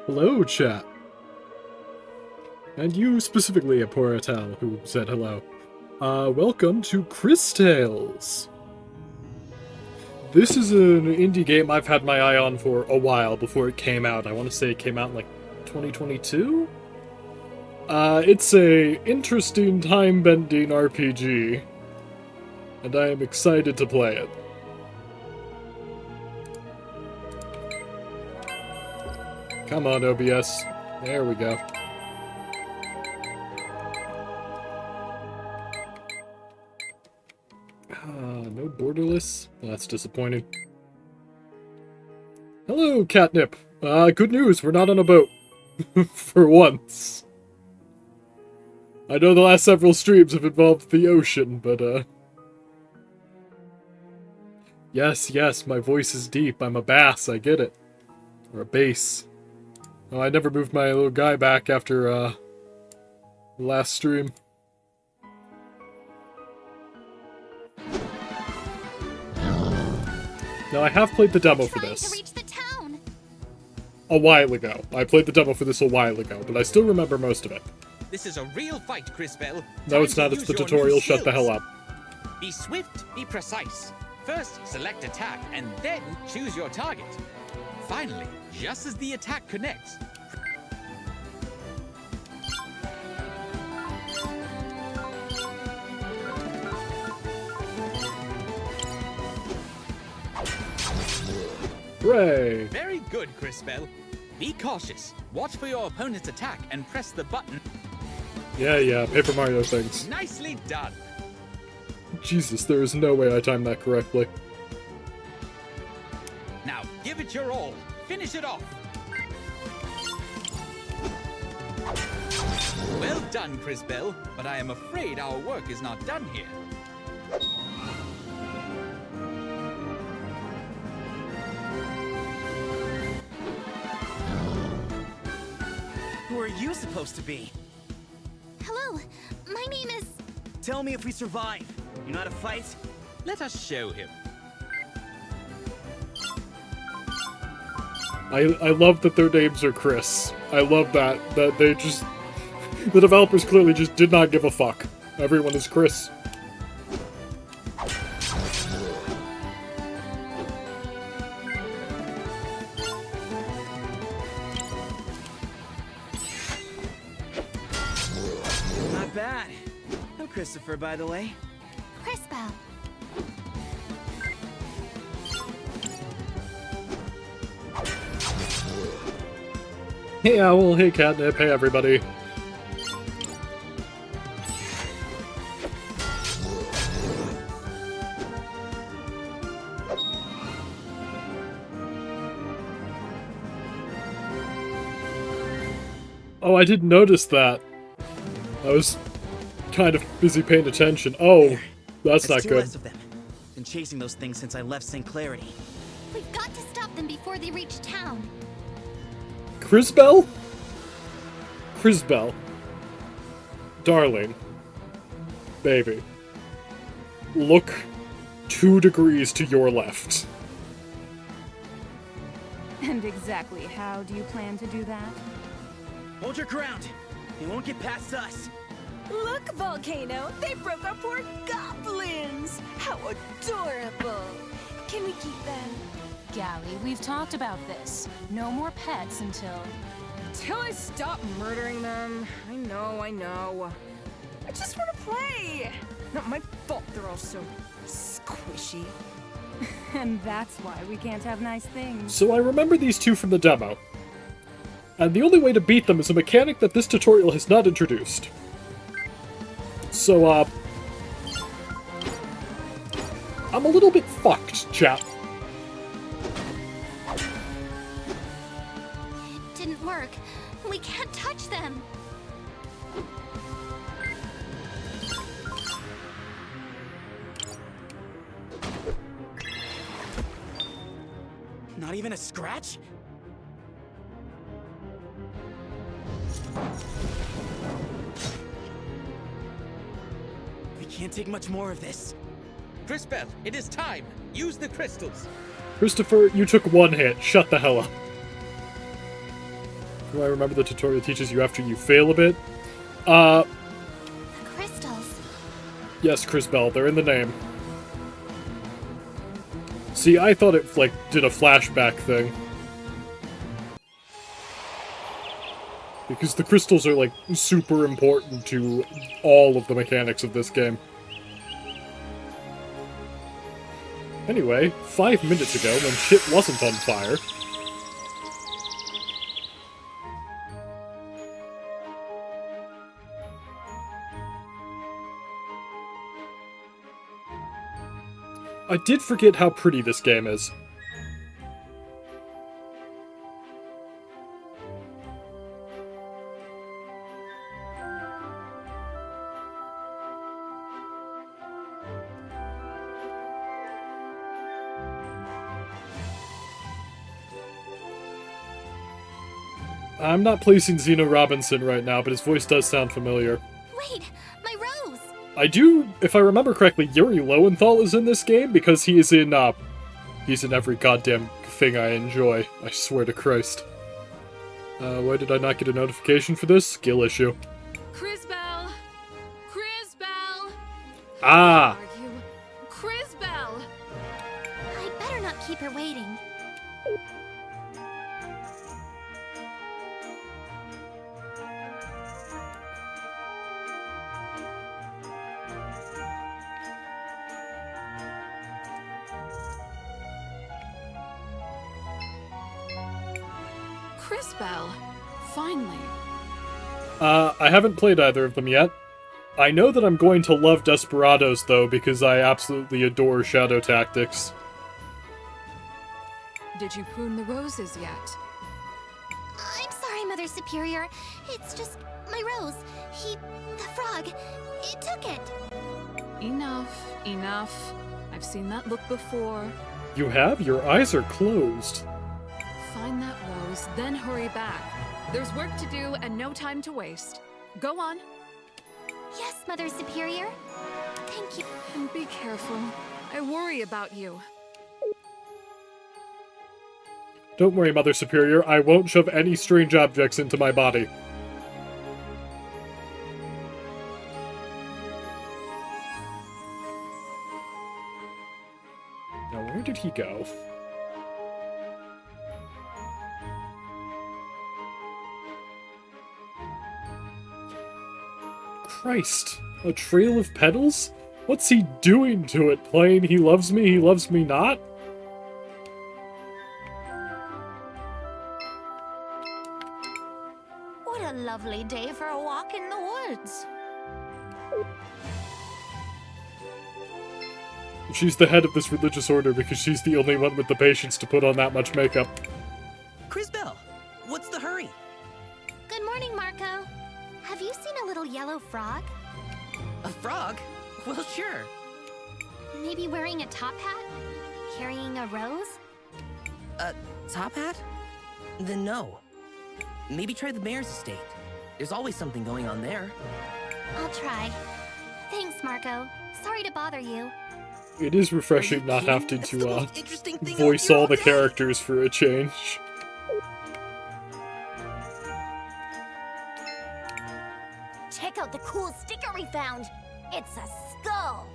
Hello, chat. And you specifically, Aporatel, who said hello. Welcome to CrisTales. This is an indie game I've had my eye on for a while before it came out. I want to say it came out in like 2022? It's a interesting time-bending RPG. And I am excited to play it. Come on, OBS. There we go. No borderless? Well, that's disappointing. Hello, Catnip. Good news, we're not on a boat. For once. I know the last several streams have involved the ocean, but, Yes, my voice is deep. I'm a bass, I get it. Or a bass. Oh, I never moved my little guy back after, the last stream. Now, I have played the demo for this. A while ago. I played the demo for this a while ago, but I still remember most of it. This is a real fight, CrisTales. No, it's not. It's the tutorial. Shut the hell up. Be swift, be precise. First, select attack, and then choose your target. Finally, just as the attack connects, Hooray! Very good, CrisTales. Be cautious. Watch for your opponent's attack and press the button. Yeah, Paper Mario things. Nicely done. Jesus, there is no way I timed that correctly. Now, give it your all. Finish it off. Well done, CrisTales, but I am afraid our work is not done here. Who are you supposed to be? Hello, my name is... Tell me if we survive. You know how to fight? Let us show him. I love that their names are Chris. I love that they just... The developers clearly just did not give a fuck. Everyone is Chris. Not bad. I'm Christopher, by the way. CrisTales. Hey Owl, hey Catnip, hey everybody. Oh, I didn't notice that. I was kind of busy paying attention. Oh, that's not two good. less of them. Been chasing those things since I left St. Clarity. We've got to stop them before they reach town. CrisTales? CrisTales. Darling. Baby. Look 2 degrees to your left. And exactly how do you plan to do that? Hold your ground. They won't get past us. Look, Volcano! They broke our poor goblins! How adorable! Can we keep them? Gally, we've talked about this. No more pets until... Till I stop murdering them. I know. I just want to play! Not my fault they're all so squishy. And that's why we can't have nice things. So I remember these two from the demo. And the only way to beat them is a mechanic that this tutorial has not introduced. So, I'm a little bit fucked, chap. It didn't work. We can't touch them. Not even a scratch? We can't take much more of this. CrisTales, it is time. Use the crystals. Christopher, you took 1 hit. Shut the hell up. Do I remember the tutorial teaches you after you fail a bit? The crystals. Yes, CrisTales, they're in the name. See, I thought it, like, did a flashback thing. Because the crystals are, like, super important to all of the mechanics of this game. Anyway, 5 minutes ago, when shit wasn't on fire... I did forget how pretty this game is. I'm not placing Zeno Robinson right now, but his voice does sound familiar. Wait, my rose! I do, if I remember correctly, Yuri Lowenthal is in this game because he's in every goddamn thing I enjoy. I swear to Christ. Why did I not get a notification for this? Skill issue. CrisBell! CrisBell! Ah! Where are you? CrisBell! I better not keep her waiting. CrisBell! Finally. I haven't played either of them yet. I know that I'm going to love Desperados, though, because I absolutely adore Shadow Tactics. Did you prune the roses yet? I'm sorry, Mother Superior. It's just my rose. The frog, it took it. Enough, enough. I've seen that look before. You have? Your eyes are closed. Find that rose, then hurry back. There's work to do and no time to waste. Go on. Yes, Mother Superior. Thank you. And be careful. I worry about you. Don't worry, Mother Superior, I won't shove any strange objects into my body. Now, where did he go? Christ, a trail of petals? What's he doing to it? Playing he loves me not? What a lovely day for a walk in the woods. She's the head of this religious order because she's the only one with the patience to put on that much makeup. CrisBell, what's the hurry? Good morning, Marco. Have you seen a little yellow frog? A frog? Well, sure. Maybe wearing a top hat? Carrying a rose? A top hat? Then no. Maybe try the mayor's estate. There's always something going on there. I'll try. Thanks, Marco. Sorry to bother you. It is refreshing not kidding? having It's the to most interesting thing voice I'll all hear the day. characters for a change. Check out the cool sticker we found. It's a skull.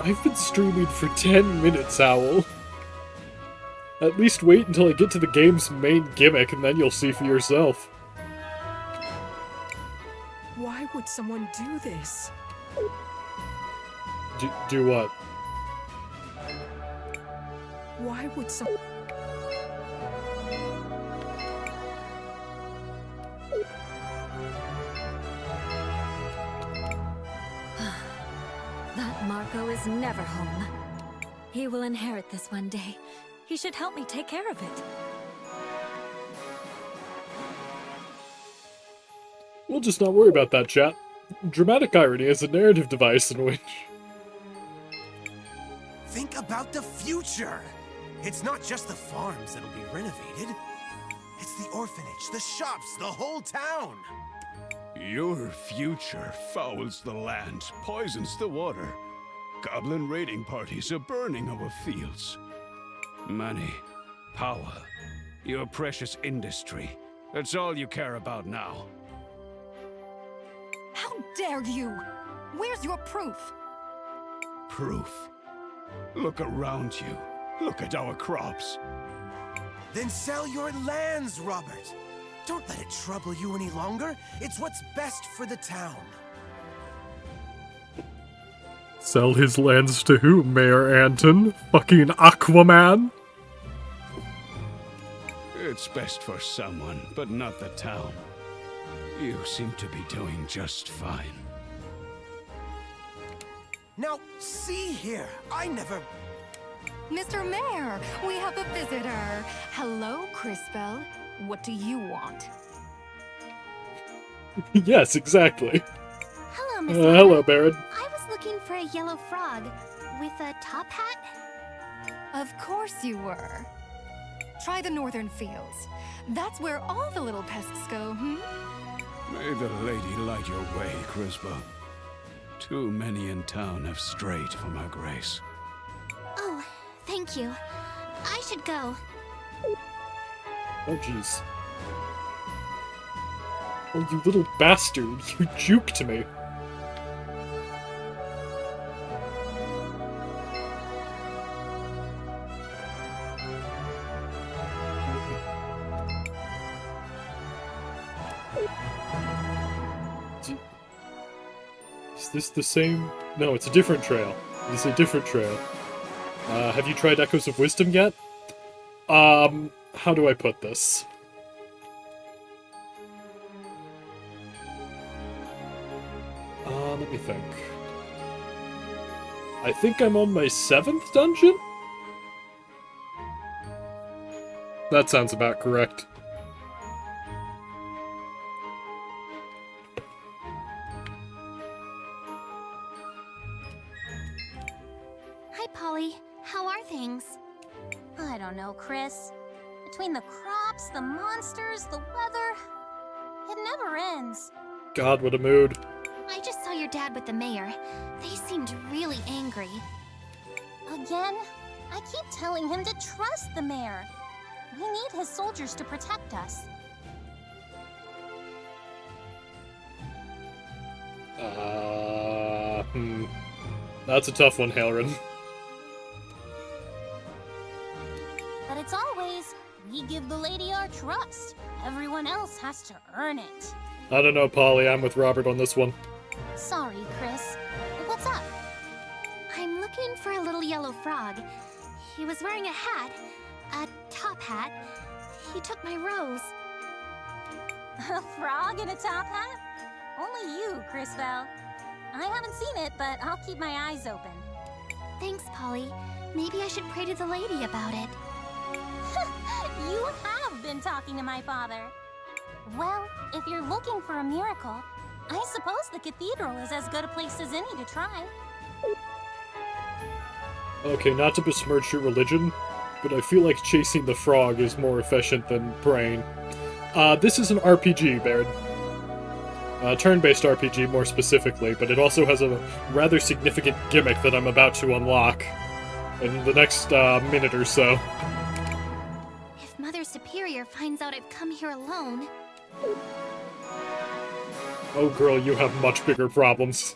I've been streaming for 10 minutes, Owl. At least wait until I get to the game's main gimmick, and then you'll see for yourself. Why would someone do this? Do what? Why would some... That Marco is never home. He will inherit this one day. He should help me take care of it. We'll just not worry about that, chat. Dramatic irony is a narrative device in which... Think about the future! It's not just the farms that'll be renovated. It's the orphanage, the shops, the whole town! Your future fouls the land, poisons the water. Goblin raiding parties are burning our fields. Money, power, Your precious industry. That's all you care about now. How dare you? Where's your proof? Proof. Look around you. Look at our crops. Then sell your lands, Robert. Don't let it trouble you any longer. It's what's best for the town. Sell his lands to who, Mayor Anton? Fucking Aquaman? It's best for someone, but not the town. You seem to be doing just fine. Now, see here. I never... Mr. Mayor, we have a visitor. Hello, CrisTales. What do you want? Yes, exactly. Hello, Miss Hello, Baron. I was looking for a yellow frog with a top hat. Of course you were. Try the northern fields. That's where all the little pests go, May the lady light your way, CrisTales. Too many in town have strayed from her grace. Oh, thank you. I should go. Oh, jeez. Oh, you little bastard. You juked me. Is this the same? No, it's a different trail. It's a different trail. Have you tried Echoes of Wisdom yet? How do I put this? Let me think. I think I'm on my 7th dungeon? That sounds about correct. Hi, Polly. How are things? I don't know, Chris. Between the crops, the monsters, the weather, it never ends. God, what a mood. I just saw your dad with the mayor. They seemed really angry. Again? I keep telling him to trust the mayor. We need his soldiers to protect us. That's a tough one, Halrin. But it's always, we give the lady our trust. Everyone else has to earn it. I don't know, Polly. I'm with Robert on this one. Sorry, Chris. What's up? I'm looking for a little yellow frog. He was wearing a hat. A top hat. He took my rose. A frog in a top hat? Only you, CrisTales. I haven't seen it, but I'll keep my eyes open. Thanks, Polly. Maybe I should pray to the lady about it. You have been talking to my father. Well, if you're looking for a miracle, I suppose the cathedral is as good a place as any to try. Okay, not to besmirch your religion, but I feel like chasing the frog is more efficient than praying. This is an RPG, Baird. Turn-based RPG, more specifically, but it also has a rather significant gimmick that I'm about to unlock in the next minute or so. If Mother Superior finds out I've come here alone... Oh girl, you have much bigger problems.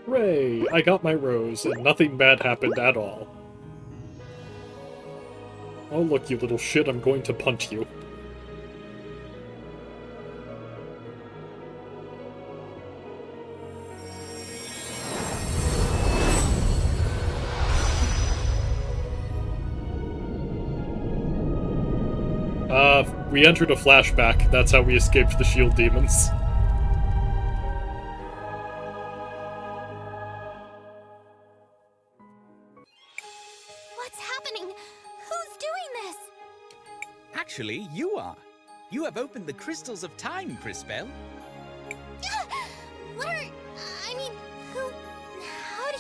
Hooray! I got my rose, and nothing bad happened at all. Oh look, you little shit, I'm going to punt you. We entered a flashback. That's how we escaped the shield demons. What's happening? Who's doing this? Actually, you are. You have opened the crystals of time, CrisTales. What are... I mean, who... How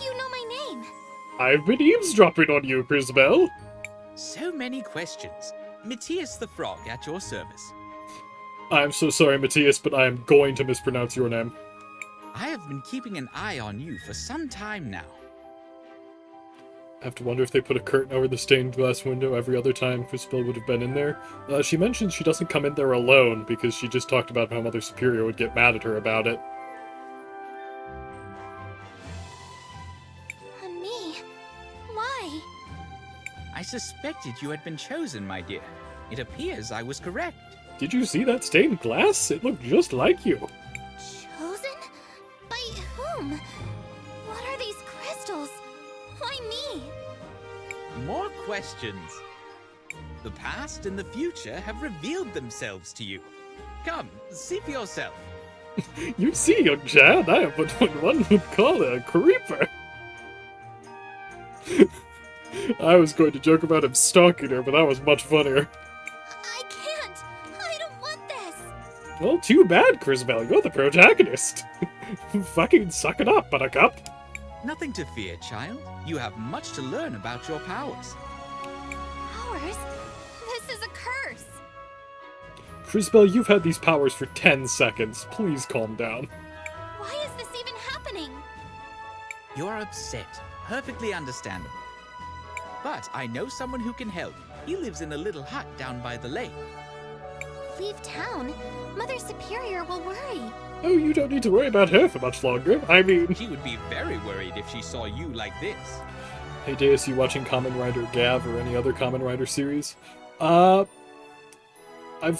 I've been eavesdropping on you, Crisbell. So many questions. Matthias the Frog at your service. I'm so sorry, Matthias, but I am going to mispronounce your name. I have been keeping an eye on you for some time now. I have to wonder if they put a curtain over the stained glass window every other time Crisbell would have been in there. She mentioned she doesn't come in there alone because she just talked about how Mother Superior would get mad at her about it. On me? Why? I suspected you had been chosen, my dear. It appears I was correct. Did you see that stained glass? It looked just like you. Chosen? By whom? What are these crystals? Why me? More questions. The past and the future have revealed themselves to you. Come, see for yourself. You see, young Chad, I am but what one would call a creeper. I was going to joke about him stalking her, but that was much funnier. I can't! I don't want this! Well, too bad, Crisbell. You're the protagonist. Fucking suck it up, Buttercup. Nothing to fear, child. You have much to learn about your powers. Powers? This is a curse! Crisbell, you've had these powers for 10 seconds. Please calm down. Why is this even happening? You're upset. Perfectly understandable. But I know someone who can help. He lives in a little hut down by the lake. Leave town? Mother Superior will worry. Oh, you don't need to worry about her for much longer. I mean... She would be very worried if she saw you like this. Hey, Deus, you watching Kamen Rider Gav or any other Kamen Rider series? I've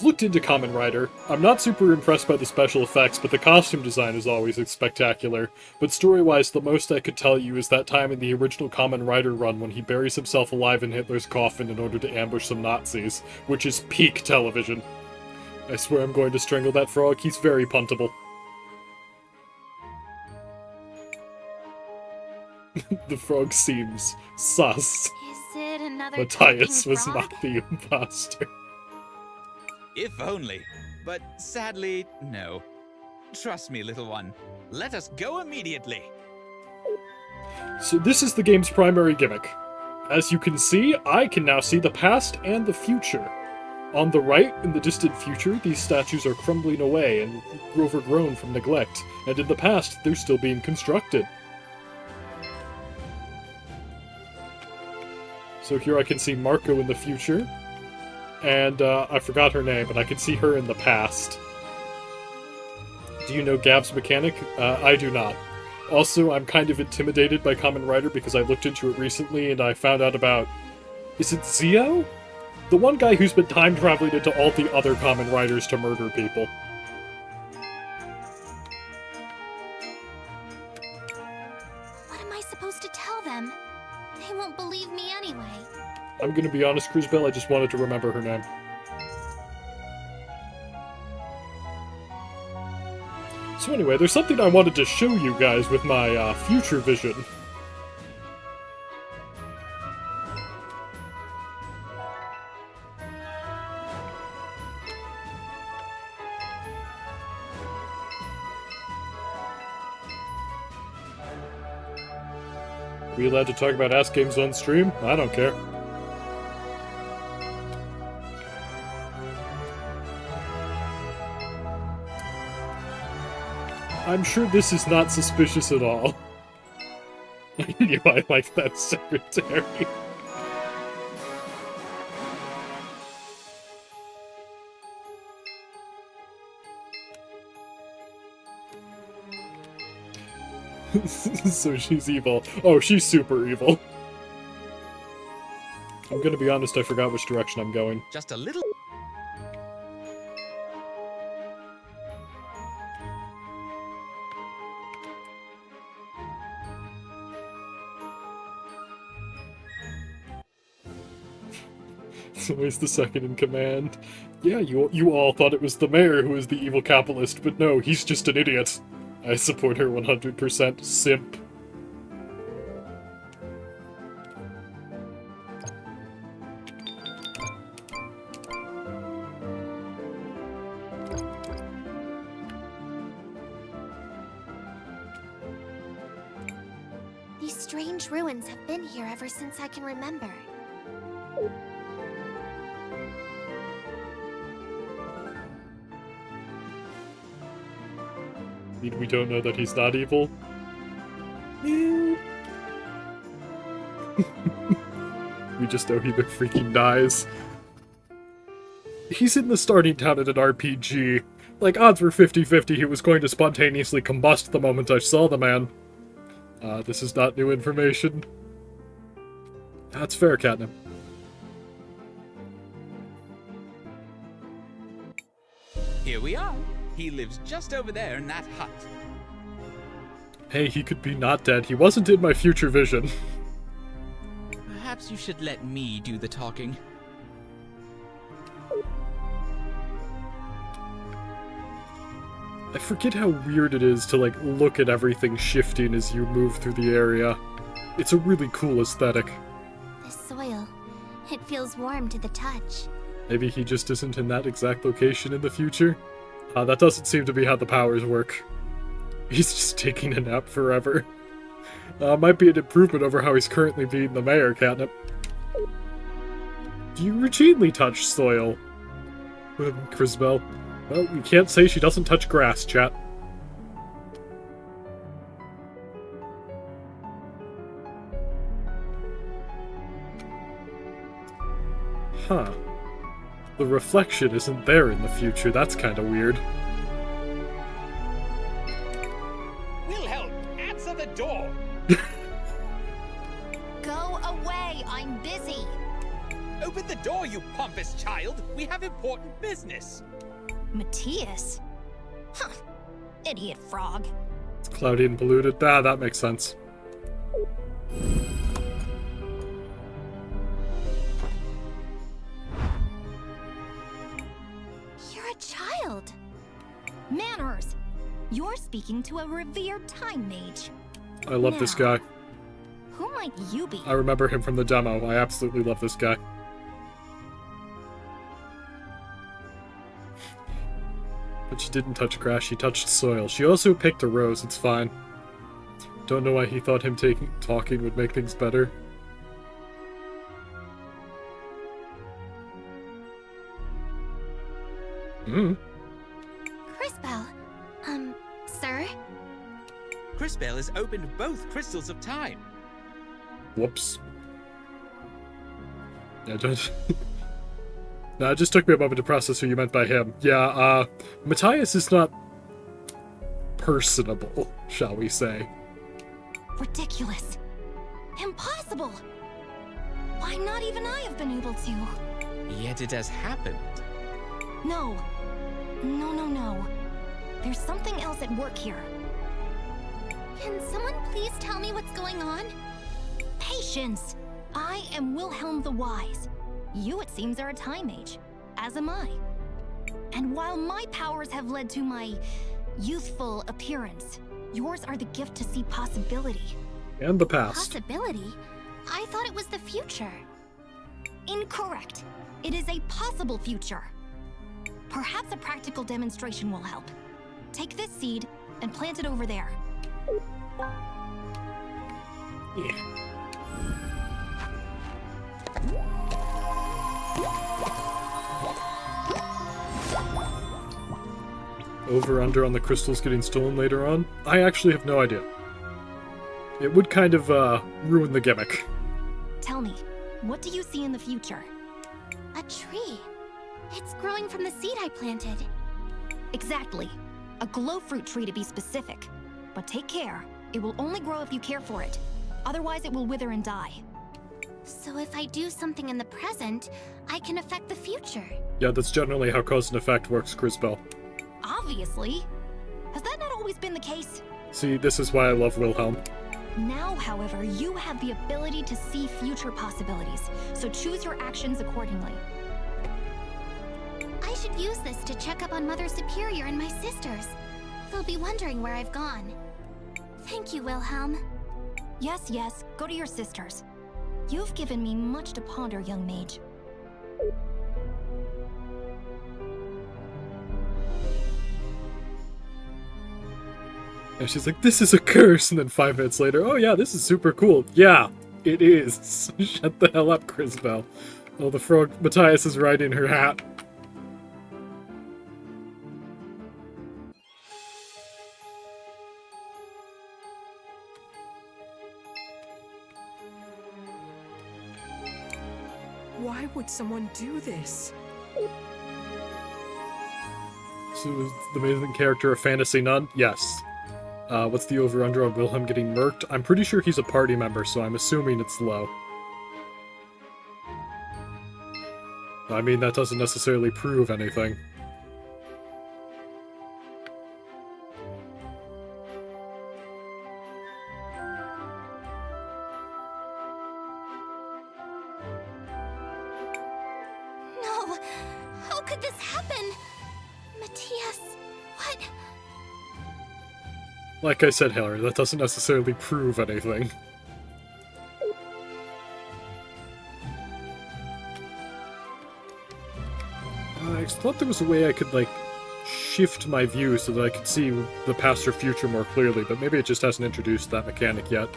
looked into Kamen Rider. I'm not super impressed by the special effects, but the costume design is always spectacular. But story-wise, the most I could tell you is that time in the original Kamen Rider run when he buries himself alive in Hitler's coffin in order to ambush some Nazis, which is peak television. I swear I'm going to strangle that frog, he's very puntable. The frog seems sus. Is it another Matthias talking was frog? not the imposter. If only. But sadly, no. Trust me, little one. Let us go immediately. So this is the game's primary gimmick. As you can see, I can now see the past and the future. On the right, in the distant future, these statues are crumbling away and overgrown from neglect, and in the past, they're still being constructed. So here I can see Marco in the future, and I forgot her name, but I can see her in the past. Do you know Gav's mechanic? I do not. Also, I'm kind of intimidated by Kamen Rider because I looked into it recently and I found out about... Is it Zio? The one guy who's been time traveling into all the other Kamen Riders to murder people. What am I supposed to tell them? They won't believe me anyway. I'm gonna be honest, Crisbell, I just wanted to remember her name. So anyway, there's something I wanted to show you guys with my future vision. We allowed to talk about ass games on stream? I don't care. I'm sure this is not suspicious at all. I knew I liked that secretary. So she's evil. Oh, she's super evil. I'm gonna be honest, I forgot which direction I'm going. Just a little... It's always the second in command. Yeah, you all thought it was the mayor who was the evil capitalist, but no, he's just an idiot. I support her 100%, simp. These strange ruins have been here ever since I can remember. We don't know that he's not evil. We just know he freaking dies. He's in the starting town at an RPG. Like, odds were 50-50 he was going to spontaneously combust the moment I saw the man. This is not new information. That's fair, Catnip. Here we are. He lives just over there in that hut. Hey, he could be not dead. He wasn't in my future vision. Perhaps you should let me do the talking. I forget how weird it is to, like, look at everything shifting as you move through the area. It's a really cool aesthetic. The soil, it feels warm to the touch. Maybe he just isn't in that exact location in the future? That doesn't seem to be how the powers work. He's just taking a nap forever. Might be an improvement over how he's currently being the mayor, Catnip. Do you routinely touch soil? CrisTales. Well, you can't say she doesn't touch grass, chat. Huh. The reflection isn't there in the future. That's kind of weird. Wilhelm, answer the door! Go away, I'm busy. Open the door, you pompous child! We have important business! Matthias? Huh. Idiot frog. It's cloudy and polluted. That makes sense. You're a child. Manners! You're speaking to a revered time mage. I love this guy. Who might you be? I remember him from the demo. I absolutely love this guy. But she didn't touch grass, she touched soil. She also picked a rose, it's fine. Don't know why he thought him talking would make things better. CrisTales. Sir? CrisTales has opened both crystals of time. Whoops. Yeah, don't... No, it just took me a moment to process who you meant by him. Yeah, Matthias is not personable, shall we say. Ridiculous. Impossible. Why not even I have been able to? Yet it has happened. No. No. There's something else at work here. Can someone please tell me what's going on? Patience! I am Wilhelm the Wise. You, it seems, are a time age, as am I. And while my powers have led to my youthful appearance, yours are the gift to see possibility. And the past. Possibility? I thought it was the future. Incorrect. It is a possible future. Perhaps a practical demonstration will help. Take this seed and plant it over there. Yeah. Over under on the crystals getting stolen later on? I actually have no idea. It would kind of ruin the gimmick. Tell me, what do you see in the future? A tree. It's growing from the seed I planted. Exactly. A glow fruit tree to be specific. But take care. It will only grow if you care for it. Otherwise it will wither and die. So if I do something in the present, I can affect the future. Yeah, that's generally how cause and effect works, CrisTales. Obviously. Has that not always been the case? See, this is why I love Wilhelm. Now, however, you have the ability to see future possibilities, so choose your actions accordingly. I should use this to check up on Mother Superior and my sisters. They'll be wondering where I've gone. Thank you, Wilhelm. Yes, go to your sisters. You've given me much to ponder, young mage. And she's like, this is a curse, and then 5 minutes later, oh yeah, this is super cool. Yeah, it is. Shut the hell up, CrisTales. Oh, the frog, Matthias is right in her hat. Why would someone do this? So is the amazing character a fantasy nun? Yes. What's the over-under on Wilhelm getting murked? I'm pretty sure he's a party member, so I'm assuming it's low. I mean, that doesn't necessarily prove anything. No! How could this happen? Matthias, what? Like I said, Hillary, that doesn't necessarily prove anything. I thought there was a way I could, like, shift my view so that I could see the past or future more clearly, but maybe it just hasn't introduced that mechanic yet.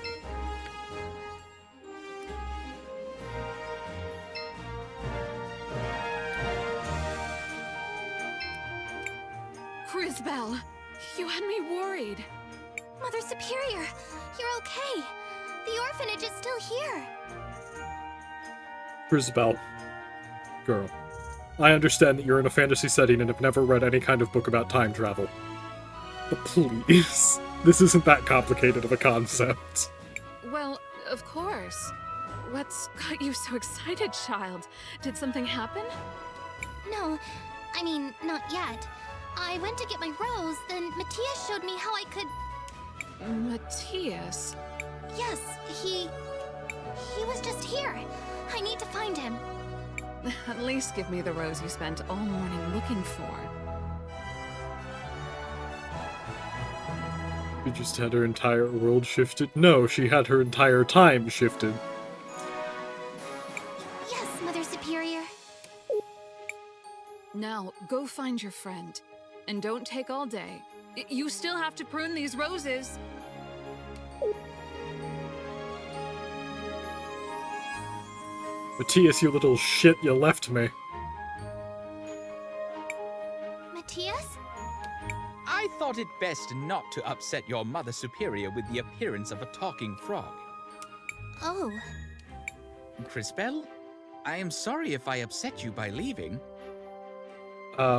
CrisTales, you had me worried. Mother Superior, you're okay. The orphanage is still here. CrisTales. Girl. I understand that you're in a fantasy setting and have never read any kind of book about time travel. But please, this isn't that complicated of a concept. Well, of course. What's got you so excited, child? Did something happen? No, I mean, not yet. I went to get my rose, then Matthias showed me how I could... Matthias? Yes, he was just here. I need to find him. At least give me the rose you spent all morning looking for. She just had her entire world shifted? No, she had her entire time shifted. Yes, Mother Superior. Now, go find your friend. And don't take all day. You still have to prune these roses. Matthias, you little shit, you left me. Matthias? I thought it best not to upset your Mother Superior with the appearance of a talking frog. Oh. CrisTales, I am sorry if I upset you by leaving.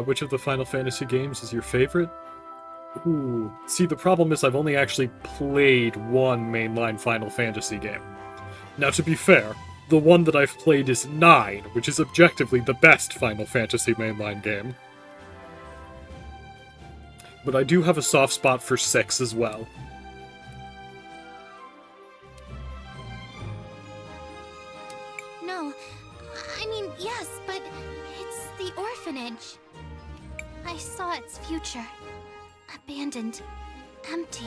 Which of the Final Fantasy games is your favorite? Ooh. See, the problem is I've only actually played one mainline Final Fantasy game. Now, to be fair, the one that I've played is 9, which is objectively the best Final Fantasy mainline game. But I do have a soft spot for 6 as well. No, I mean, yes, but it's the orphanage. I saw its future. Abandoned. Empty.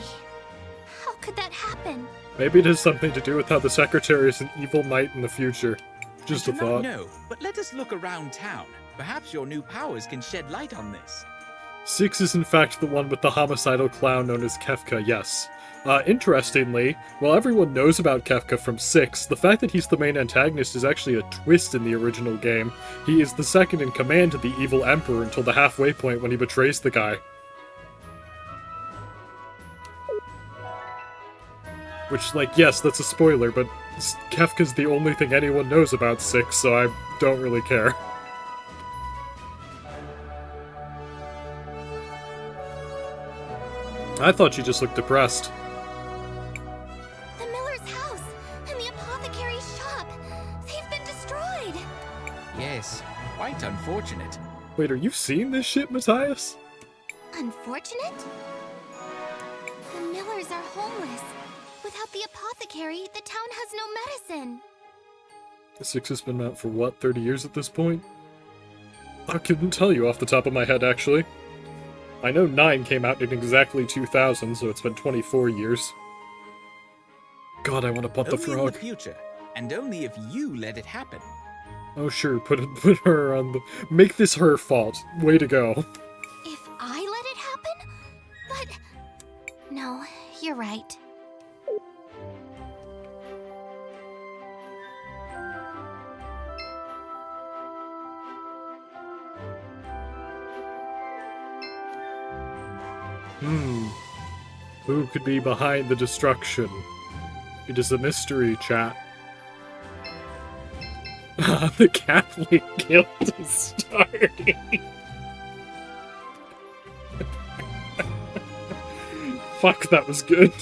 How could that happen? Maybe it has something to do with how the Secretary is an evil knight in the future. Just a thought. No, but let us look around town. Perhaps your new powers can shed light on this. 6 is in fact the one with the homicidal clown known as Kefka, yes. Interestingly, while everyone knows about Kefka from 6, the fact that he's the main antagonist is actually a twist in the original game. He is the second in command to the evil Emperor until the halfway point when he betrays the guy. Which, like, yes, that's a spoiler, but Kefka's the only thing anyone knows about 6, so I don't really care. I thought she just looked depressed. The miller's house and the apothecary's shop. They've been destroyed. Yes, quite unfortunate. Wait, are you seeing this shit, Matthias? Unfortunate? The millers are homeless. Without the apothecary, the town has no medicine. 6 has been out for what, 30 years at this point? I couldn't tell you off the top of my head, actually. I know 9 came out in exactly 2000, so it's been 24 years. God, I want to put the Only frog. in the future, and only if you let it happen. Oh sure, put her on the... Make this her fault. Way to go. If I let it happen? But... No, Who could be behind the destruction? It is a mystery, chat. The Catholic Guild is starting. Fuck, that was good.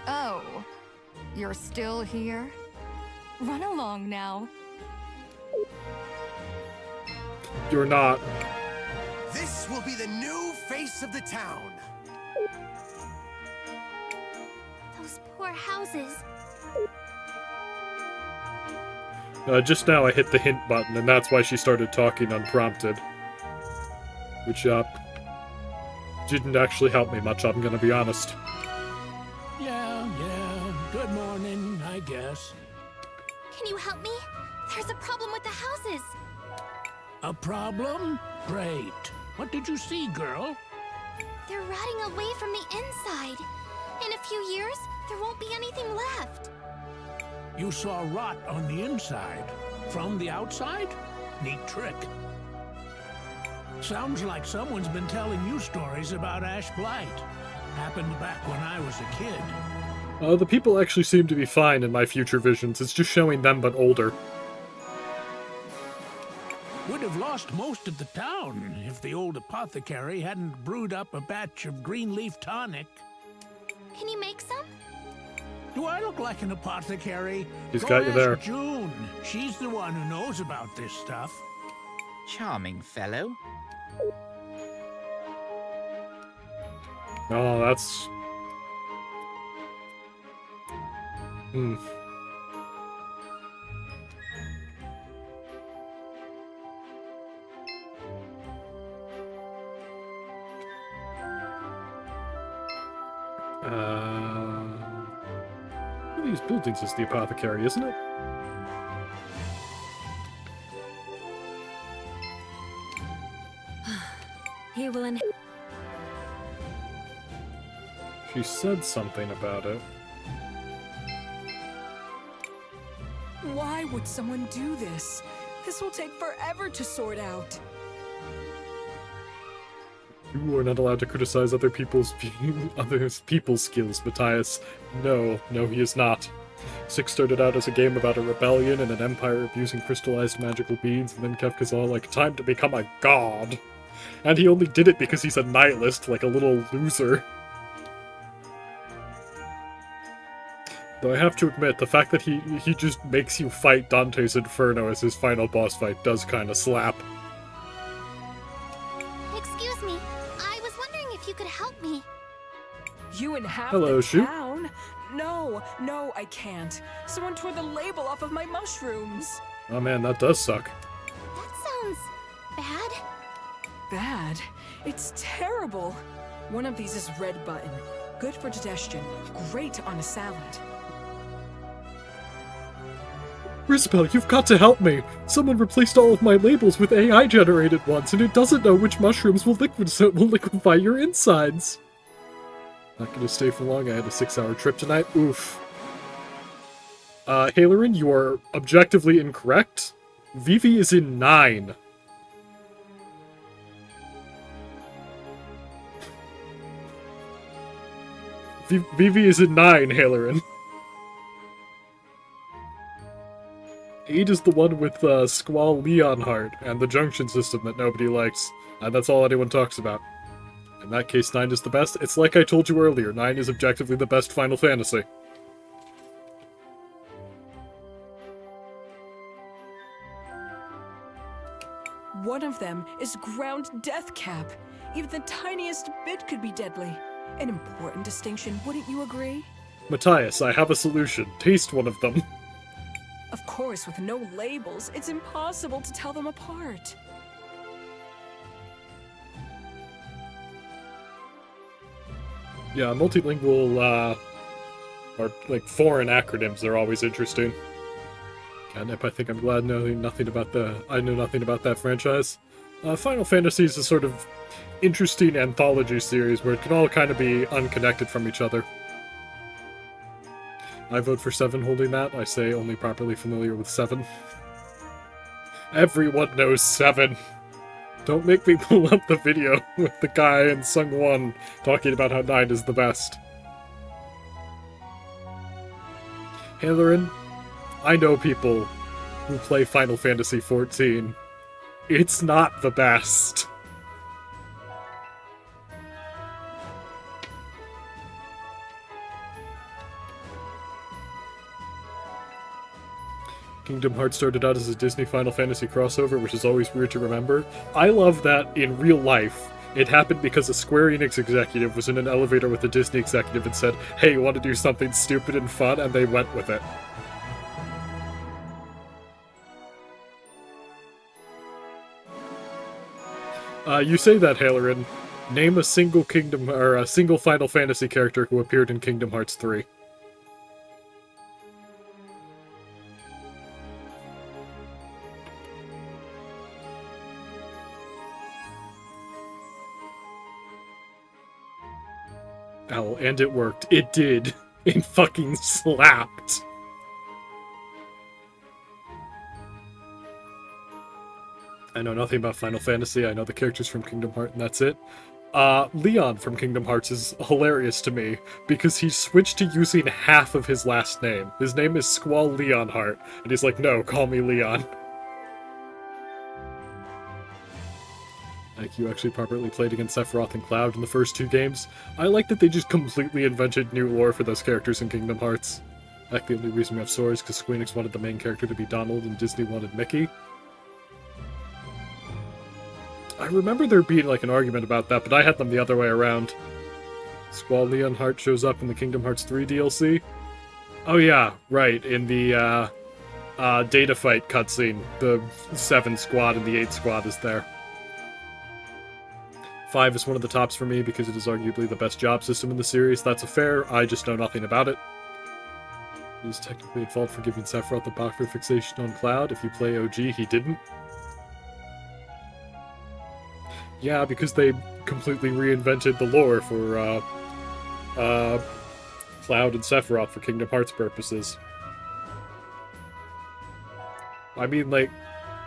Oh, you're still here? Run along now. You're not. This will be the new face of the town. Those poor houses. Just now I hit the hint button, and that's why she started talking unprompted. Which, didn't actually help me much, I'm gonna be honest. Yeah, good morning, I guess. Can you help me? There's a problem with the houses. A problem? Great. What did you see, girl? They're rotting away from the inside. In a few years, there won't be anything left. You saw rot on the inside. From the outside? Neat trick. Sounds like someone's been telling you stories about Ash Blight. Happened back when I was a kid. The people actually seem to be fine in my future visions. It's just showing them but older. Would have lost most of the town if the old apothecary hadn't brewed up a batch of green leaf tonic. Can you make some? Do I look like an apothecary? He's Go got you ask there. June. She's the one who knows about this stuff. Charming fellow. Oh, that's... One of these buildings is the apothecary, isn't it? He will inherit. She said something about it. Why would someone do this? This will take forever to sort out. You are not allowed to criticize other people's skills, Matthias. No, he is not. 6 started out as a game about a rebellion and an empire abusing crystallized magical beads, and then Kefka's all like, time to become a god. And he only did it because he's a nihilist, like a little loser. Though I have to admit, the fact that he just makes you fight Dante's Inferno as his final boss fight does kinda slap. Excuse me. I was wondering if you could help me. You inhabit Hello, the Shoot. town? No, I can't. Someone tore the label off of my mushrooms. Oh man, that does suck. That sounds bad. Bad? It's terrible. One of these is red button. Good for digestion. Great on a salad. Risbel, you've got to help me! Someone replaced all of my labels with AI-generated ones, and it doesn't know which mushrooms will liquefy your insides! Not gonna stay for long, I had a 6-hour trip tonight. Oof. Halerin, you are objectively incorrect. Vivi is in 9. Vivi is in 9, Halerin. 8 is the one with Squall Leonhardt and the junction system that nobody likes. And that's all anyone talks about. In that case, 9 is the best. It's like I told you earlier, 9 is objectively the best Final Fantasy. One of them is ground death cap. Even the tiniest bit could be deadly. An important distinction, wouldn't you agree? Matthias, I have a solution. Taste one of them. Of course, with no labels, it's impossible to tell them apart. Yeah, multilingual, or like foreign acronyms are always interesting. Catnip, I think I'm glad I know nothing about that franchise. Final Fantasy is a sort of interesting anthology series where it can all kind of be unconnected from each other. I vote for 7 holding that. I say only properly familiar with 7. Everyone knows 7. Don't make me pull up the video with the guy in Sung 1 talking about how 9 is the best. Hailerin, I know people who play Final Fantasy XIV. It's not the best. Kingdom Hearts started out as a Disney Final Fantasy crossover, which is always weird to remember. I love that in real life, it happened because a Square Enix executive was in an elevator with a Disney executive and said, hey, you want to do something stupid and fun? And they went with it. You say that, Hailerin. Name a single Kingdom, or a single Final Fantasy character who appeared in Kingdom Hearts 3. Oh, and it worked. It did. It fucking slapped. I know nothing about Final Fantasy. I know the characters from Kingdom Hearts, and that's it. Leon from Kingdom Hearts is hilarious to me because he switched to using half of his last name. His name is Squall Leonhart, and he's like, no, call me Leon. Like, you actually properly played against Sephiroth and Cloud in the first 2 games. I like that they just completely invented new lore for those characters in Kingdom Hearts. Like, the only reason we have Sora is because Square Enix wanted the main character to be Donald and Disney wanted Mickey. I remember there being, like, an argument about that, but I had them the other way around. Squall Leonhart shows up in the Kingdom Hearts 3 DLC. Oh yeah, right, in the, data fight cutscene. The 7 squad and the 8 squad is there. 5 is one of the tops for me because it is arguably the best job system in the series. That's a fair, I just know nothing about it. He was technically at fault for giving Sephiroth the Bachler fixation on Cloud. If you play OG, he didn't. Yeah, because they completely reinvented the lore for, Cloud and Sephiroth for Kingdom Hearts purposes. I mean, like,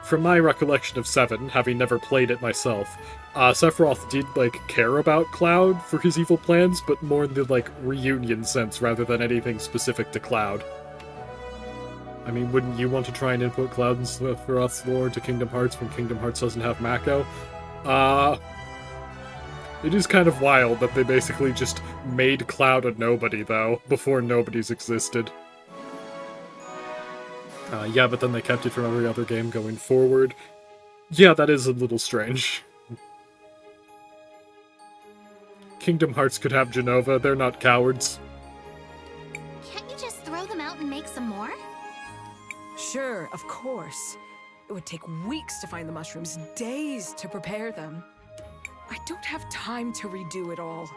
from my recollection of 7, having never played it myself, Sephiroth did, like, care about Cloud for his evil plans, but more in the, like, reunion sense rather than anything specific to Cloud. I mean, wouldn't you want to try and input Cloud and Sephiroth's lore into Kingdom Hearts when Kingdom Hearts doesn't have Mako? It is kind of wild that they basically just made Cloud a nobody, though, before nobodies existed. Yeah, but then they kept it from every other game going forward. Yeah, that is a little strange. Kingdom Hearts could have Genova, they're not cowards. Can't you just throw them out and make some more? Sure, of course. It would take weeks to find the mushrooms, days to prepare them. I don't have time to redo it all.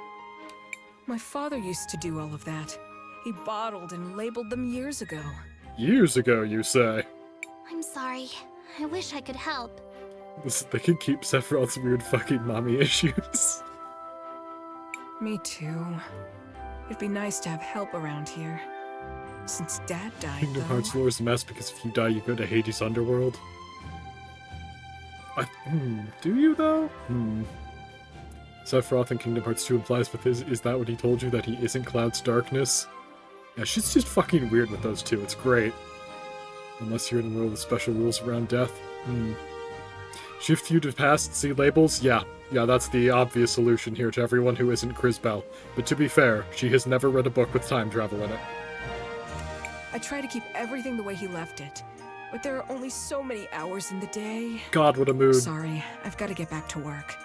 My father used to do all of that. He bottled and labeled them years ago. Years ago, you say? I'm sorry. I wish I could help. They can keep Sephiroth's weird fucking mommy issues. Me too. It'd be nice to have help around here. Since Dad died, Kingdom Hearts lore is a mess because if you die, you go to Hades' underworld. Do you, though? Sephiroth in Kingdom Hearts 2 implies with his, is that what he told you, that he isn't Cloud's darkness? Yeah, she's just fucking weird with those two, it's great. Unless you're in a world with special rules around death. Shift you to past, see labels? Yeah, that's the obvious solution here to everyone who isn't CrisBell. But to be fair, she has never read a book with time travel in it. I try to keep everything the way he left it, but there are only so many hours in the day. God, what a mood. Sorry, I've got to get back to work.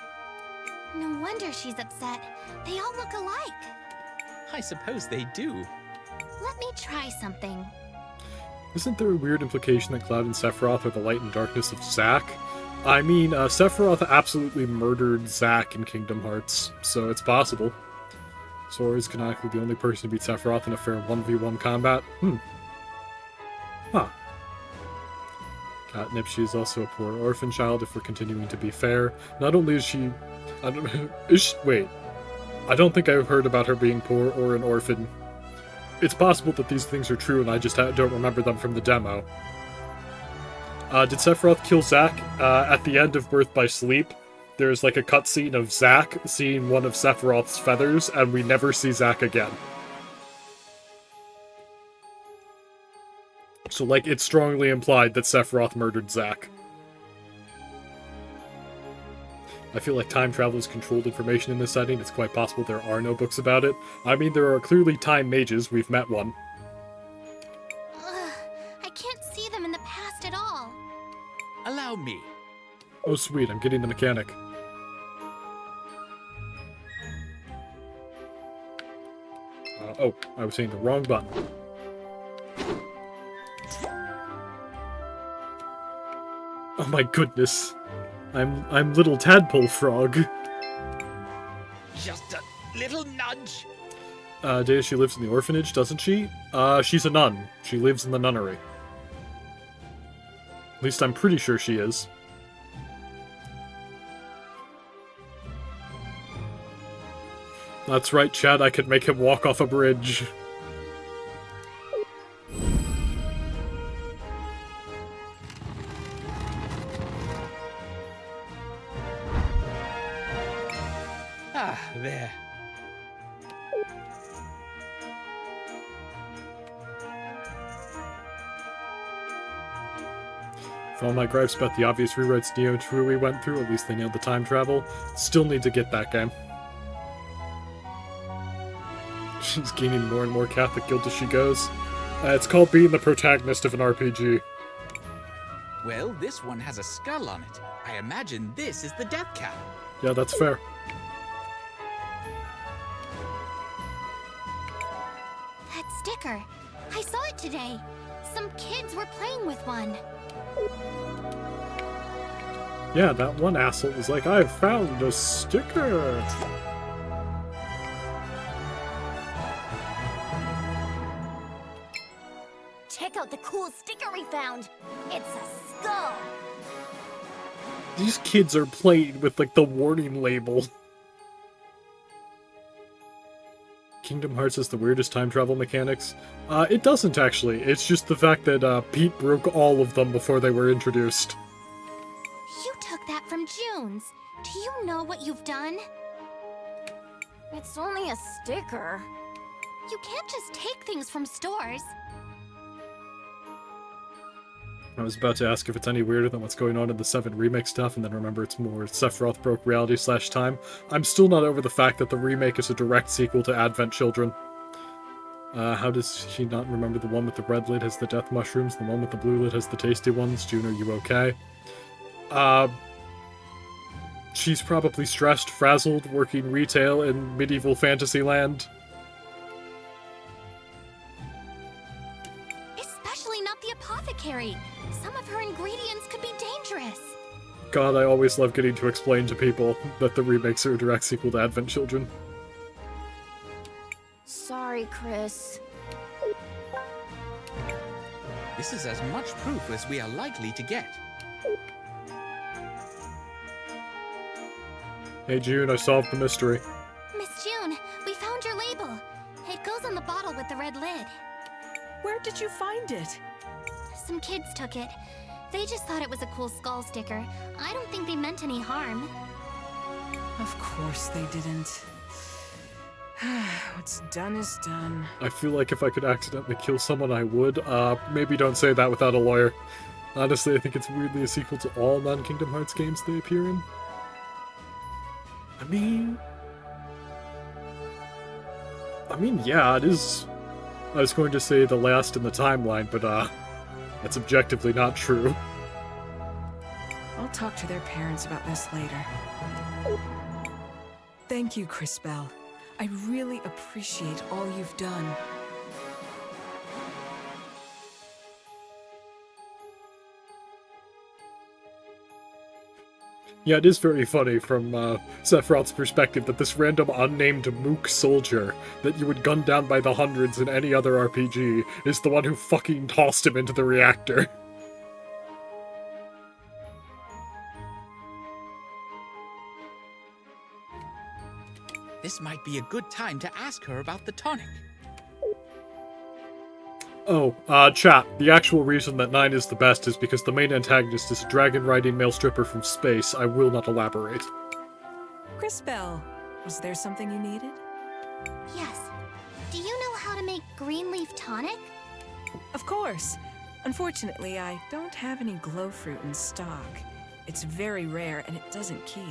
No wonder she's upset. They all look alike. I suppose they do. Let me try something. Isn't there a weird implication that Cloud and Sephiroth are the light and darkness of Zack? I mean, Sephiroth absolutely murdered Zack in Kingdom Hearts, so it's possible. Sora is canonically the only person to beat Sephiroth in a fair 1v1 combat. Huh. Catnip, she is also a poor orphan child, if we're continuing to be fair. Not only is she... wait. I don't think I've heard about her being poor or an orphan. It's possible that these things are true and I just don't remember them from the demo. Did Sephiroth kill Zack at the end of Birth by Sleep? there's like a cutscene of Zack seeing one of Sephiroth's feathers, and we never see Zack again. So, like, it's strongly implied that Sephiroth murdered Zack. I feel like time travel is controlled information in this setting. It's quite possible there are no books about it. I mean, there are clearly time mages. We've met one. I can't see them in the past at all. Allow me. Oh, sweet. I'm getting the mechanic. Oh, I was saying the wrong button. Oh my goodness. I'm little tadpole frog. Just a little nudge. Data, she lives in the orphanage, doesn't she? She's a nun. She lives in the nunnery. At least I'm pretty sure she is. That's right, Chad, I could make him walk off a bridge. Ah, there. For all my gripes about the obvious rewrites Neo and True we went through, at least they nailed the time travel. Still need to get that game. She's gaining more and more Catholic guilt as she goes. It's called being the protagonist of an RPG. Well, this one has a skull on it. I imagine this is the death cap. Yeah, that's fair. That sticker. I saw it today. Some kids were playing with one. Yeah, that one asshole was like, I found a sticker! Check out the cool sticker we found. It's a skull. These kids are playing with, like, the warning label. Kingdom Hearts is the weirdest time travel mechanics. It doesn't, actually. It's just the fact that, Pete broke all of them before they were introduced. You took that from June's. Do you know what you've done? It's only a sticker. You can't just take things from stores. I was about to ask if it's any weirder than what's going on in the 7 remake stuff, and then remember it's more Sephiroth broke reality/time. I'm still not over the fact that the remake is a direct sequel to Advent Children. How does she not remember the one with the red lid has the death mushrooms, the one with the blue lid has the tasty ones? June, are you okay? She's probably stressed, frazzled, working retail in medieval fantasy land. Especially not the apothecary. Some of her ingredients could be dangerous. God, I always love getting to explain to people that the remakes are a direct sequel to Advent Children. Sorry, Chris. This is as much proof as we are likely to get. Hey June, I solved the mystery. Miss June, we found your label. It goes on the bottle with the red lid. Where did you find it? Some kids took it. They just thought it was a cool skull sticker. I don't think they meant any harm. Of course they didn't. What's done is done. I feel like if I could accidentally kill someone, I would. Maybe don't say that without a lawyer. Honestly, I think it's weirdly a sequel to all non-Kingdom Hearts games they appear in. I mean, yeah, it is. I was going to say the last in the timeline, but, that's objectively not true. I'll talk to their parents about this later. Thank you, CrisTales. I really appreciate all you've done. Yeah, it is very funny from Sephiroth's perspective that this random unnamed Mook soldier that you would gun down by the hundreds in any other RPG is the one who fucking tossed him into the reactor. This might be a good time to ask her about the tonic. Oh, chat, the actual reason that 9 is the best is because the main antagonist is a dragon-riding male stripper from space. I will not elaborate. CrisTales. Was there something you needed? Yes. Do you know how to make green leaf tonic? Of course. Unfortunately, I don't have any glow fruit in stock. It's very rare and it doesn't keep.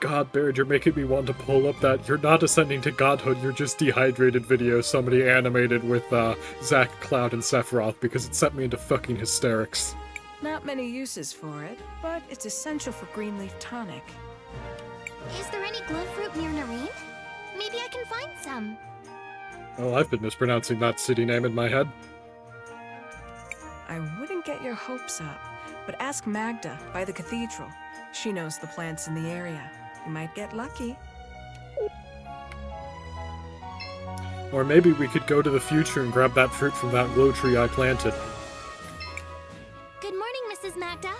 God, Baird, you're making me want to pull up that "You're not ascending to godhood, you're just dehydrated" video somebody animated with Zack, Cloud, and Sephiroth, because it sent me into fucking hysterics. Not many uses for it, but it's essential for green leaf tonic. Is there any glow fruit near Nareen? Maybe I can find some. Oh, I've been mispronouncing that city name in my head. I wouldn't get your hopes up, but ask Magda by the cathedral. She knows the plants in the area. You might get lucky. Or maybe we could go to the future and grab that fruit from that glow tree I planted. Good morning, Mrs. Magda.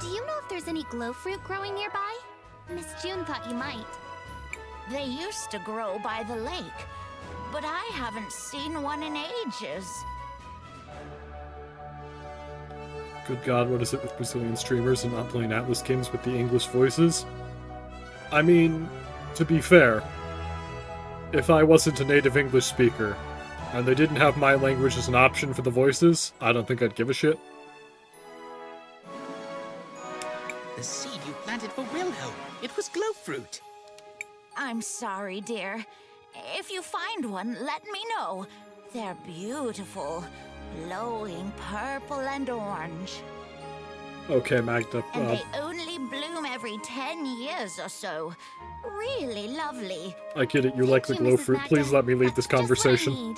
Do you know if there's any glow fruit growing nearby? Miss June thought you might. They used to grow by the lake, but I haven't seen one in ages. Good God, what is it with Brazilian streamers and not playing Atlas games with the English voices? I mean, to be fair, if I wasn't a native English speaker, and they didn't have my language as an option for the voices, I don't think I'd give a shit. The seed you planted for Wilhelm. It was glow fruit. I'm sorry, dear. If you find one, let me know. They're beautiful, glowing purple and orange. Okay, Magda. And they only bloom every 10 years or so. Really lovely. I get it, you like the Thank you, glow Mrs. fruit. Please Magda. let me lead this That's just what I conversation. need.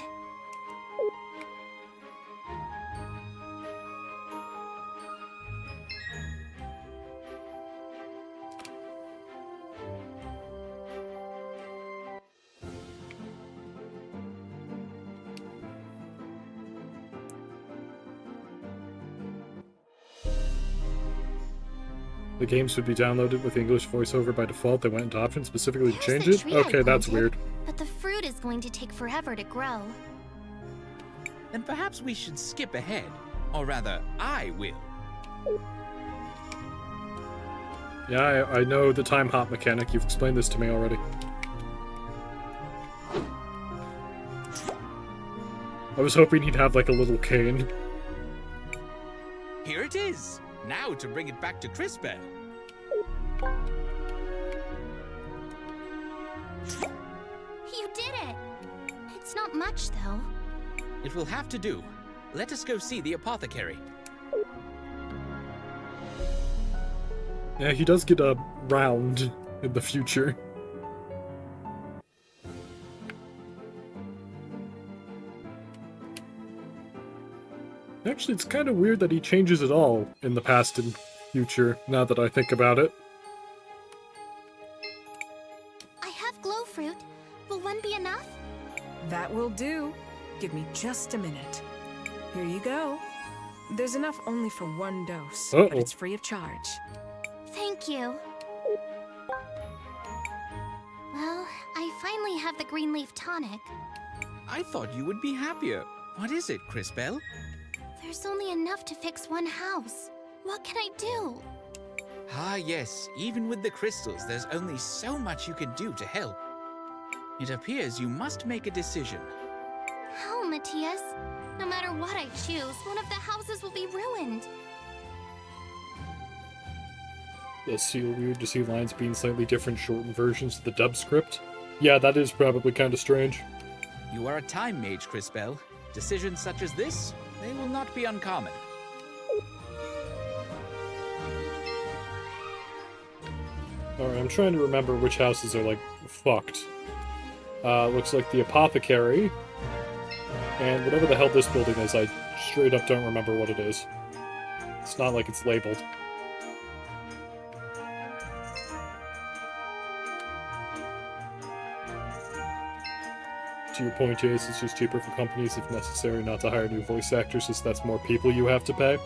The games would be downloaded with English voiceover by default. They went into options specifically to Here's change the it? tree I Okay, that's planted, weird. But the fruit is going to take forever to grow. Then perhaps we should skip ahead. Or rather, I will. Yeah, I know the time hop mechanic. You've explained this to me already. I was hoping he'd have like a little cane. Here it is. Now to bring it back to CrisTales. You did it! It's not much, though. It will have to do. Let us go see the apothecary. Yeah, he does get a round in the future. Actually, it's kind of weird that he changes it all in the past and future, now that I think about it. I have glow fruit. Will one be enough? That will do. Give me just a minute. Here you go. There's enough only for one dose, but it's free of charge. Thank you. Well, I finally have the green leaf tonic. I thought you would be happier. What is it, CrisTales? There's only enough to fix one house. What can I do? Ah, yes. Even with the crystals, there's only so much you can do to help. It appears you must make a decision. How, Matthias? No matter what I choose, one of the houses will be ruined. Does feel weird to see lines being slightly different shortened versions of the dub script. Yeah, that is probably kind of strange. You are a time mage, CrisTales. Decisions such as this, they will not be uncommon. Alright, I'm trying to remember which houses are, like, fucked. Looks like the apothecary. And whatever the hell this building is, I straight up don't remember what it is. It's not like it's labeled. To your point, Jace, it's just cheaper for companies, if necessary, not to hire new voice actors, since that's more people you have to pay.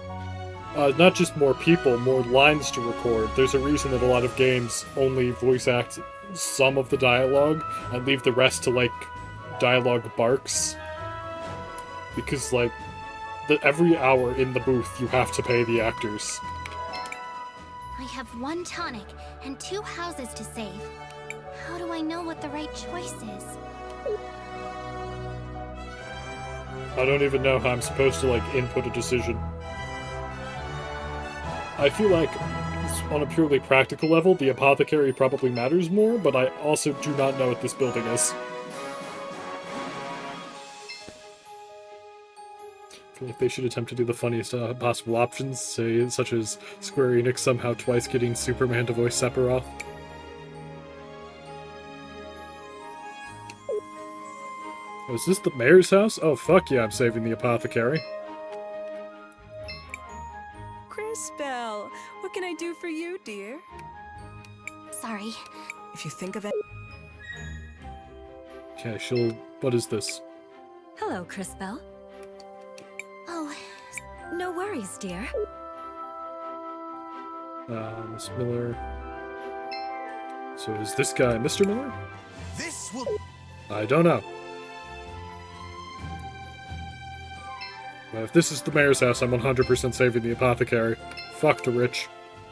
Not just more people, more lines to record. There's a reason that a lot of games only voice act some of the dialogue and leave the rest to, like, dialogue barks. Because, like, every hour in the booth, you have to pay the actors. I have 1 tonic and 2 houses to save. How do I know what the right choice is? I don't even know how I'm supposed to, like, input a decision. I feel like, on a purely practical level, the apothecary probably matters more, but I also do not know what this building is. I feel like they should attempt to do the funniest possible options, say, such as Square Enix somehow twice getting Superman to voice Sephiroth. Oh, is this the mayor's house? Oh, fuck yeah, I'm saving the apothecary. CrisTales, what can I do for you, dear? Sorry. If you think of it... Okay, she'll... What is this? Hello, CrisTales. Oh, No worries, dear. Miss Miller. So is this guy Mr. Miller? This will... I don't know. But if this is the mayor's house, I'm 100% saving the apothecary. Fuck the rich.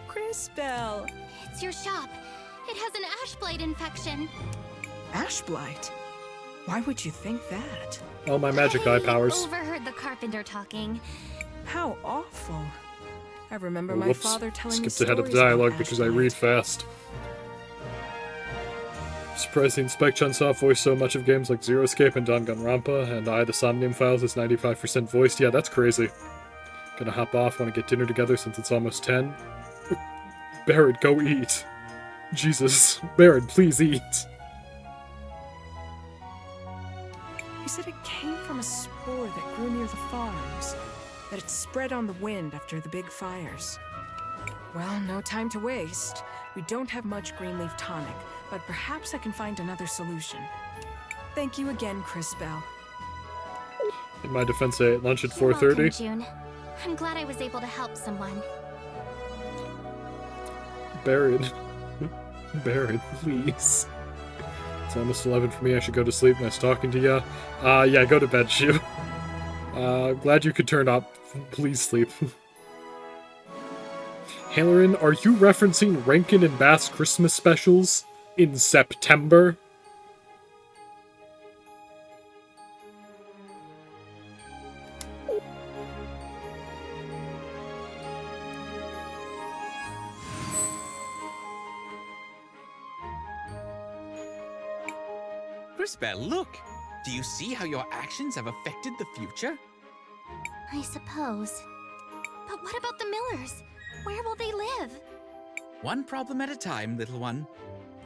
CrisTales. it's your shop. It has an ash blight infection. Ash blight? Why would you think that? All my magic eye powers. I overheard the carpenter talking. How awful. I remember Oh, my whoops. father telling me Skipped ahead of the stories about dialogue ash because I blight. read fast. Surprising Spike Chunsoft voiced so much of games like Zero Escape and Danganronpa, and I, the Somnium Files, is 95% voiced. Yeah, that's crazy. Gonna hop off, wanna get dinner together since it's almost 10. Barrett, go eat. Jesus. Barrett, please eat. He said it came from a spore that grew near the farms, that it spread on the wind after the big fires. Well, no time to waste. We don't have much greenleaf tonic, but perhaps I can find another solution. Thank you again, CrisTales. In my defense, I ate lunch at You're 4:30. welcome, June. I'm glad I was able to help someone. Barrett. Barrett, please. It's almost 11 for me. I should go to sleep. Nice talking to ya. Yeah, go to bed, Shu. Glad you could turn up. Please sleep. Halloran, are you referencing Rankin and Bass Christmas specials in September? CrisTales, look! Do you see how your actions have affected the future? I suppose. But what about the Millers? Where will they live? One problem at a time, little one.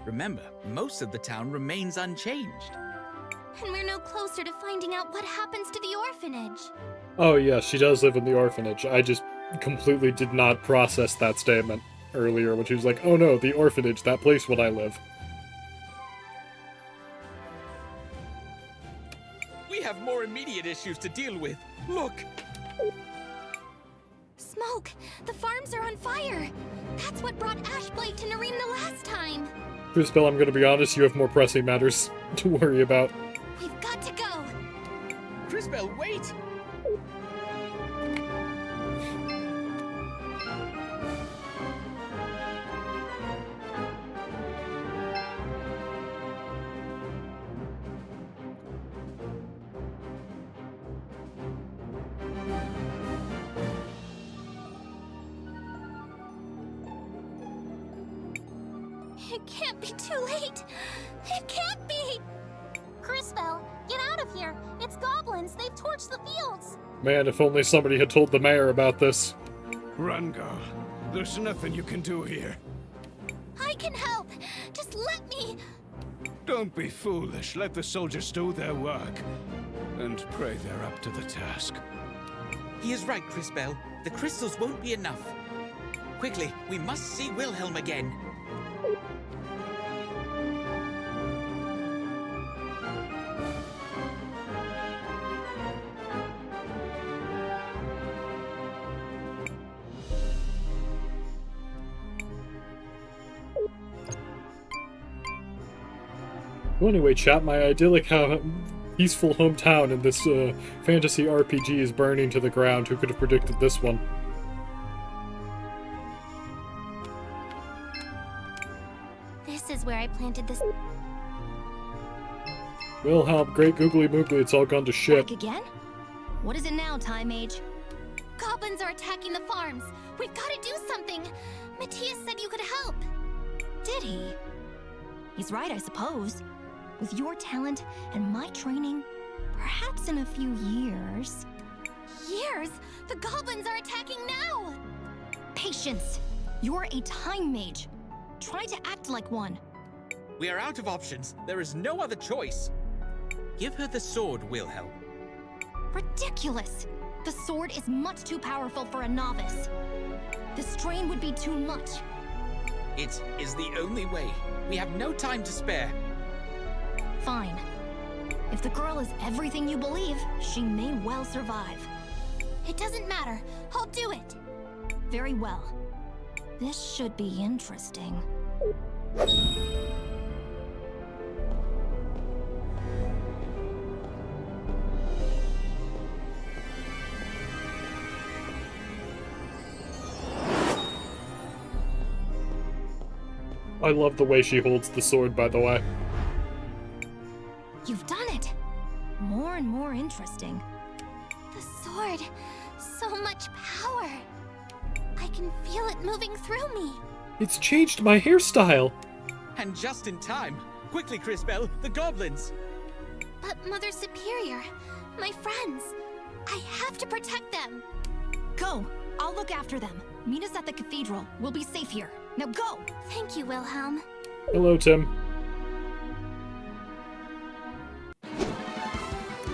Remember, most of the town remains unchanged. And we're no closer to finding out what happens to the orphanage. Oh yeah, she does live in the orphanage. I just completely did not process that statement earlier when she was like, oh no, the orphanage, that place where I live. We have more immediate issues to deal with. Look! Smoke! The farms are on fire! That's what brought ash blight to Nareem the last time! CrisTales, I'm gonna be honest, you have more pressing matters to worry about. We've got to go! CrisTales, wait! It can't be too late! It can't be! CrisTales, get out of here! It's goblins! They've torched the fields! Man, if only somebody had told the mayor about this. Run, girl. There's nothing you can do here. I can help! Just let me! Don't be foolish. Let the soldiers do their work. And pray they're up to the task. He is right, CrisTales. The crystals won't be enough. Quickly, we must see Wilhelm again. Well, anyway, chat, my idyllic, peaceful hometown in this fantasy RPG is burning to the ground. Who could have predicted this one? planted this. Wilhelm, great googly moogly, it's all gone to shit. Back again? What is it now, Time Mage? Goblins are attacking the farms. We've got to do something. Matthias said you could help. Did he? He's right, I suppose. With your talent and my training, perhaps in a few years... Years? The goblins are attacking now! Patience! You're a Time Mage. Try to act like one. We are out of options. There is no other choice. Give her the sword, Wilhelm. Ridiculous! The sword is much too powerful for a novice. The strain would be too much. It is the only way. We have no time to spare. Fine. If the girl is everything you believe, she may well survive. It doesn't matter. I'll do it. Very well. This should be interesting. I love the way she holds the sword, by the way. You've done it! More and more interesting. The sword. So much power. I can feel it moving through me. It's changed my hairstyle! And just in time. Quickly, CrisTales, the goblins! But Mother Superior, my friends, I have to protect them. Go! I'll look after them. Meet us at the cathedral. We'll be safe here. Now go! Thank you, Wilhelm. Hello, Tim.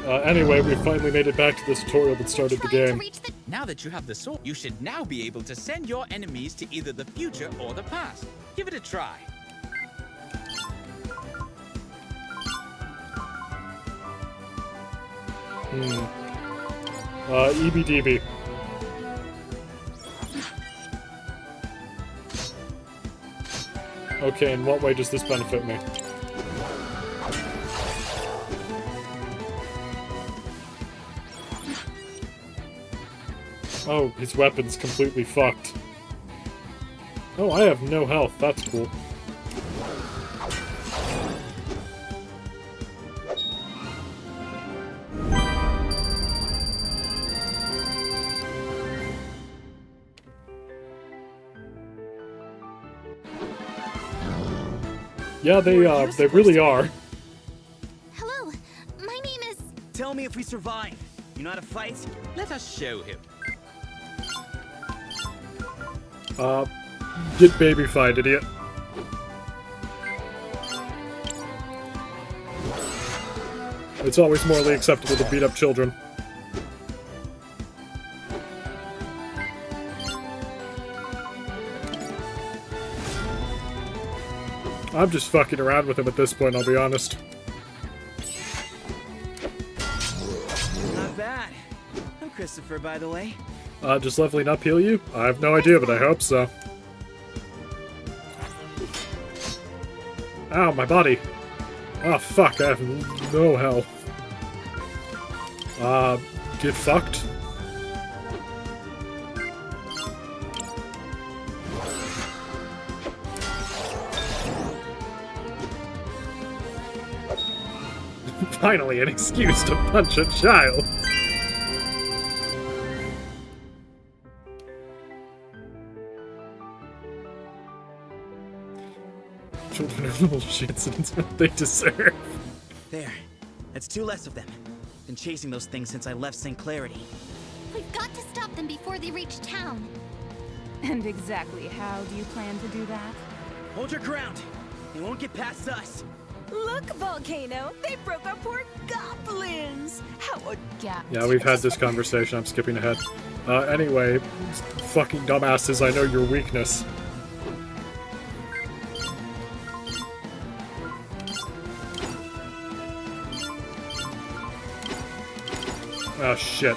Anyway, we finally made it back to the tutorial that started the game. Now that you have the sword, you should now be able to send your enemies to either the future or the past. Give it a try. EBDB. Okay, in what way does this benefit me? Oh, his weapon's completely fucked. Oh, I have no health. That's cool. Yeah, they really are. Hello, my name is... Tell me if we survive. You know how to fight? Let us show him. Get baby-fied, idiot. It's always morally acceptable to beat up children. I'm just fucking around with him at this point, I'll be honest. Not bad. I'm Christopher, by the way. Does leveling up heal you? I have no idea, but I hope so. Ow, my body. Oh, fuck, I have no health. Get fucked? Finally, an excuse to punch a child. Children are little shits and it's what they deserve. There. That's two less of them. Been chasing those things since I left St. Clarity. We've got to stop them before they reach town. And exactly how do you plan to do that? Hold your ground. They won't get past us. Look, Volcano! They broke our poor goblins! How audacity! Yeah, we've had this conversation. I'm skipping ahead. Anyway, fucking dumbasses, I know your weakness. Oh, shit.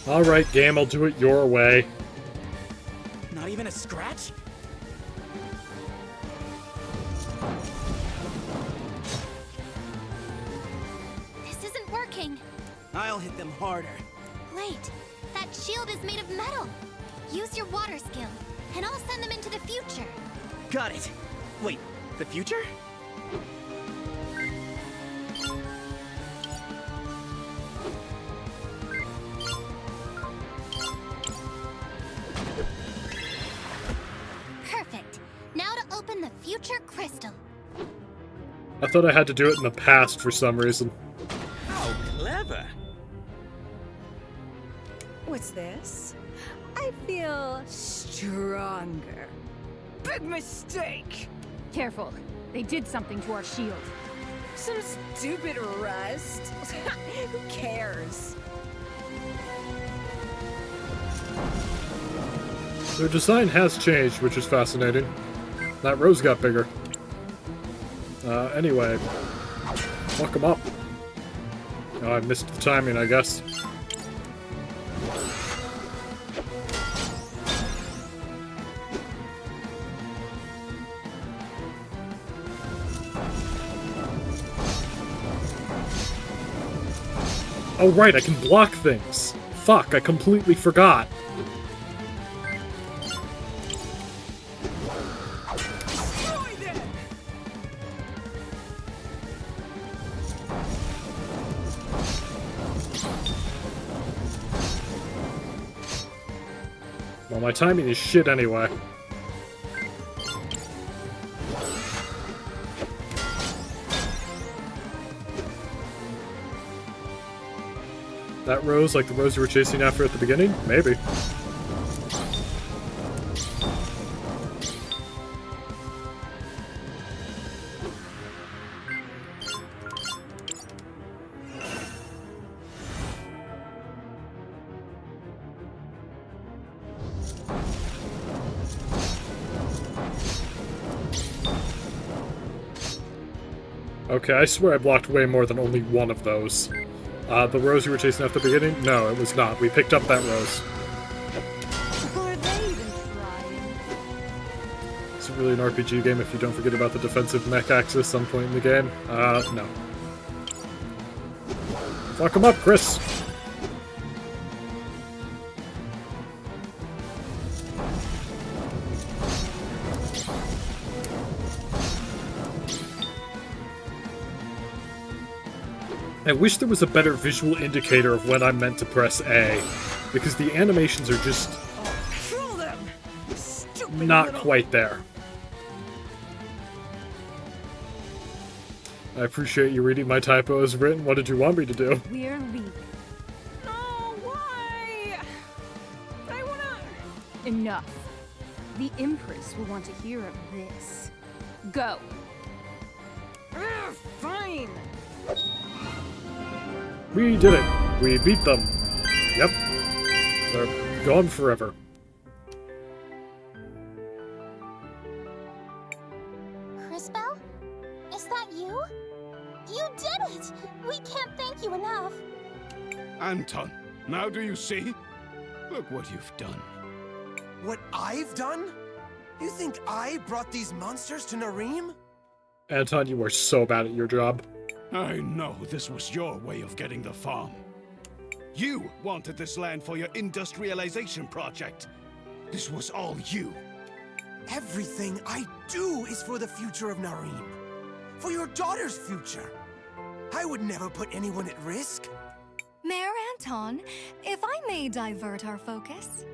Alright, game, I'll do it your way. Not even a scratch? This isn't working. I'll hit them harder. Wait, that shield is made of metal. Use your water skill, and I'll send them into the future. Got it. Wait, the future? Perfect. Now to open the future crystal. I thought I had to do it in the past for some reason. How clever. What's this? I feel stronger. Big mistake! Careful. They did something to our shield. Some stupid rust? Who cares? Their design has changed, which is fascinating. That rose got bigger. Anyway. Fuck them up. Oh, I missed the timing, I guess. Oh right, I can block things. Fuck, I completely forgot. Well, my timing is shit anyway. That rose, like the rose you were chasing after at the beginning? Maybe. Okay, I swear I blocked way more than only one of those. The rose you were chasing after the beginning? No, it was not. We picked up that rose. Are they even trying? It's really an RPG game if you don't forget about the defensive mech axis some point in the game. No. Fuck him up, Chris! I wish there was a better visual indicator of when I'm meant to press A, because the animations are just not quite there. I appreciate you reading my typo as written. What did you want me to do? We're leaving. No, why? I wanna... Enough. The Empress will want to hear of this. Go. Fine. We did it. We beat them. Yep. They're gone forever. CrisTales? Is that you? You did it! We can't thank you enough. Anton, now do you see? Look what you've done. What I've done? You think I brought these monsters to Nareem? Anton, you are so bad at your job. I know this was your way of getting the farm. You wanted this land for your industrialization project. This was all you. Everything I do is for the future of Nareem. For your daughter's future. I would never put anyone at risk. Mayor Anton, if I may divert our focus,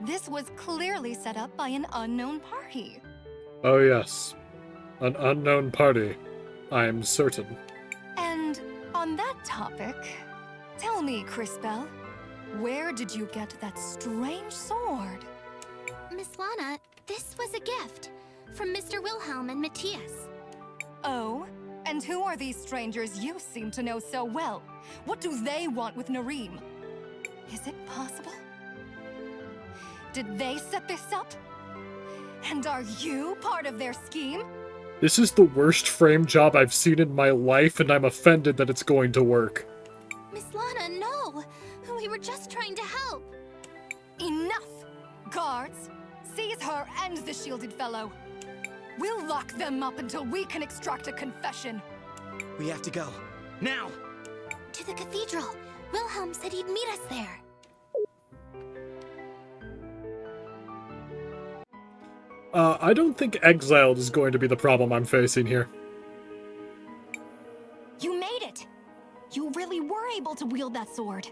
this was clearly set up by an unknown party. Oh yes. An unknown party. I am certain. And on that topic, tell me, CrisTales, where did you get that strange sword? Miss Lana, this was a gift from Mr. Wilhelm and Matthias. Oh? And who are these strangers you seem to know so well? What do they want with Nareem? Is it possible? Did they set this up? And are you part of their scheme? This is the worst frame job I've seen in my life, and I'm offended that it's going to work. Miss Lana, no! We were just trying to help. Enough! Guards, seize her and the shielded fellow. We'll lock them up until we can extract a confession. We have to go. Now! To the cathedral. Wilhelm said he'd meet us there. I don't think exiled is going to be the problem I'm facing here. You made it! You really were able to wield that sword.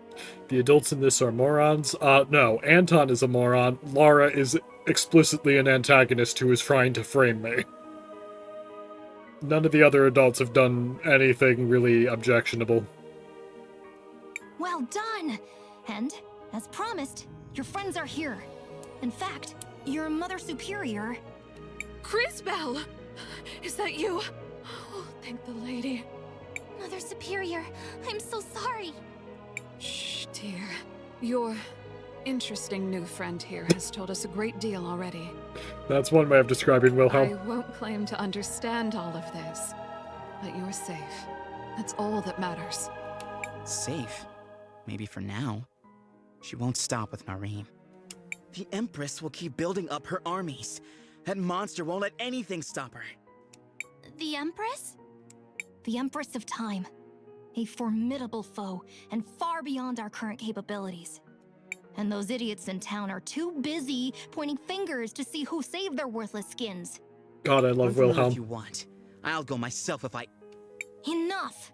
The adults in this are morons. No, Anton is a moron. Lara is explicitly an antagonist who is trying to frame me. None of the other adults have done anything really objectionable. Well done! And, as promised, your friends are here. In fact, your Mother Superior... CrisTales! Is that you? Oh, thank the lady. Mother Superior, I'm so sorry. Shh, dear. Your interesting new friend here has told us a great deal already. That's one way of describing Wilhelm. I won't claim to understand all of this, but you're safe. That's all that matters. Safe? Maybe for now. She won't stop with Marine. The Empress will keep building up her armies. That monster won't let anything stop her. The Empress? The Empress of Time. A formidable foe, and far beyond our current capabilities. And those idiots in town are too busy pointing fingers to see who saved their worthless skins. God, I love Wilhelm. If you want, I'll go myself if I... Enough!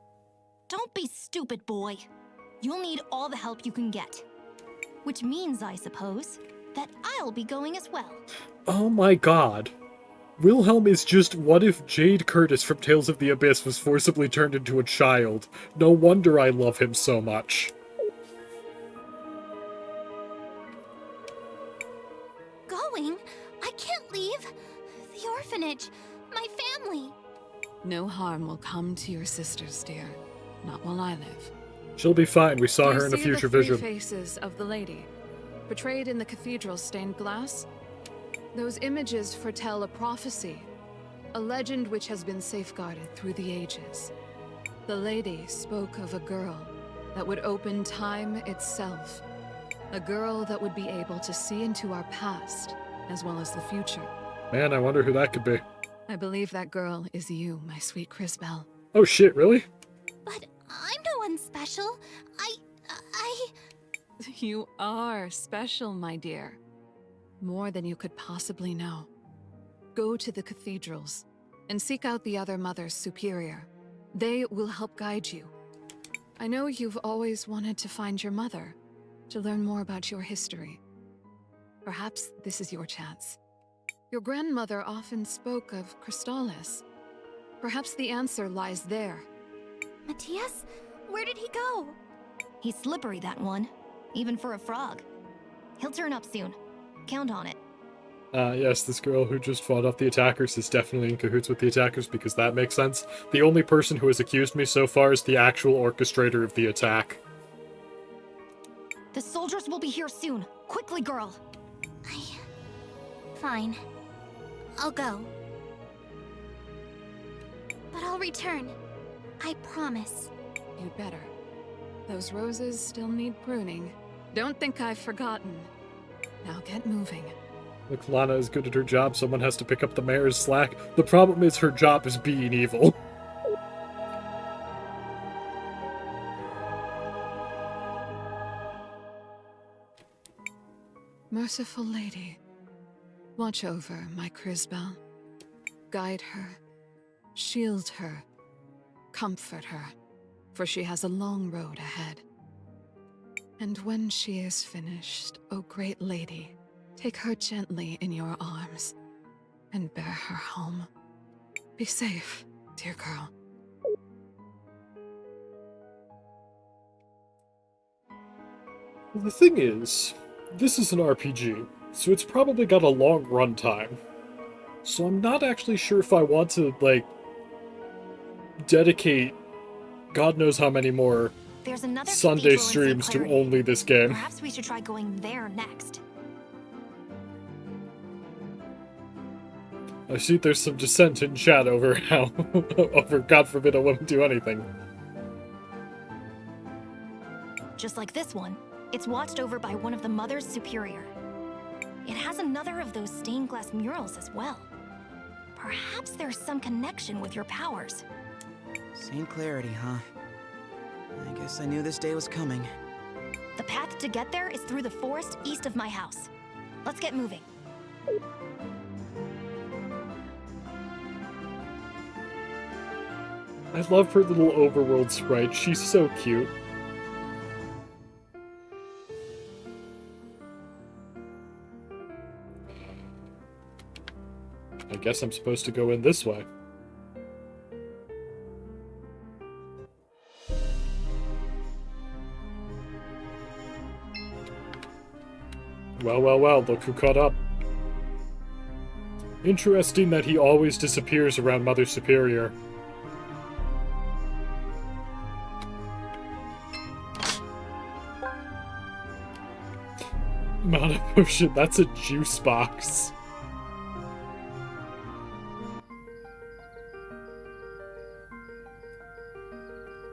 Don't be stupid, boy. You'll need all the help you can get. Which means, I suppose, that I'll be going as well. Oh my god. Wilhelm is just what if Jade Curtis from Tales of the Abyss was forcibly turned into a child. No wonder I love him so much. Going? I can't leave. The orphanage. My family. No harm will come to your sisters, dear. Not while I live. She'll be fine. We saw her in a future vision. The three faces of the lady, portrayed in the cathedral's stained glass? Those images foretell a prophecy, a legend which has been safeguarded through the ages. The lady spoke of a girl that would open time itself. A girl that would be able to see into our past, as well as the future. Man, I wonder who that could be. I believe that girl is you, my sweet CrisTales. Oh shit, really? But I'm no one special. You are special, my dear. More than you could possibly know. Go to the cathedrals and seek out the other Mothers Superior. They will help guide you. I know you've always wanted to find your mother, to learn more about your history. Perhaps this is your chance. Your grandmother often spoke of CrisTales. Perhaps the answer lies there. Matthias? Where did he go? He's slippery, that one. Even for a frog. He'll turn up soon. Count on it. Yes, this girl who just fought off the attackers is definitely in cahoots with the attackers because that makes sense. The only person who has accused me so far is the actual orchestrator of the attack. The soldiers will be here soon. Quickly, girl. Fine. I'll go. But I'll return. I promise. You'd better. Those roses still need pruning. Don't think I've forgotten. Now get moving. Look, Lana is good at her job, someone has to pick up the mayor's slack. The problem is her job is being evil. Merciful lady, watch over my CrisTales. Guide her, shield her, comfort her, for she has a long road ahead. And when she is finished, O great lady, take her gently in your arms and bear her home. Be safe, dear girl. The thing is, this is an RPG, so it's probably got a long runtime. So I'm not actually sure if I want to, like, dedicate God knows how many more There's another Sunday streams to only this game. Perhaps we should try going there next. I see there's some dissent in chat over how, over God forbid I wouldn't do anything. Just like this one, it's watched over by one of the Mothers Superior. It has another of those stained glass murals as well. Perhaps there's some connection with your powers. Same clarity, huh? I guess I knew this day was coming. The path to get there is through the forest east of my house. Let's get moving. I love her little overworld sprite. She's so cute. I guess I'm supposed to go in this way. Well, well, well, look who caught up. Interesting that he always disappears around Mother Superior. Mana potion, that's a juice box.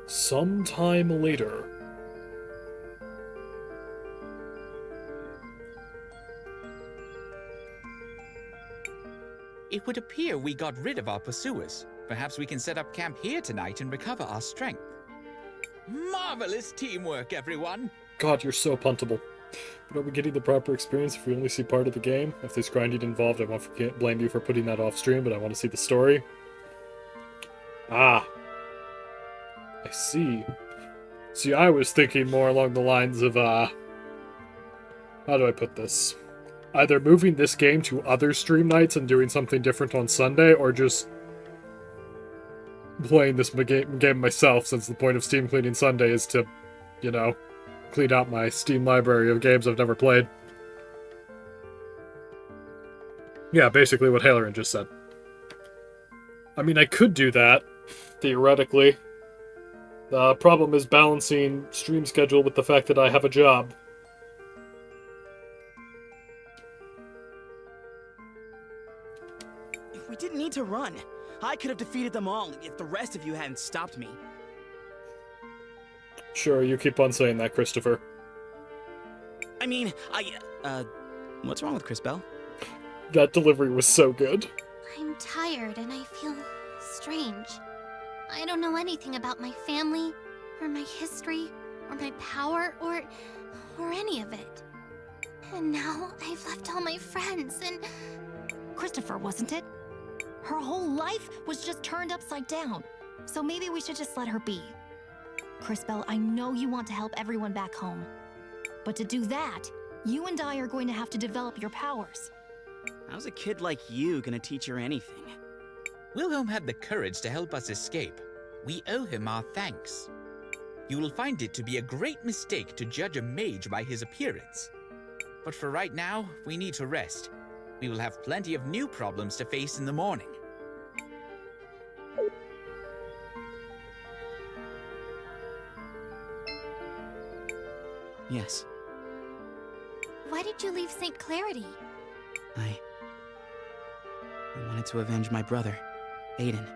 Sometime later. It would appear we got rid of our pursuers. Perhaps we can set up camp here tonight and recover our strength. Marvelous teamwork, everyone! God, you're so puntable. But are we getting the proper experience if we only see part of the game? If there's grinding involved, I won't blame you for putting that off stream, but I want to see the story. Ah. I see. See, I was thinking more along the lines of, how do I put this? Either moving this game to other stream nights and doing something different on Sunday, or just playing this game myself, since the point of Steam Cleaning Sunday is to, you know, clean out my Steam library of games I've never played. Yeah, basically what Halerin just said. I mean, I could do that, theoretically. The problem is balancing stream schedule with the fact that I have a job. We didn't need to run. I could have defeated them all if the rest of you hadn't stopped me. Sure, you keep on saying that, Christopher. I mean, what's wrong with CrisBell? That delivery was so good. I'm tired and I feel strange. I don't know anything about my family, or my history, or my power, or any of it. And now I've left all my friends and... Christopher, wasn't it? Her whole life was just turned upside down. So maybe we should just let her be. CrisBell, I know you want to help everyone back home. But to do that, you and I are going to have to develop your powers. How's a kid like you gonna teach her anything? Wilhelm had the courage to help us escape. We owe him our thanks. You will find it to be a great mistake to judge a mage by his appearance. But for right now, we need to rest. We will have plenty of new problems to face in the morning. Yes. Why did you leave St. Clarity? I wanted to avenge my brother, Aiden.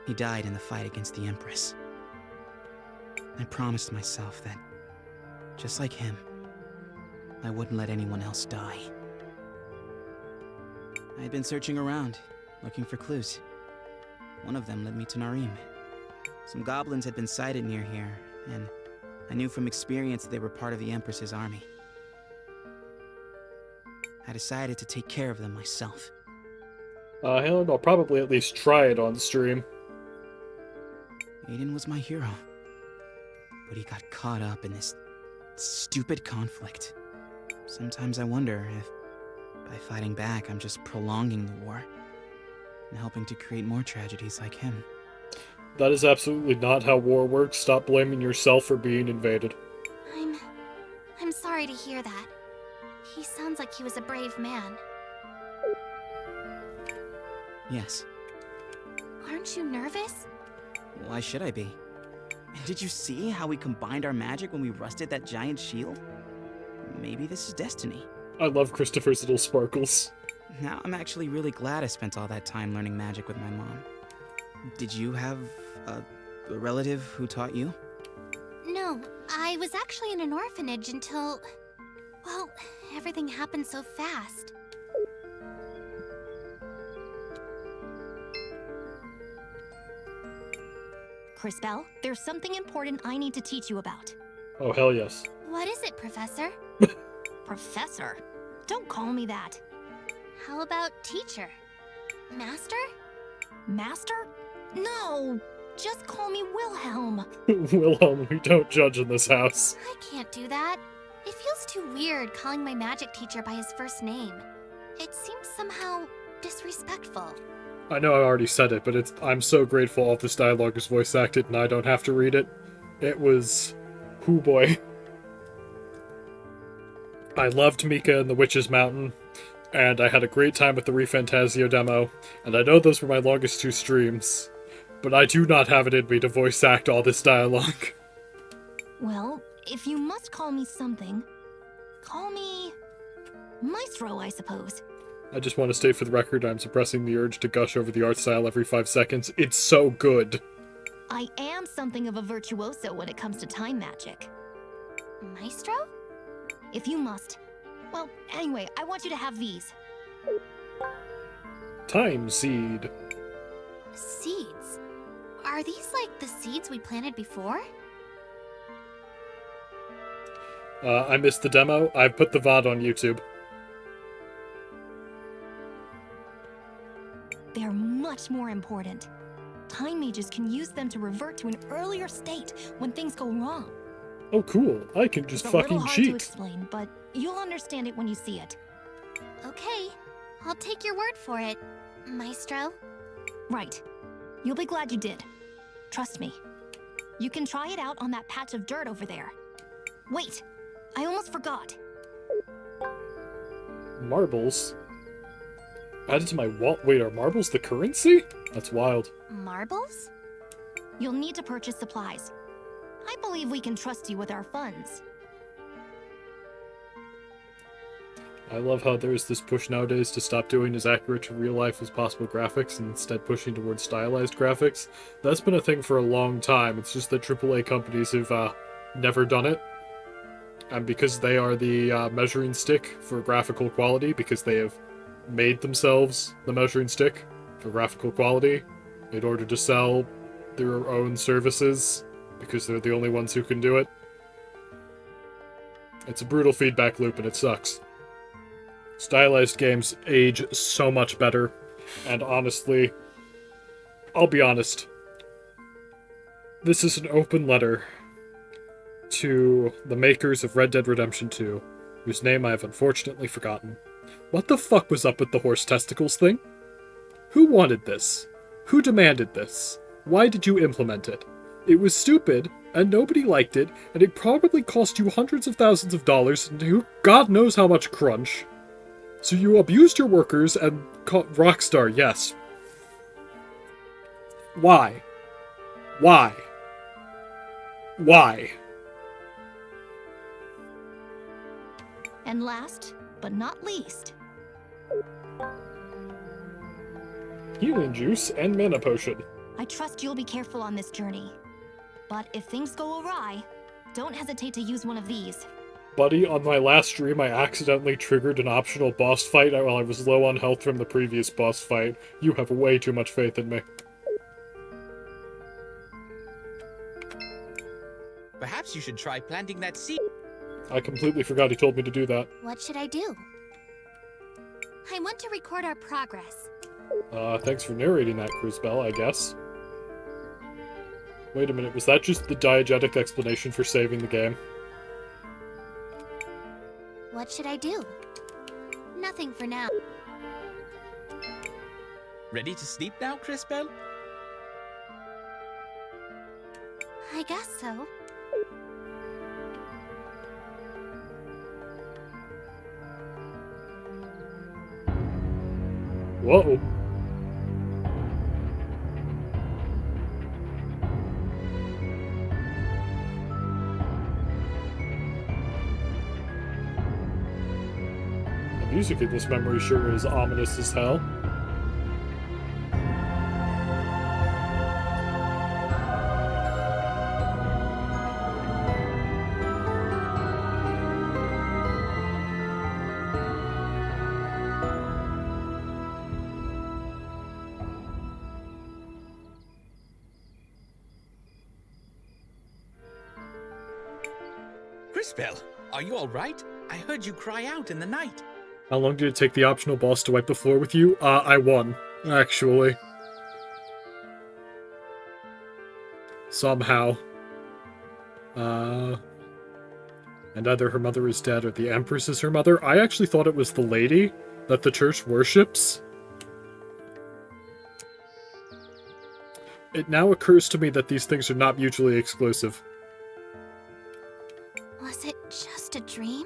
He died in the fight against the Empress. I promised myself that, just like him, I wouldn't let anyone else die. I had been searching around, looking for clues. One of them led me to Narim. Some goblins had been sighted near here, and I knew from experience they were part of the Empress's army. I decided to take care of them myself. Helen, I'll probably at least try it on stream. Aiden was my hero. But he got caught up in this stupid conflict. Sometimes I wonder if, by fighting back, I'm just prolonging the war and helping to create more tragedies like him. That is absolutely not how war works. Stop blaming yourself for being invaded. I'm sorry to hear that. He sounds like he was a brave man. Yes. Aren't you nervous? Why should I be? Did you see how we combined our magic when we rusted that giant shield? Maybe this is destiny. I love Christopher's little sparkles. Now I'm actually really glad I spent all that time learning magic with my mom. Did you have a relative who taught you? No, I was actually in an orphanage until... well, everything happened so fast. CrisBell, there's something important I need to teach you about. Oh, hell yes. What is it, Professor? Professor? Don't call me that. How about teacher? Master? Master? No, just call me Wilhelm. Wilhelm, we don't judge in this house. I can't do that. It feels too weird calling my magic teacher by his first name. It seems somehow disrespectful. I know I already said it, but I'm so grateful all this dialogue is voice acted and I don't have to read it. It was... hoo boy. I loved Mika and the Witch's Mountain, and I had a great time with the ReFantazio demo, and I know those were my longest 2 streams, but I do not have it in me to voice act all this dialogue. Well, if you must call me something, call me... Maestro, I suppose. I just want to state for the record, I'm suppressing the urge to gush over the art style every 5 seconds. It's so good. I am something of a virtuoso when it comes to time magic. Maestro? If you must. Well, anyway, I want you to have these. Time seed. Seeds? Are these like the seeds we planted before? I missed the demo. I've put the VOD on YouTube. They're much more important. Time mages can use them to revert to an earlier state when things go wrong. Oh, cool. I can just It's fucking a little hard to cheat. explain, but you'll understand it when you see it. Okay, I'll take your word for it, Maestro. Right. You'll be glad you did. Trust me. You can try it out on that patch of dirt over there. Wait, I almost forgot. Marbles? Added to my wall. Wait, are marbles the currency? That's wild. Marbles? You'll need to purchase supplies. I believe we can trust you with our funds. I love how there's this push nowadays to stop doing as accurate to real life as possible graphics and instead pushing towards stylized graphics. That's been a thing for a long time. It's just that AAA companies have never done it. And because they are the measuring stick for graphical quality, because they have made themselves the measuring stick for graphical quality in order to sell their own services, because they're the only ones who can do it. It's a brutal feedback loop and it sucks. Stylized games age so much better, and honestly, I'll be honest, this is an open letter to the makers of Red Dead Redemption 2, whose name I have unfortunately forgotten. What the fuck was up with the horse testicles thing? Who wanted this? Who demanded this? Why did you implement it? It was stupid, and nobody liked it, and it probably cost you hundreds of thousands of dollars, and who God knows how much crunch. So you abused your workers and Rockstar, yes. Why? Why? Why? And last, but not least, Healing juice and mana potion. I trust you'll be careful on this journey. But if things go awry, don't hesitate to use one of these. Buddy, on my last stream, I accidentally triggered an optional boss fight while I was low on health from the previous boss fight. You have way too much faith in me. Perhaps you should try planting that seed. I completely forgot he told me to do that. What should I do? I want to record our progress. Thanks for narrating that, CrisTales, I guess. Wait a minute, was that just the diegetic explanation for saving the game? What should I do? Nothing for now. Ready to sleep now, CrisTales? I guess so. Whoa. The music in this memory sure is ominous as hell. CrisTales, are you alright? I heard you cry out in the night. How long did it take the optional boss to wipe the floor with you? I won, actually. Somehow. And either her mother is dead or the Empress is her mother. I actually thought it was the lady that the church worships. It now occurs to me that these things are not mutually exclusive. Was it just a dream?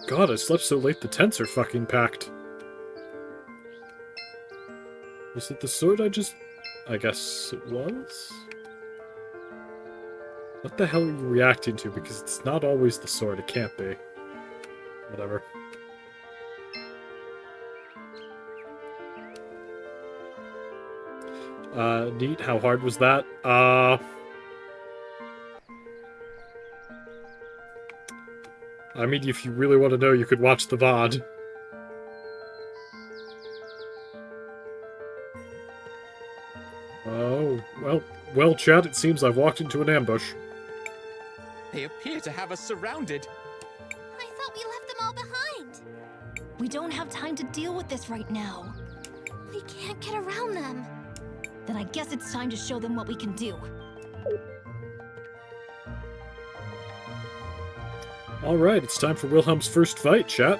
God, I slept so late the tents are fucking packed. Was it the sword I just... I guess it was? What the hell are you reacting to? Because it's not always the sword, it can't be. Whatever. Neat, how hard was that? I mean, if you really want to know, you could watch the VOD. Oh, well, chat, it seems I've walked into an ambush. They appear to have us surrounded. I thought we left them all behind. We don't have time to deal with this right now. We can't get around them. Then I guess it's time to show them what we can do. Alright, it's time for Wilhelm's first fight, chat.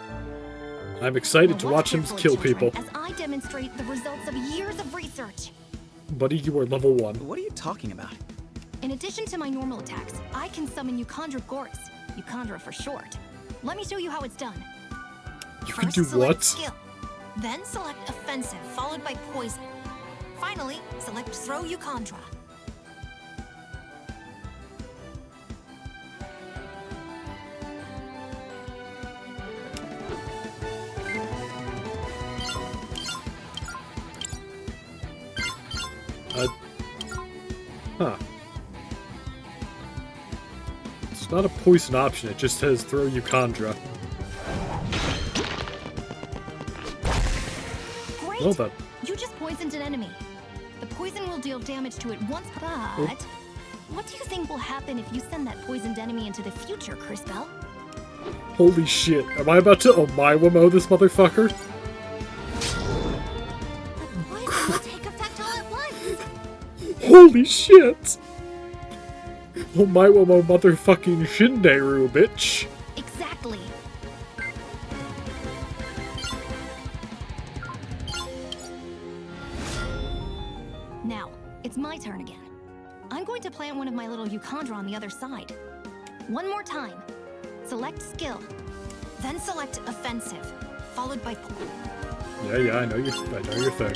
I'm excited to watch him kill people. As I demonstrate the results of years of research. Buddy, you are level 1. What are you talking about? In addition to my normal attacks, I can summon Euchandra Goris. Euchandra for short. Let me show you how it's done. You can First, do select what? Skill. Then select offensive, followed by poison. Finally, select throw Euchandra. Huh. It's not a poison option, it just says throw Euchandra. Great! Well then. You just poisoned an enemy. The poison will deal damage to it once, but... What do you think will happen if you send that poisoned enemy into the future, CrisTales? Holy shit, am I about to Omiwamo this motherfucker? Poison will take effect all at once. Holy shit! Omiwamo motherfucking Shinderu, bitch! Exactly. Now, it's my turn again. I'm going to plant one of my little Euchandra on the other side. One more time. Select skill. Then select offensive, followed by... Yeah, I know your thing.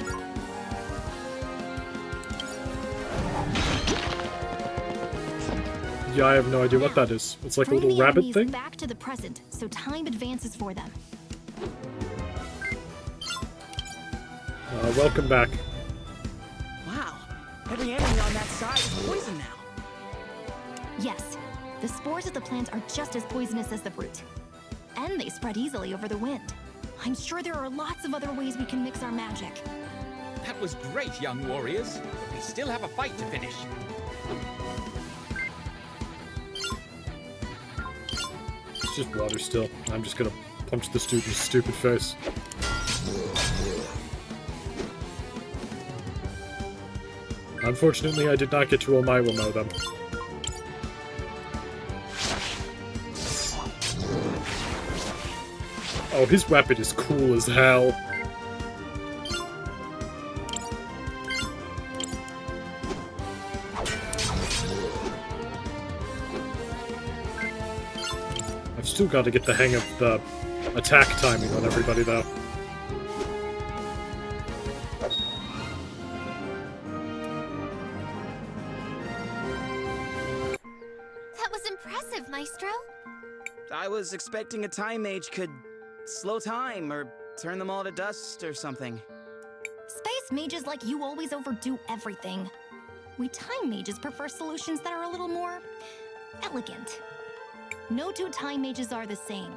Yeah, I have no idea what that is. It's like a Bring little the rabbit enemies thing? back to the present, so time advances for them. Welcome back. Wow, every enemy on that side is poison now. Yes, the spores of the plant are just as poisonous as the root. And they spread easily over the wind. I'm sure there are lots of other ways we can mix our magic. That was great, young warriors. But we still have a fight to finish. It's just water still. I'm just gonna punch this dude in his stupid face. Unfortunately, I did not get to Omiwamo them. Oh, his weapon is cool as hell. I've still got to get the hang of the attack timing on everybody, though. That was impressive, Maestro. I was expecting a time mage could slow time or turn them all to dust or something. Space mages like you always overdo everything. We time mages prefer solutions that are a little more elegant. No two time mages are the same.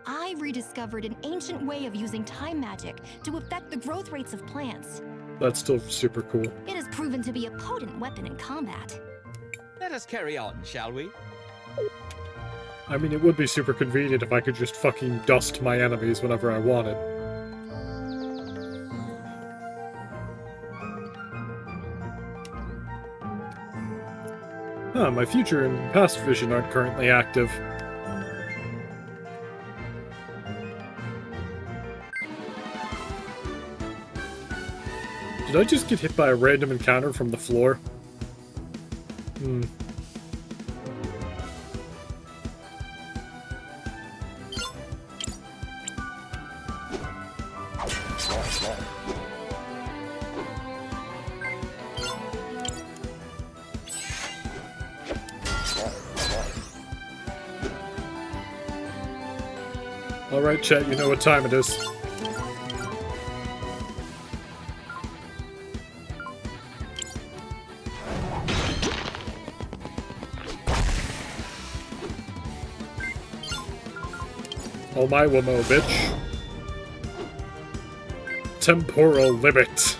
I rediscovered an ancient way of using time magic to affect the growth rates of plants. That's still super cool. It has proven to be a potent weapon in combat. Let us carry on, shall we? I mean, it would be super convenient if I could just fucking dust my enemies whenever I wanted. My future and past vision aren't currently active. Did I just get hit by a random encounter from the floor? Alright, chat, you know what time it is. Oh my Wamo, bitch. Temporal limit.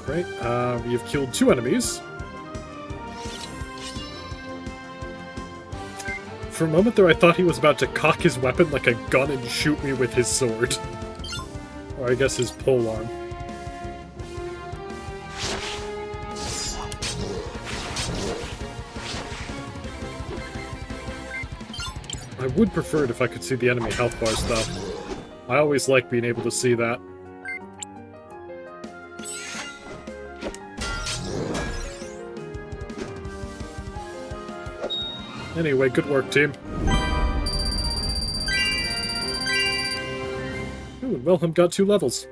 Great, we have killed 2 enemies. For a moment there, I thought he was about to cock his weapon like a gun and shoot me with his sword. Or I guess his polearm. I would prefer it if I could see the enemy health bars, though. I always like being able to see that. Anyway, good work, team. Ooh, and Wilhelm got 2 levels.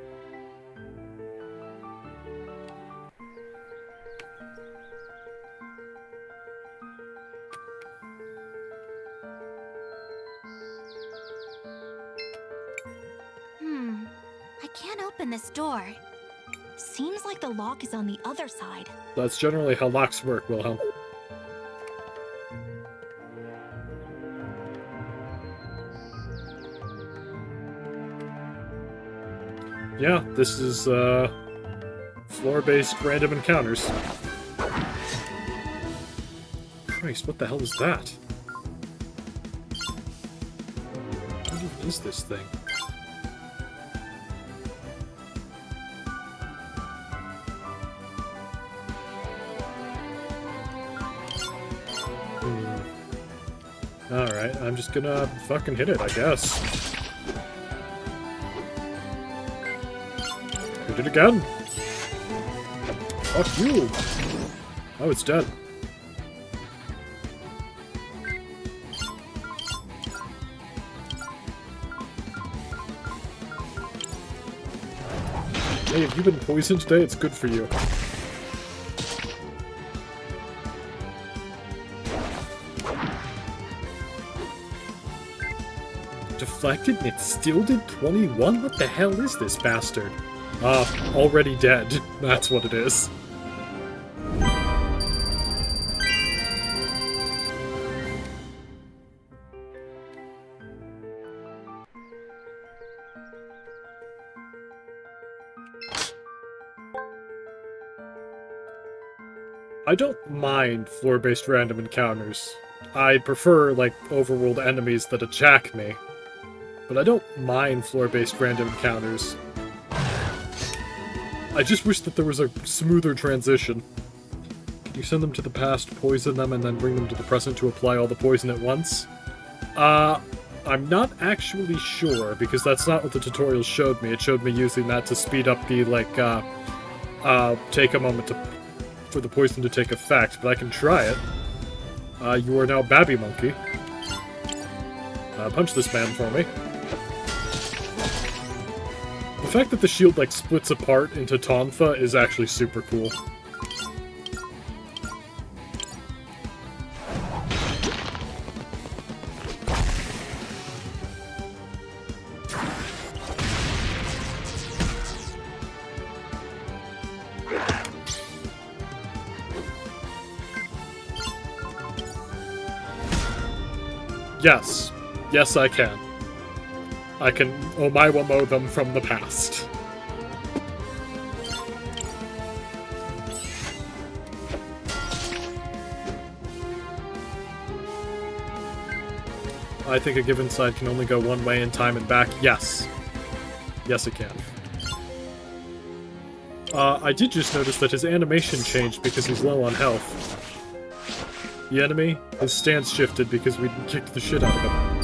I can't open this door. Seems like the lock is on the other side. That's generally how locks work, Wilhelm. Yeah, this is, floor-based random encounters. Christ, what the hell is that? What even is this thing? Alright, I'm just gonna fucking hit it, I guess. Hit it again! Fuck you! Oh, it's dead. Hey, if you've been poisoned today, it's good for you. Deflected and it still did 21? What the hell is this bastard? Already dead. That's what it is. I don't mind floor-based random encounters. I prefer, like, overworld enemies that attack me. But I don't mind floor-based random encounters. I just wish that there was a smoother transition. Can you send them to the past, poison them, and then bring them to the present to apply all the poison at once? I'm not actually sure, because that's not what the tutorial showed me. It showed me using that to speed up the, like, take a moment for the poison to take effect, but I can try it. You are now Babby Monkey. Punch this man for me. The fact that the shield, like, splits apart into Tonfa is actually super cool. Yes. Yes, I can. I can Omaiwamo them from the past. I think a given side can only go one way in time and back. Yes. Yes, it can. I did just notice that his animation changed because he's low on health. The enemy, his stance shifted because we kicked the shit out of him.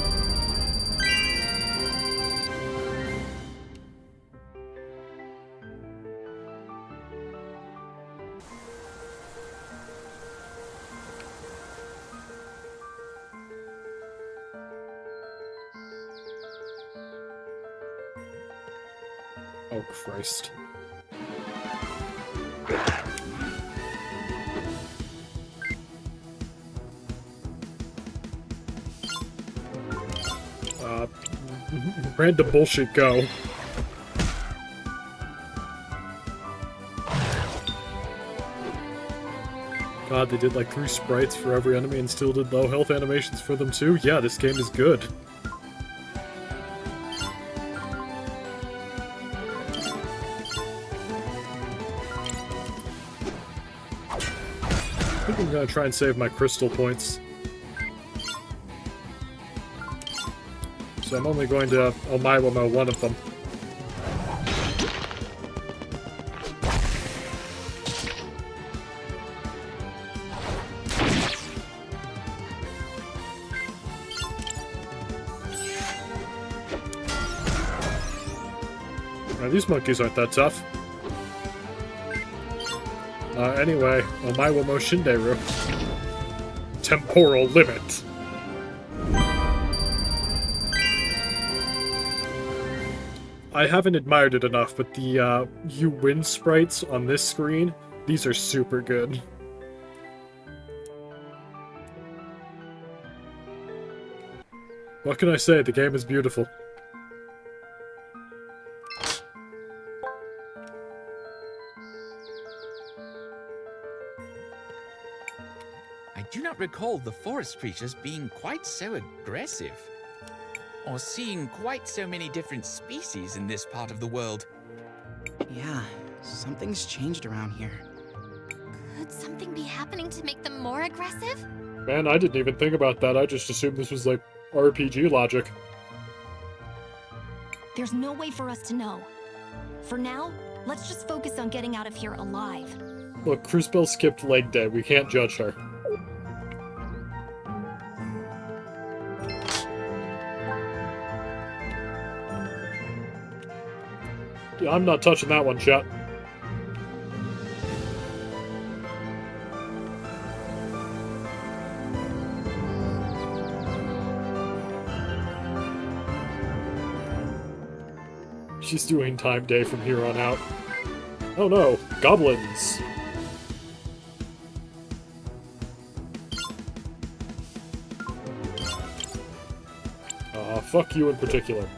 Oh, Christ. Random bullshit go. God, they did like 3 sprites for every enemy and still did low health animations for them too? Yeah, this game is good. I think I'm gonna try and save my crystal points. So I'm only going to Omae one of them. Now these monkeys aren't that tough. Anyway, Omae Shinderu. Temporal limit. I haven't admired it enough, but the you win sprites on this screen, these are super good. What can I say? The game is beautiful. I do not recall the forest creatures being quite so aggressive, or seeing quite so many different species in this part of the world. Yeah, something's changed around here. Could something be happening to make them more aggressive? Man, I didn't even think about that. I just assumed this was like RPG logic. There's no way for us to know. For now, let's just focus on getting out of here alive. Look, CrisTales skipped leg day. We can't judge her. Yeah, I'm not touching that one, chat. She's doing time day from here on out. Oh no, goblins! Fuck you in particular.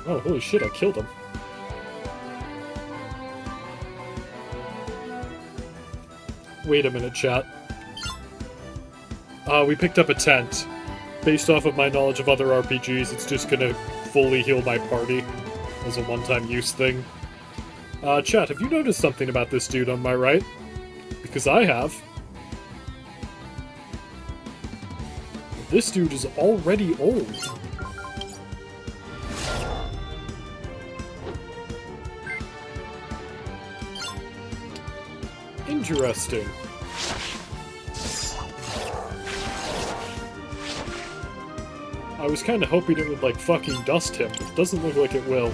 Oh, holy shit, I killed him. Wait a minute, chat. We picked up a tent. Based off of my knowledge of other RPGs, it's just gonna fully heal my party as a one-time use thing. Chat, have you noticed something about this dude on my right? Because I have. This dude is already old. Interesting. I was kind of hoping it would, like, fucking dust him, but it doesn't look like it will.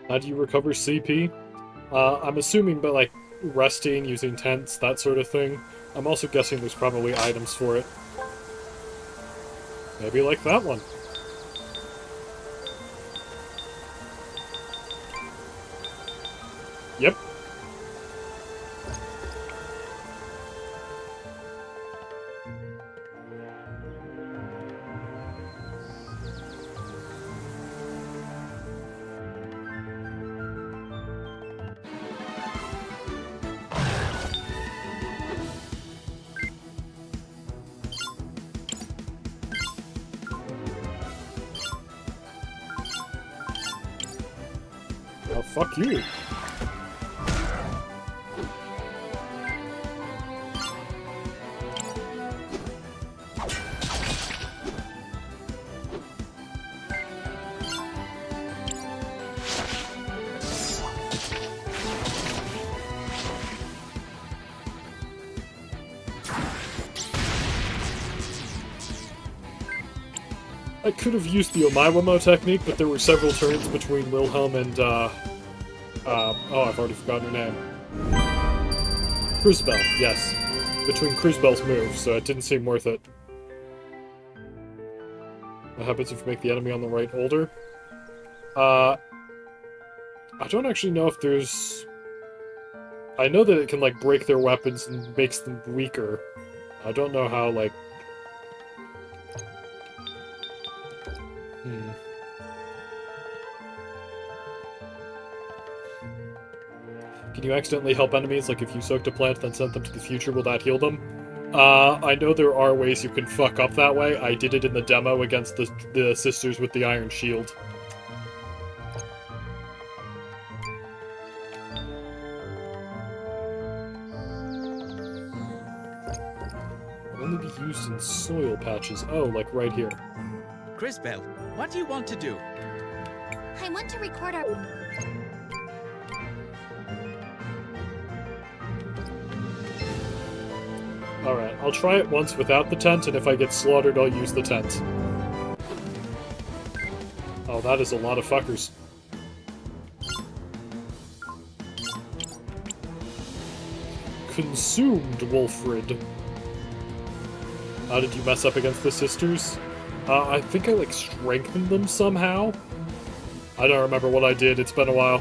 How do you recover CP? I'm assuming by, like, resting, using tents, that sort of thing. I'm also guessing there's probably items for it. Maybe like that one. Yep. Fuck you. I could have used the Omiwamo technique, but there were several turns between Wilhelm and, oh, I've already forgotten her name. CrisBell, yes. Between CrisBell's moves, so it didn't seem worth it. What happens if you make the enemy on the right older? I don't actually know if there's... I know that it can, like, break their weapons and makes them weaker. I don't know how, like... Can you accidentally help enemies? Like if you soaked a plant then sent them to the future, will that heal them? I know there are ways you can fuck up that way. I did it in the demo against the sisters with the iron shield. It'll only be used in soil patches. Oh, like right here. CrisBell, what do you want to do? I want to record our... Alright, I'll try it once without the tent, and if I get slaughtered, I'll use the tent. Oh, that is a lot of fuckers. Consumed, Wolfrid. How did you mess up against the sisters? I think I, like, strengthened them somehow? I don't remember what I did, it's been a while.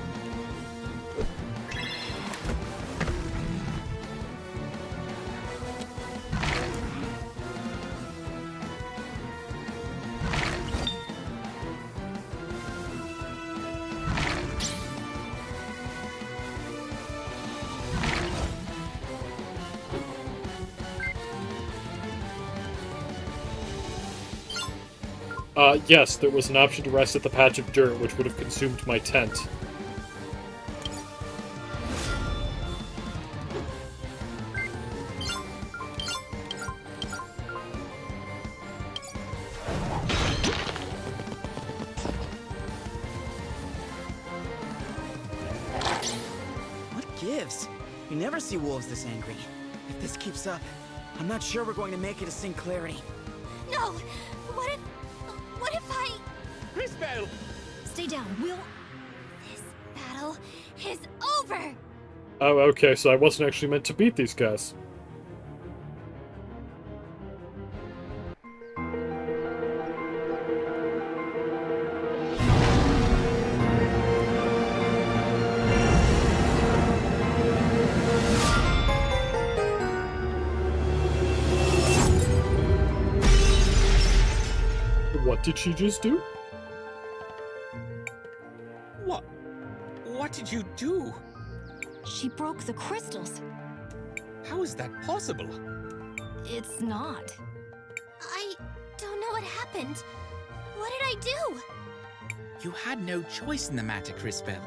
Yes, there was an option to rest at the patch of dirt, which would have consumed my tent. What gives? You never see wolves this angry. If this keeps up, I'm not sure we're going to make it to Sing Clarity. No! What if I... CrisBell! Stay down, Will. This battle is over! Oh, okay, so I wasn't actually meant to beat these guys. What did she just do? What did you do? She broke the crystals. How is that possible? It's not. I don't know what happened. What did I do? You had no choice in the matter, CrisBell.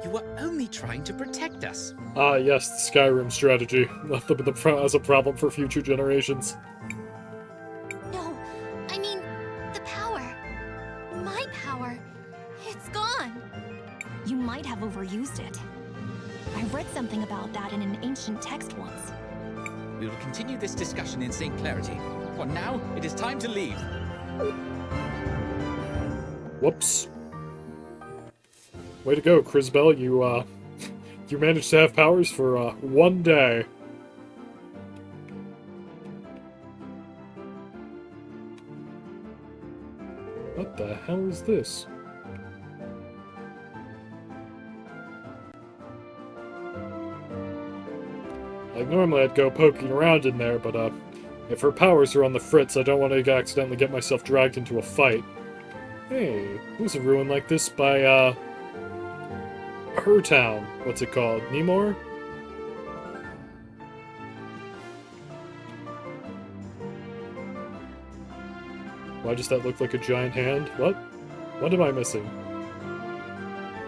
You were only trying to protect us. Ah, yes, the Skyrim strategy. Left them as a problem for future generations. No, I mean, the power. My power. It's gone. You might have overused it. I read something about that in an ancient text once. We will continue this discussion in St. Clarity. For now, it is time to leave. Whoops. Way to go, CrisBell. You managed to have powers for, one day. What the hell is this? Like, normally I'd go poking around in there, but, if her powers are on the fritz, I don't want to accidentally get myself dragged into a fight. Hey, there's a ruin like this by, her town. What's it called? Nemor? Why does that look like a giant hand? What? What am I missing?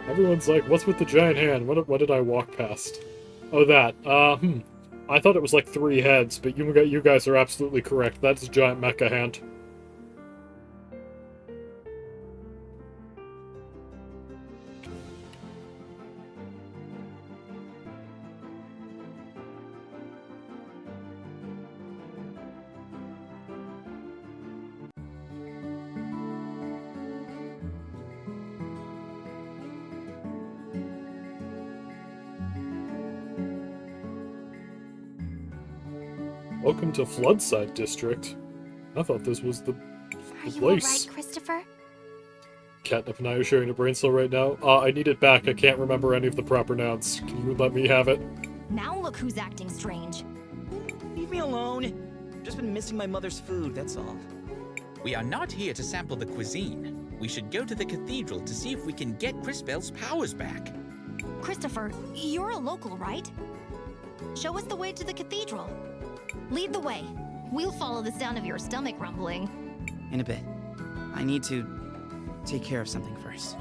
Everyone's like, what's with the giant hand? What did I walk past? Oh, that. I thought it was like 3 heads, but you guys are absolutely correct. That's a giant mecha hand. Welcome to Floodside District. I thought this was the Are you place. alright, Christopher? Catnip and I are sharing a brain cell right now. I need it back. I can't remember any of the proper nouns. Can you let me have it? Now look who's acting strange. Leave me alone. I've just been missing my mother's food, that's all. We are not here to sample the cuisine. We should go to the cathedral to see if we can get CrisTales' powers back. Christopher, you're a local, right? Show us the way to the cathedral. Lead the way. We'll follow the sound of your stomach rumbling. In a bit. I need to take care of something first.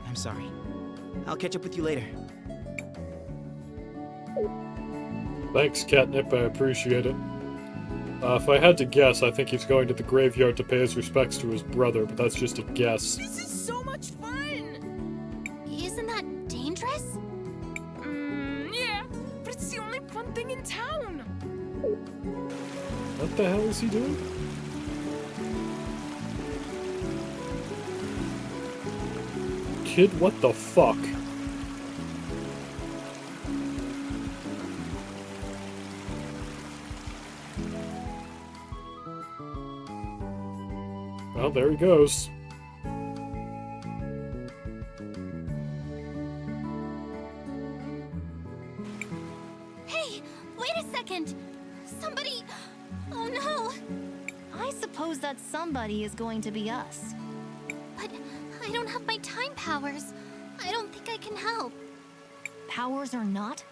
I'm sorry. I'll catch up with you later. Thanks, Catnip. I appreciate it. If I had to guess, I think he's going to the graveyard to pay his respects to his brother, but that's just a guess. This is so much fun! Isn't that dangerous? Yeah, but it's the only fun thing in town. What the hell is he doing? Kid, what the fuck? Well, there he goes. Hey, wait a second! Somebody... Oh no! I suppose that somebody is going to be us. But I don't have my time powers. I don't think I can help. Powers or not,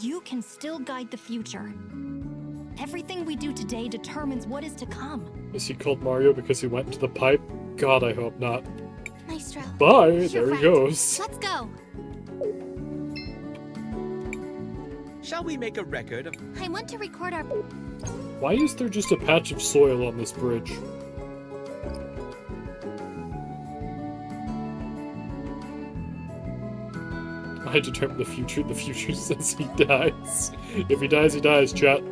you can still guide the future. Everything we do today determines what is to come. Is he called Mario because he went into the pipe? God, I hope not. Maestro. Bye! You're There right. he goes. Let's go. Shall we make a record of... I want to record our... Why is there just a patch of soil on this bridge? I determine the future. The future says he dies. If he dies, he dies, chat.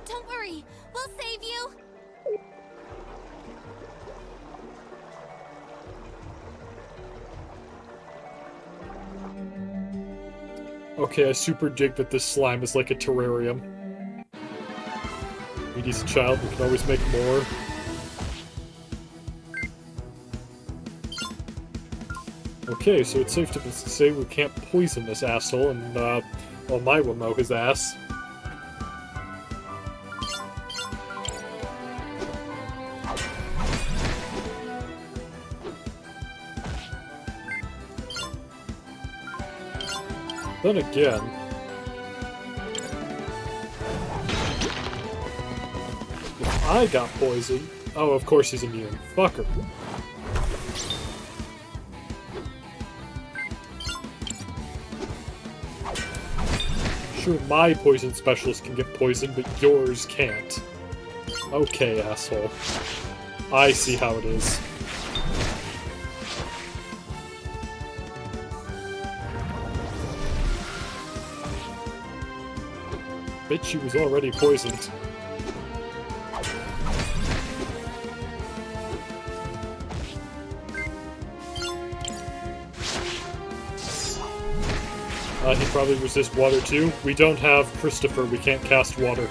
Don't worry, we'll save you. Okay, I super dig that this slime is like a terrarium. He's a child, we can always make more. Okay, so it's safe to say we can't poison this asshole, and, well, Mai will know his ass. Then again... if I got poisoned... Oh, of course he's immune. Fucker. Sure, my poison specialist can get poisoned, but yours can't. Okay, asshole. I see how it is. Bet she was already poisoned. He'd probably resist water too. We don't have Christopher, we can't cast water.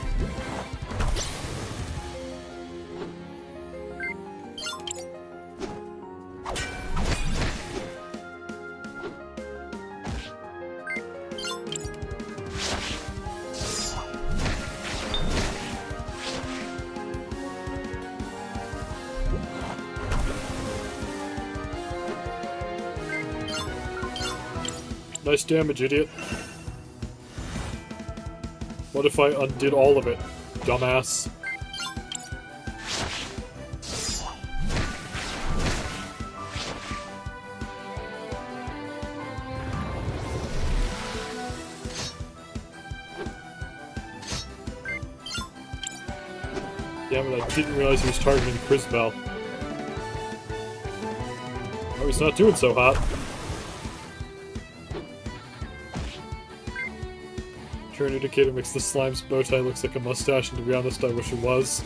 Nice damage, idiot. What if I undid all of it, dumbass? Damn it, I didn't realize he was targeting CrisTales. Oh, he's not doing so hot. Turn indicator makes the slime's bow tie looks like a mustache, and to be honest, I wish it was.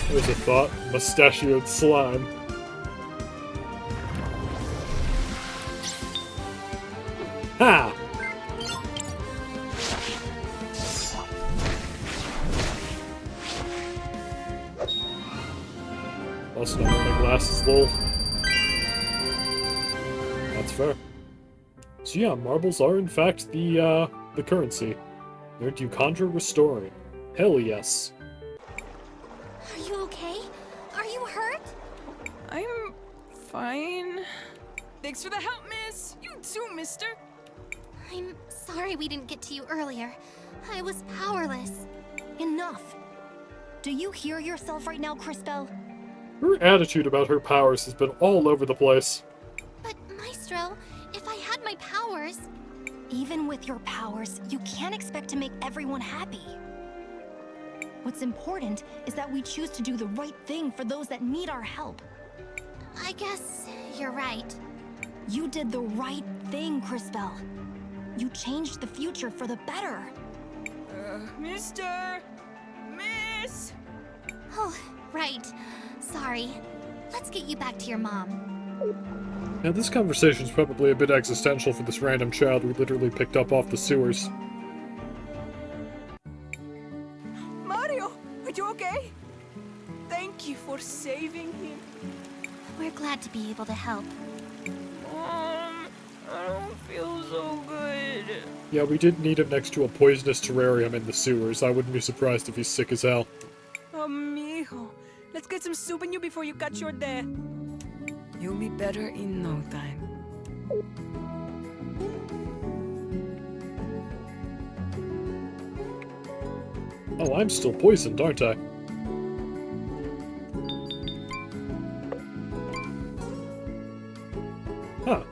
There's a thought. Mustachioed slime. Ha! Also not wearing my glasses, lol. That's fair. So yeah, marbles are in fact the currency. They're to conjure restoring. Hell yes. Are you okay? Are you hurt? I'm fine. Thanks for the help, miss. You too, mister. I'm sorry we didn't get to you earlier. I was powerless. Enough. Do you hear yourself right now, CrisTales? Her attitude about her powers has been all over the place. But, Maestro, if I had my powers... Even with your powers, you can't expect to make everyone happy. What's important is that we choose to do the right thing for those that need our help. I guess you're right. You did the right thing, CrisTales. You changed the future for the better. Mister! Miss! Oh, right. Sorry. Let's get you back to your mom. Now this conversation's probably a bit existential for this random child we literally picked up off the sewers. Mario, are you okay? Thank you for saving him. We're glad to be able to help. Mom, I don't feel so good. Yeah, we did need him next to a poisonous terrarium in the sewers. I wouldn't be surprised if he's sick as hell. Amigo, let's get some soup in you before you catch your death. You'll be better in no time. Oh, I'm still poisoned, aren't I? Huh.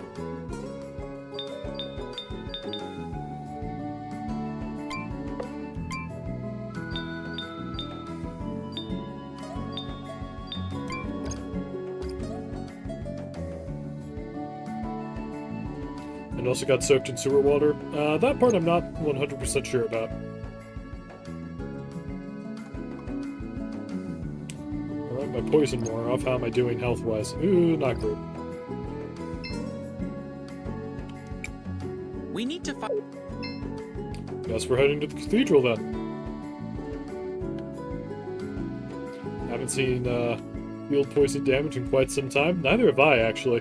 And also got soaked in sewer water. That part I'm not 100% sure about. Alright, my poison wore off. How am I doing health-wise? Ooh, not great. We need to find... Guess we're heading to the cathedral then. Haven't seen field poison damage in quite some time. Neither have I, actually.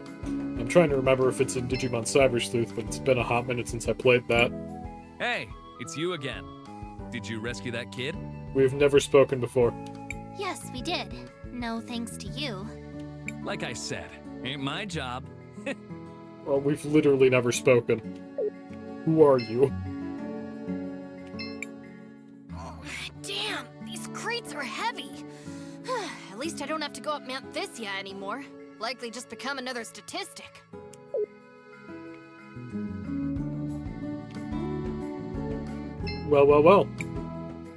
I'm trying to remember if it's in Digimon Cyber Sleuth, but it's been a hot minute since I played that. Hey, it's you again. Did you rescue that kid? We've never spoken before. Yes, we did. No thanks to you. Like I said, ain't my job. Well, we've literally never spoken. Who are you? Damn, these crates are heavy. At least I don't have to go up Mount Thysia anymore. Likely just become another statistic. Well, well, well.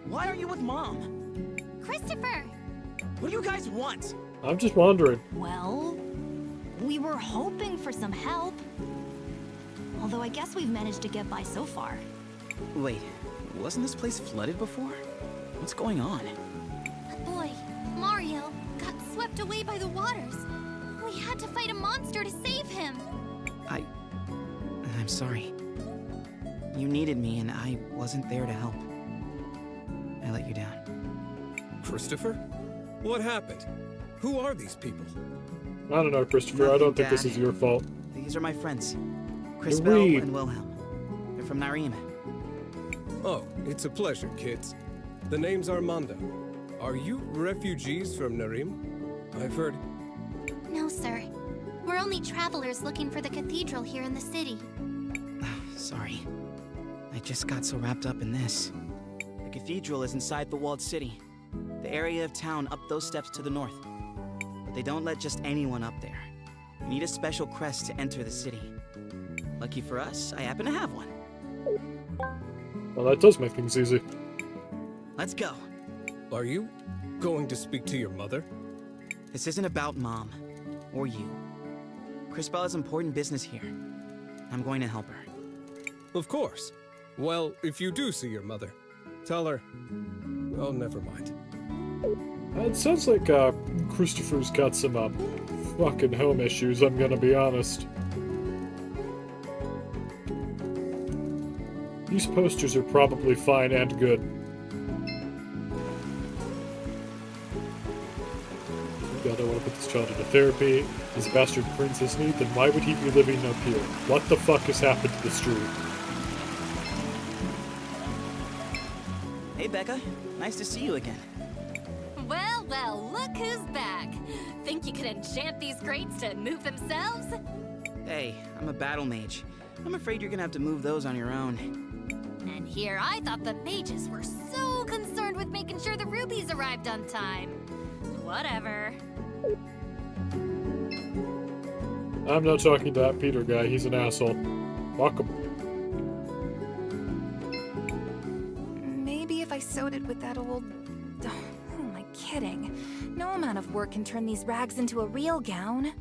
Why are you with Mom? Christopher! What do you guys want? I'm just wondering. Well, we were hoping for some help. Although I guess we've managed to get by so far. Wait, wasn't this place flooded before? What's going on? A boy, Mario, got swept away by the waters. We had to fight a monster to save him. I'm sorry. You needed me and I wasn't there to help. I let you down. Christopher? What happened? Who are these people? I don't know, Christopher. Nothing, I don't think Dad. this is your fault. These are my friends. Reed. CrisTales and Wilhelm. They're from Narim. Oh, it's a pleasure, kids. The name's Armando. Are you refugees from Narim? I've heard... No, sir. We're only travelers looking for the cathedral here in the city. Sorry. I just got so wrapped up in this. The cathedral is inside the walled city. The area of town up those steps to the north. but they don't let just anyone up there. You need a special crest to enter the city. Lucky for us, I happen to have one. Well, that does make things easy. Let's go. Are you going to speak to your mother? This isn't about Mom. Or you. CrisTales has important business here. I'm going to help her. Of course. Well, if you do see your mother, tell her... Oh, never mind. It sounds like, Christopher's got some, fucking home issues, I'm gonna be honest. These posters are probably fine and good. God, I want to put this child into therapy. His bastard princess need, then why would he be living up here? What the fuck has happened to the street? Hey, Becca. Nice to see you again. Well, well, look who's back. Think you could enchant these crates to move themselves? Hey, I'm a battle mage. I'm afraid you're gonna have to move those on your own. And here I thought the mages were so concerned with making sure the rubies arrived on time. Whatever. I'm not talking to that Peter guy, he's an asshole. Fuck him. Maybe if I sewed it with that old... Oh, who am I kidding? No amount of work can turn these rags into a real gown.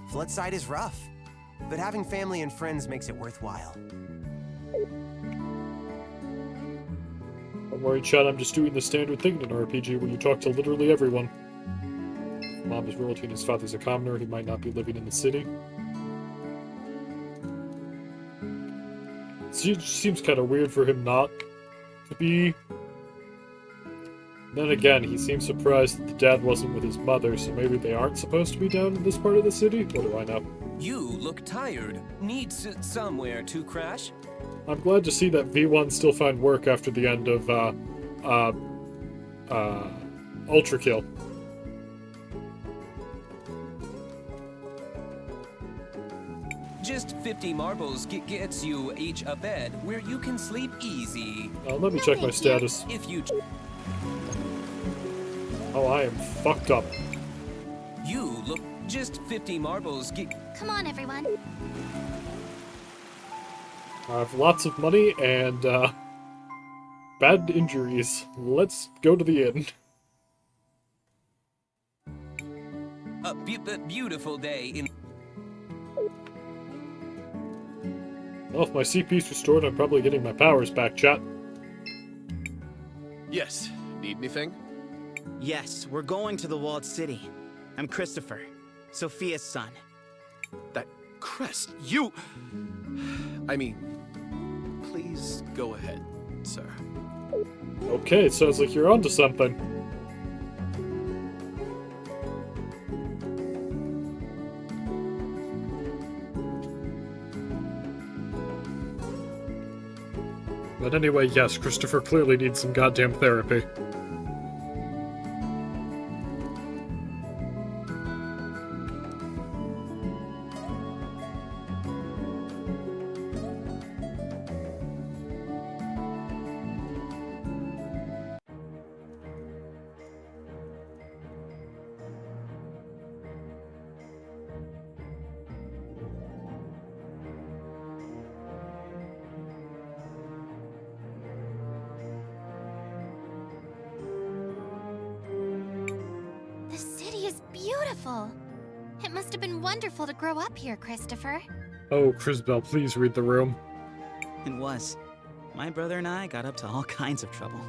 Floodside is rough, but having family and friends makes it worthwhile. Don't worry, Chad, I'm just doing the standard thing in an RPG where you talk to literally everyone. Mom is royalty and his father's a commoner, he might not be living in the city. It seems kind of weird for him not to be. Then again, he seems surprised that the dad wasn't with his mother, so maybe they aren't supposed to be down in this part of the city? What do I know? You look tired. Need somewhere to crash? I'm glad to see that V1 still found work after the end of, Ultra Kill. Just 50 marbles gets you each a bed where you can sleep easy. Let me check my status. If you... Oh, I am fucked up. You look... Just 50 marbles Come on, everyone. I have lots of money and, bad injuries. Let's go to the inn. A beautiful day in... Well, if my CP's restored, I'm probably getting my powers back, chat. Yes. Need anything? Yes, we're going to the walled city. I'm Christopher, Sophia's son. That crest, you... I mean, please go ahead, sir. Okay, it sounds like you're onto something. But anyway, yes, Christopher clearly needs some goddamn therapy. The city is beautiful. It must have been wonderful to grow up here, Christopher. Oh, Crisbell, please read the room. It was. My brother and I got up to all kinds of trouble.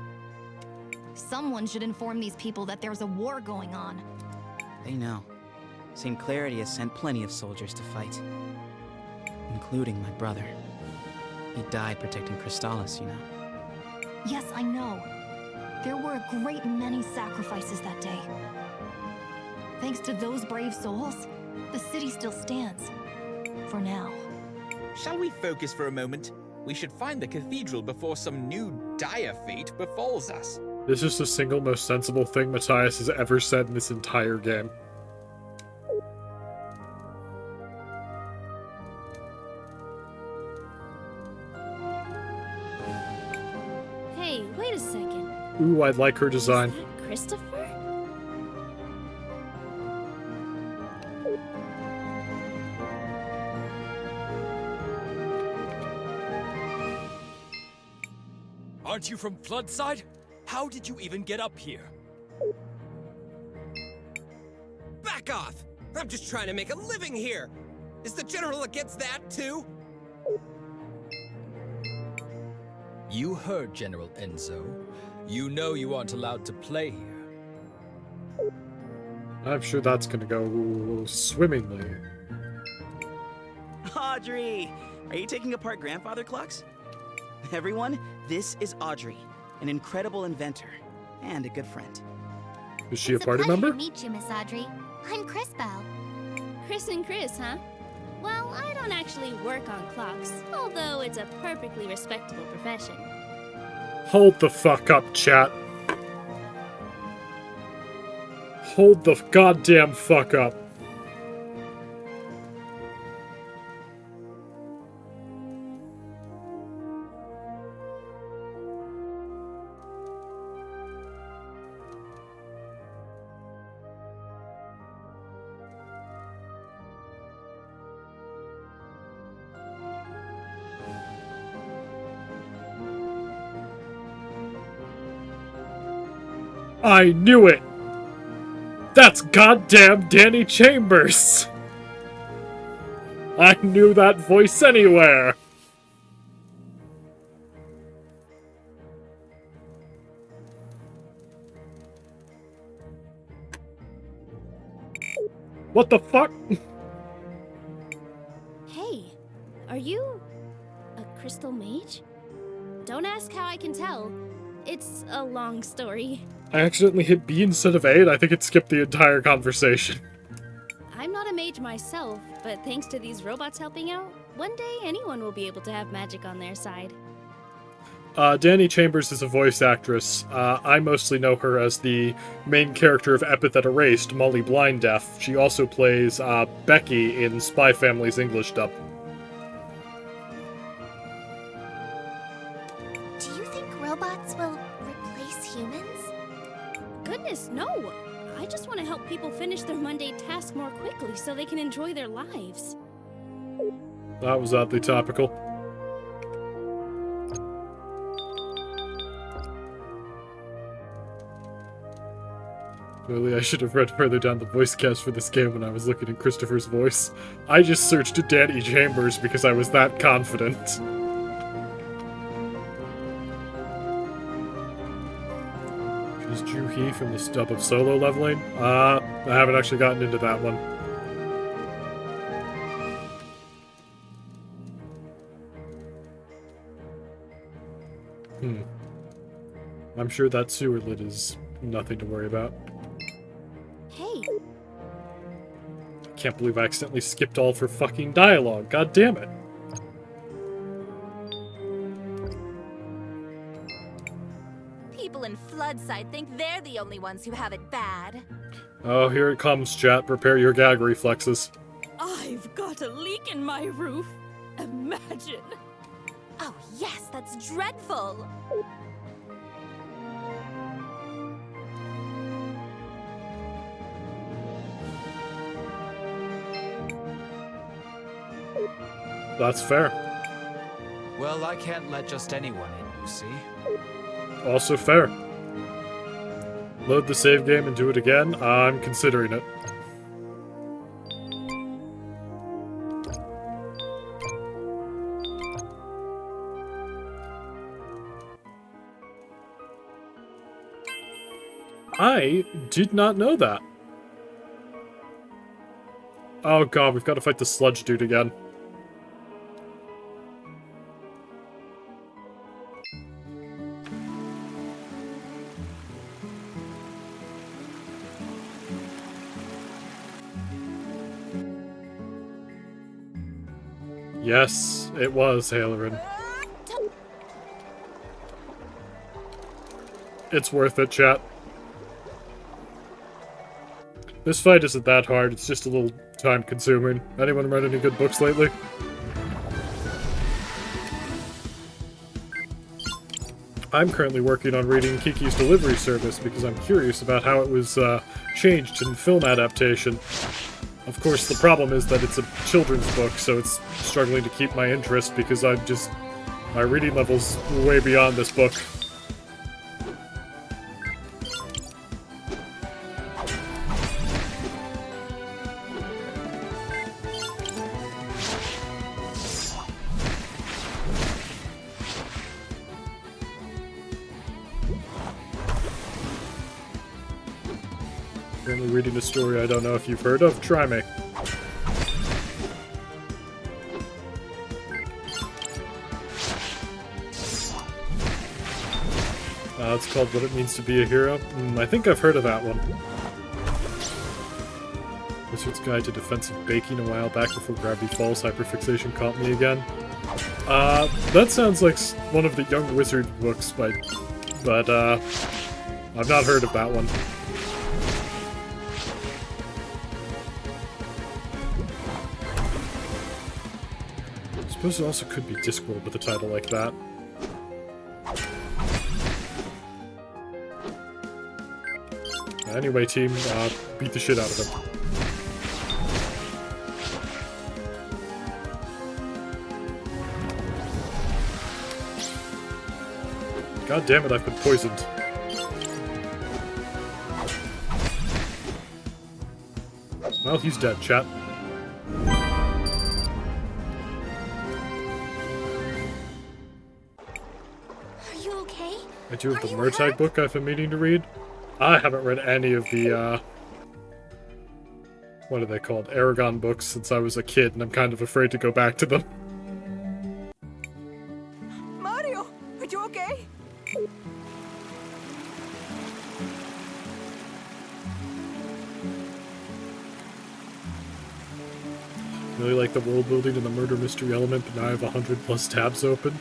Someone should inform these people that there's a war going on. They know. St. Clarity has sent plenty of soldiers to fight. Including my brother. He died protecting CrisTales, you know. Yes, I know. There were a great many sacrifices that day. Thanks to those brave souls, the city still stands. For now. Shall we focus for a moment? We should find the cathedral before some new dire fate befalls us. This is the single most sensible thing Matthias has ever said in this entire game. Hey, wait a second. Ooh, I like her design. Christopher? Aren't you from Floodside? How did you even get up here? Back off! I'm just trying to make a living here! Is the General against that, too? You heard General Enzo. You know you aren't allowed to play here. I'm sure that's gonna go swimmingly. Audrey! Are you taking apart grandfather clocks? Everyone, this is Audrey, an incredible inventor and a good friend. Is she a party It's a pleasure member? to meet you, Miss Audrey. I'm Crisbell. Chris and Chris, huh? Well, I don't actually work on clocks, although it's a perfectly respectable profession. Hold the fuck up, chat. Hold the goddamn fuck up. I knew it! That's goddamn Danny Chambers! I knew that voice anywhere! What the fuck? Hey, are you a crystal mage? Don't ask how I can tell. It's a long story. I accidentally hit B instead of A, and I think it skipped the entire conversation. I'm not a mage myself, but thanks to these robots helping out, one day anyone will be able to have magic on their side. Danny Chambers is a voice actress. I mostly know her as the main character of Epithet Erased, Molly Blinddeaf. She also plays Becky in Spy Family's English dub. Do you think robots will replace humans? Goodness, no! I just want to help people finish their mundane tasks more quickly so they can enjoy their lives. That was oddly topical. Really, I should have read further down the voice cast for this game when I was looking at Christopher's voice. I just searched Danny Chambers because I was that confident. She's Juhi from the dub of Solo Leveling. I haven't actually gotten into that one. I'm sure that sewer lid is nothing to worry about. Hey! Can't believe I accidentally skipped all of her fucking dialogue. God damn it. People in Floodside think they're the only ones who have it bad. Oh, here it comes, chat. Prepare your gag reflexes. I've got a leak in my roof. Imagine! Oh yes, that's dreadful! That's fair. Well, I can't let just anyone in, you see? Also fair. Load the save game and do it again? I'm considering it. I did not know that. Oh god, we've got to fight the sludge dude again. Yes, it was Halerin. It's worth it, chat. This fight isn't that hard, it's just a little time-consuming. Anyone read any good books lately? I'm currently working on reading Kiki's Delivery Service because I'm curious about how it was changed in film adaptation. Of course, the problem is that it's a children's book, so it's struggling to keep my interest because my reading level's way beyond this book. Currently reading a story I don't know if you've heard of. Try me. It's called What It Means to Be a Hero. I think I've heard of that one. Wizard's Guide to Defensive Baking a while back before Gravity Falls hyperfixation caught me again. That sounds like one of the Young Wizard books, but I've not heard of that one. I suppose it also could be Discworld with a title like that. Anyway, team, beat the shit out of him. God damn it, I've been poisoned. Well, he's dead, chat. Are you okay? I do have the Murtagh book I've been meaning to read. I haven't read any of the, what are they called? Aragon books since I was a kid, and I'm kind of afraid to go back to them. Mario, are you okay? Really like the world building and the murder mystery element, but now I have 100+ tabs open.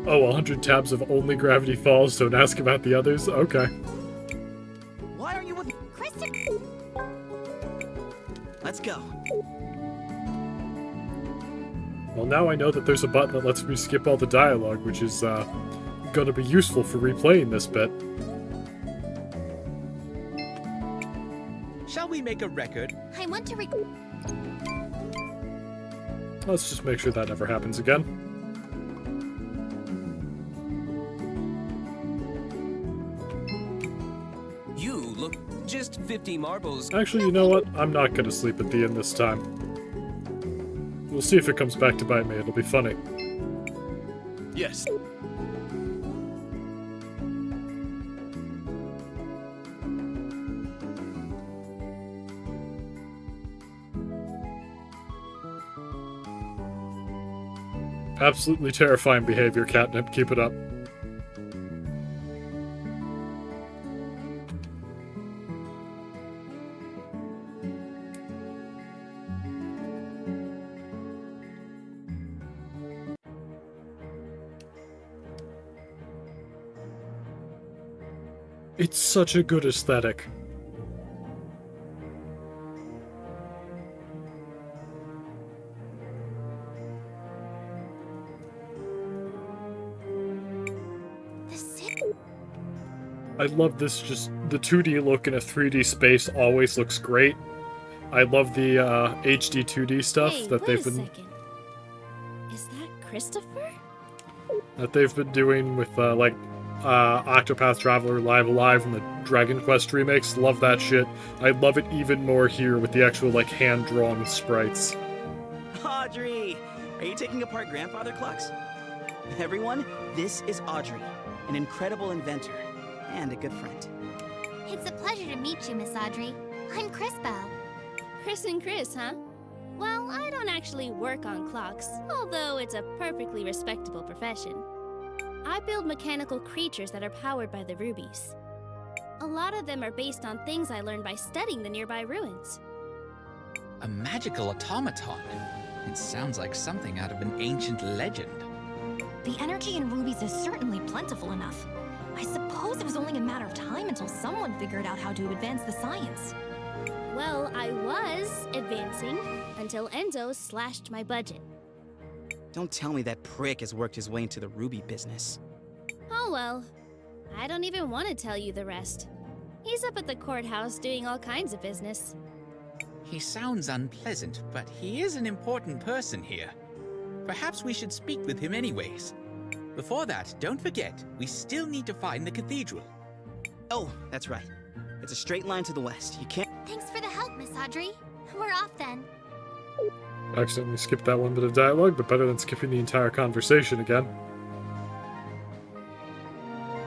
Oh, 100 tabs of only Gravity Falls, don't ask about the others? Okay. Why are you with Let's go. Well, now I know that there's a button that lets me skip all the dialogue, which is, gonna be useful for replaying this bit. Shall we make a record? I want to Let's just make sure that never happens again. You look just 50 marbles. Actually, you know what? I'm not gonna sleep at the end this time. We'll see if it comes back to bite me. It'll be funny. Yes. Absolutely terrifying behavior, Catnip. Keep it up. It's such a good aesthetic. I love this, just the 2D look in a 3D space always looks great. I love the HD 2D stuff that they've been Is that Christopher? doing with Octopath Traveler Live Alive and the Dragon Quest remakes. Love that shit. I love it even more here with the actual hand-drawn sprites. Audrey! Are you taking apart grandfather clocks? Everyone, this is Audrey, an incredible inventor and a good friend. It's a pleasure to meet you, Miss Audrey. I'm Crispo. Chris and Chris, huh? Well, I don't actually work on clocks, although it's a perfectly respectable profession. I build mechanical creatures that are powered by the rubies. A lot of them are based on things I learned by studying the nearby ruins. A magical automaton? It sounds like something out of an ancient legend. The energy in rubies is certainly plentiful enough. I suppose it was only a matter of time until someone figured out how to advance the science. Well, I was advancing until Enzo slashed my budget. Don't tell me that prick has worked his way into the ruby business. Oh well. I don't even want to tell you the rest. He's up at the courthouse doing all kinds of business. He sounds unpleasant, but he is an important person here. Perhaps we should speak with him anyways. Before that, don't forget, we still need to find the cathedral. Oh, that's right. It's a straight line to the west. You can't... Thanks for the help, Miss Audrey. We're off then. I accidentally skipped that one bit of dialogue, but better than skipping the entire conversation again.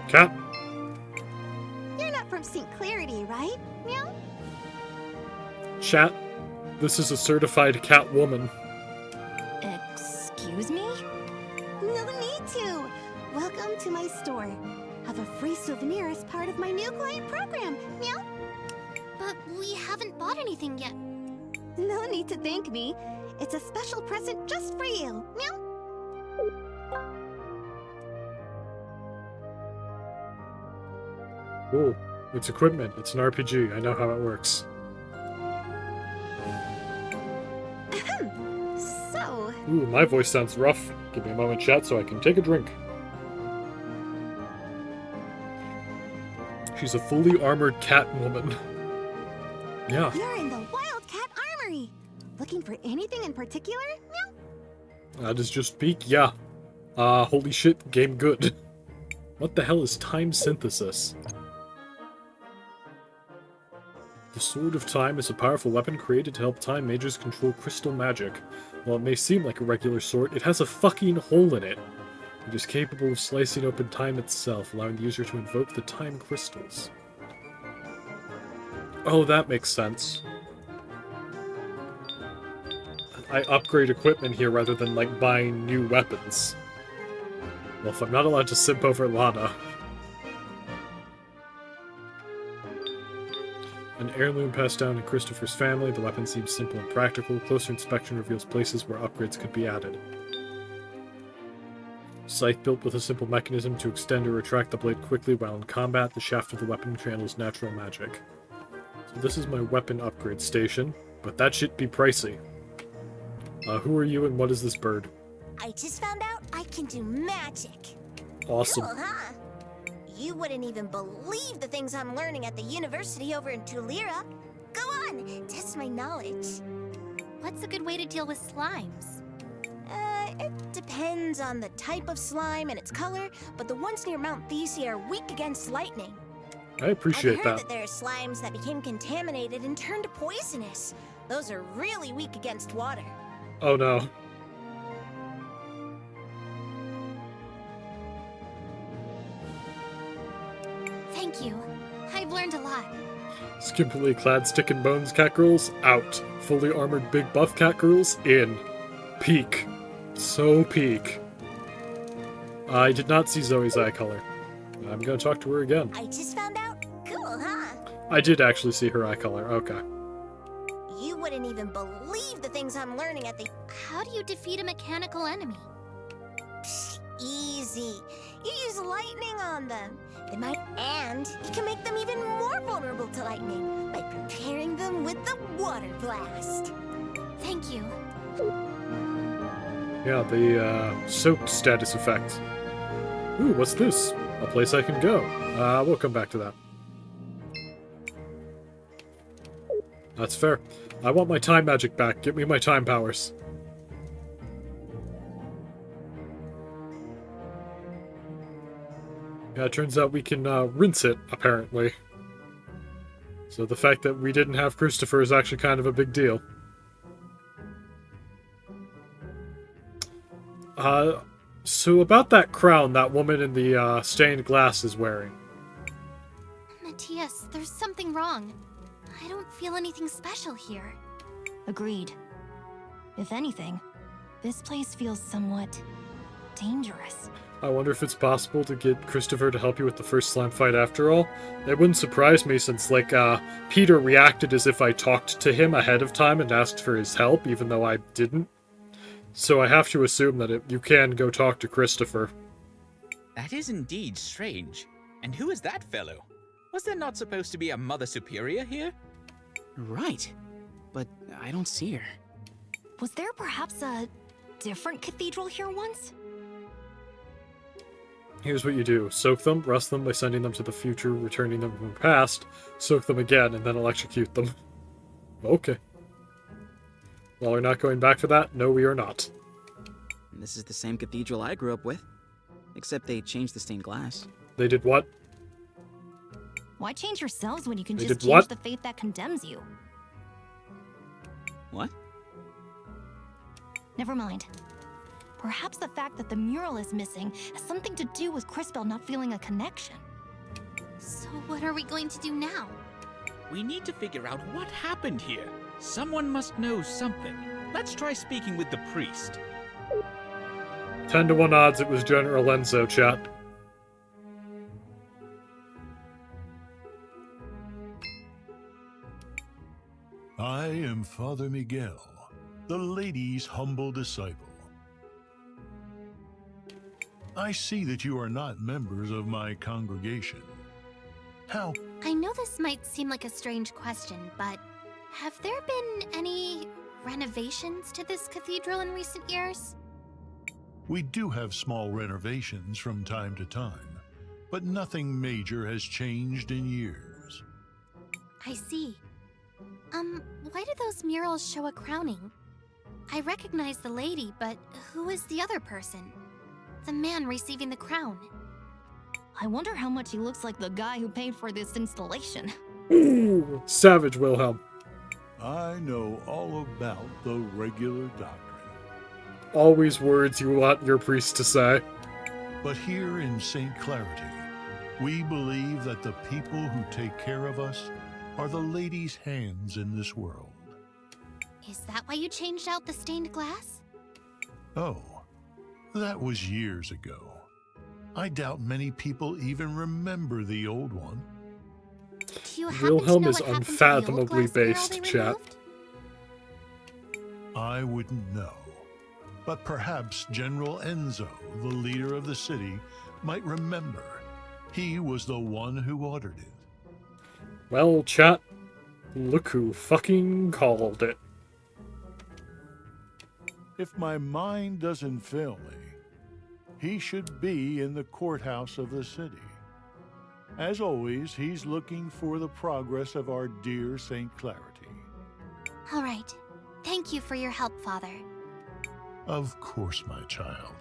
Cat? You're not from St. Clarity, right? Meow? Chat, this is a certified cat woman. Excuse me? No need to. Welcome to my store. Have a free souvenir as part of my new client program. Meow? But we haven't bought anything yet. No need to thank me. It's a special present just for you. Meow? Ooh, it's equipment. It's an RPG. I know how it works. So... Ooh, my voice sounds rough. Give me a moment, chat, so I can take a drink. She's a fully armored cat woman. Yeah. You're in the Wildcat Armory. Looking for anything in particular? Meow? That is just peak, yeah. Holy shit, game good. What the hell is time synthesis? The Sword of Time is a powerful weapon created to help time mages control crystal magic. While it may seem like a regular sword, it has a fucking hole in it. It is capable of slicing open time itself, allowing the user to invoke the time crystals. Oh, that makes sense. I upgrade equipment here rather than, like, buying new weapons. Well, if I'm not allowed to simp over Lana. An heirloom passed down in Christopher's family, the weapon seems simple and practical. Closer inspection reveals places where upgrades could be added. Scythe built with a simple mechanism to extend or retract the blade quickly while in combat. The shaft of the weapon channels natural magic. So this is my weapon upgrade station, but that shit be pricey. Who are you and what is this bird? I just found out I can do magic. Awesome. Cool, huh? You wouldn't even believe the things I'm learning at the university over in Tulira. Go on, test my knowledge. What's a good way to deal with slimes? It depends on the type of slime and its color, but the ones near Mount Thesey are weak against lightning. I appreciate I've heard that. that there are slimes that became contaminated and turned poisonous. Those are really weak against water. Oh no. Thank you. I've learned a lot. Skimpily clad stick and bones cat girls, out. Fully armored big buff cat girls, in. Peak. So peak. I did not see Zoe's eye color. I'm gonna talk to her again. I just found out. Cool, huh? I did actually see her eye color, okay. You wouldn't even believe the things I'm learning at the... How do you defeat a mechanical enemy? Psh, easy. You use lightning on them. And you can make them even more vulnerable to lightning by preparing them with the water blast. Thank you. Yeah, the soaked status effect. Ooh, what's this? A place I can go. We'll come back to that. That's fair. I want my time magic back. Give me my time powers. Yeah, it turns out we can rinse it, apparently. So the fact that we didn't have Christopher is actually kind of a big deal. So about that crown that woman in the stained glass is wearing. Matthias, there's something wrong. I don't feel anything special here. Agreed. If anything, this place feels somewhat dangerous. I wonder if it's possible to get Christopher to help you with the first slime fight after all. It wouldn't surprise me since, like, Peter reacted as if I talked to him ahead of time and asked for his help, even though I didn't. So I have to assume that you can go talk to Christopher. That is indeed strange. And who is that fellow? Was there not supposed to be a Mother Superior here? Right. But I don't see her. Was there perhaps a different cathedral here once? Here's what you do. Soak them, rest them by sending them to the future, returning them from the past, soak them again, and then electrocute them. Okay. Well, we're not going back for that? No, we are not. This is the same cathedral I grew up with. Except they changed the stained glass. They did what? Why change yourselves when you can They just did change what? the faith that condemns you? What? Never mind. Perhaps the fact that the mural is missing has something to do with CrisTales not feeling a connection. So what are we going to do now? We need to figure out what happened here. Someone must know something. Let's try speaking with the priest. 10-to-1 odds it was General Enzo, chat. I am Father Miguel, the lady's humble disciple. I see that you are not members of my congregation. How? I know this might seem like a strange question, but have there been any renovations to this cathedral in recent years? We do have small renovations from time to time, but nothing major has changed in years. I see. Why do those murals show a crowning? I recognize the lady, but who is the other person? The man receiving the crown. I wonder how much he looks like the guy who paid for this installation. Ooh, savage Wilhelm. I know all about the regular doctrine. Always words you want your priest to say. But here in St. Clarity, we believe that the people who take care of us are the lady's hands in this world. Is that why you changed out the stained glass? Oh, that was years ago. I doubt many people even remember the old one. Do you happen Wilhelm to know is what happened to the old unfathomably glass mural based, they chat. removed? I wouldn't know. But perhaps General Enzo, the leader of the city, might remember. He was the one who ordered it. Well, chat, look who fucking called it. If my mind doesn't fail me, he should be in the courthouse of the city. As always, he's looking for the progress of our dear St. Clarity. All right. Thank you for your help, Father. Of course, my child.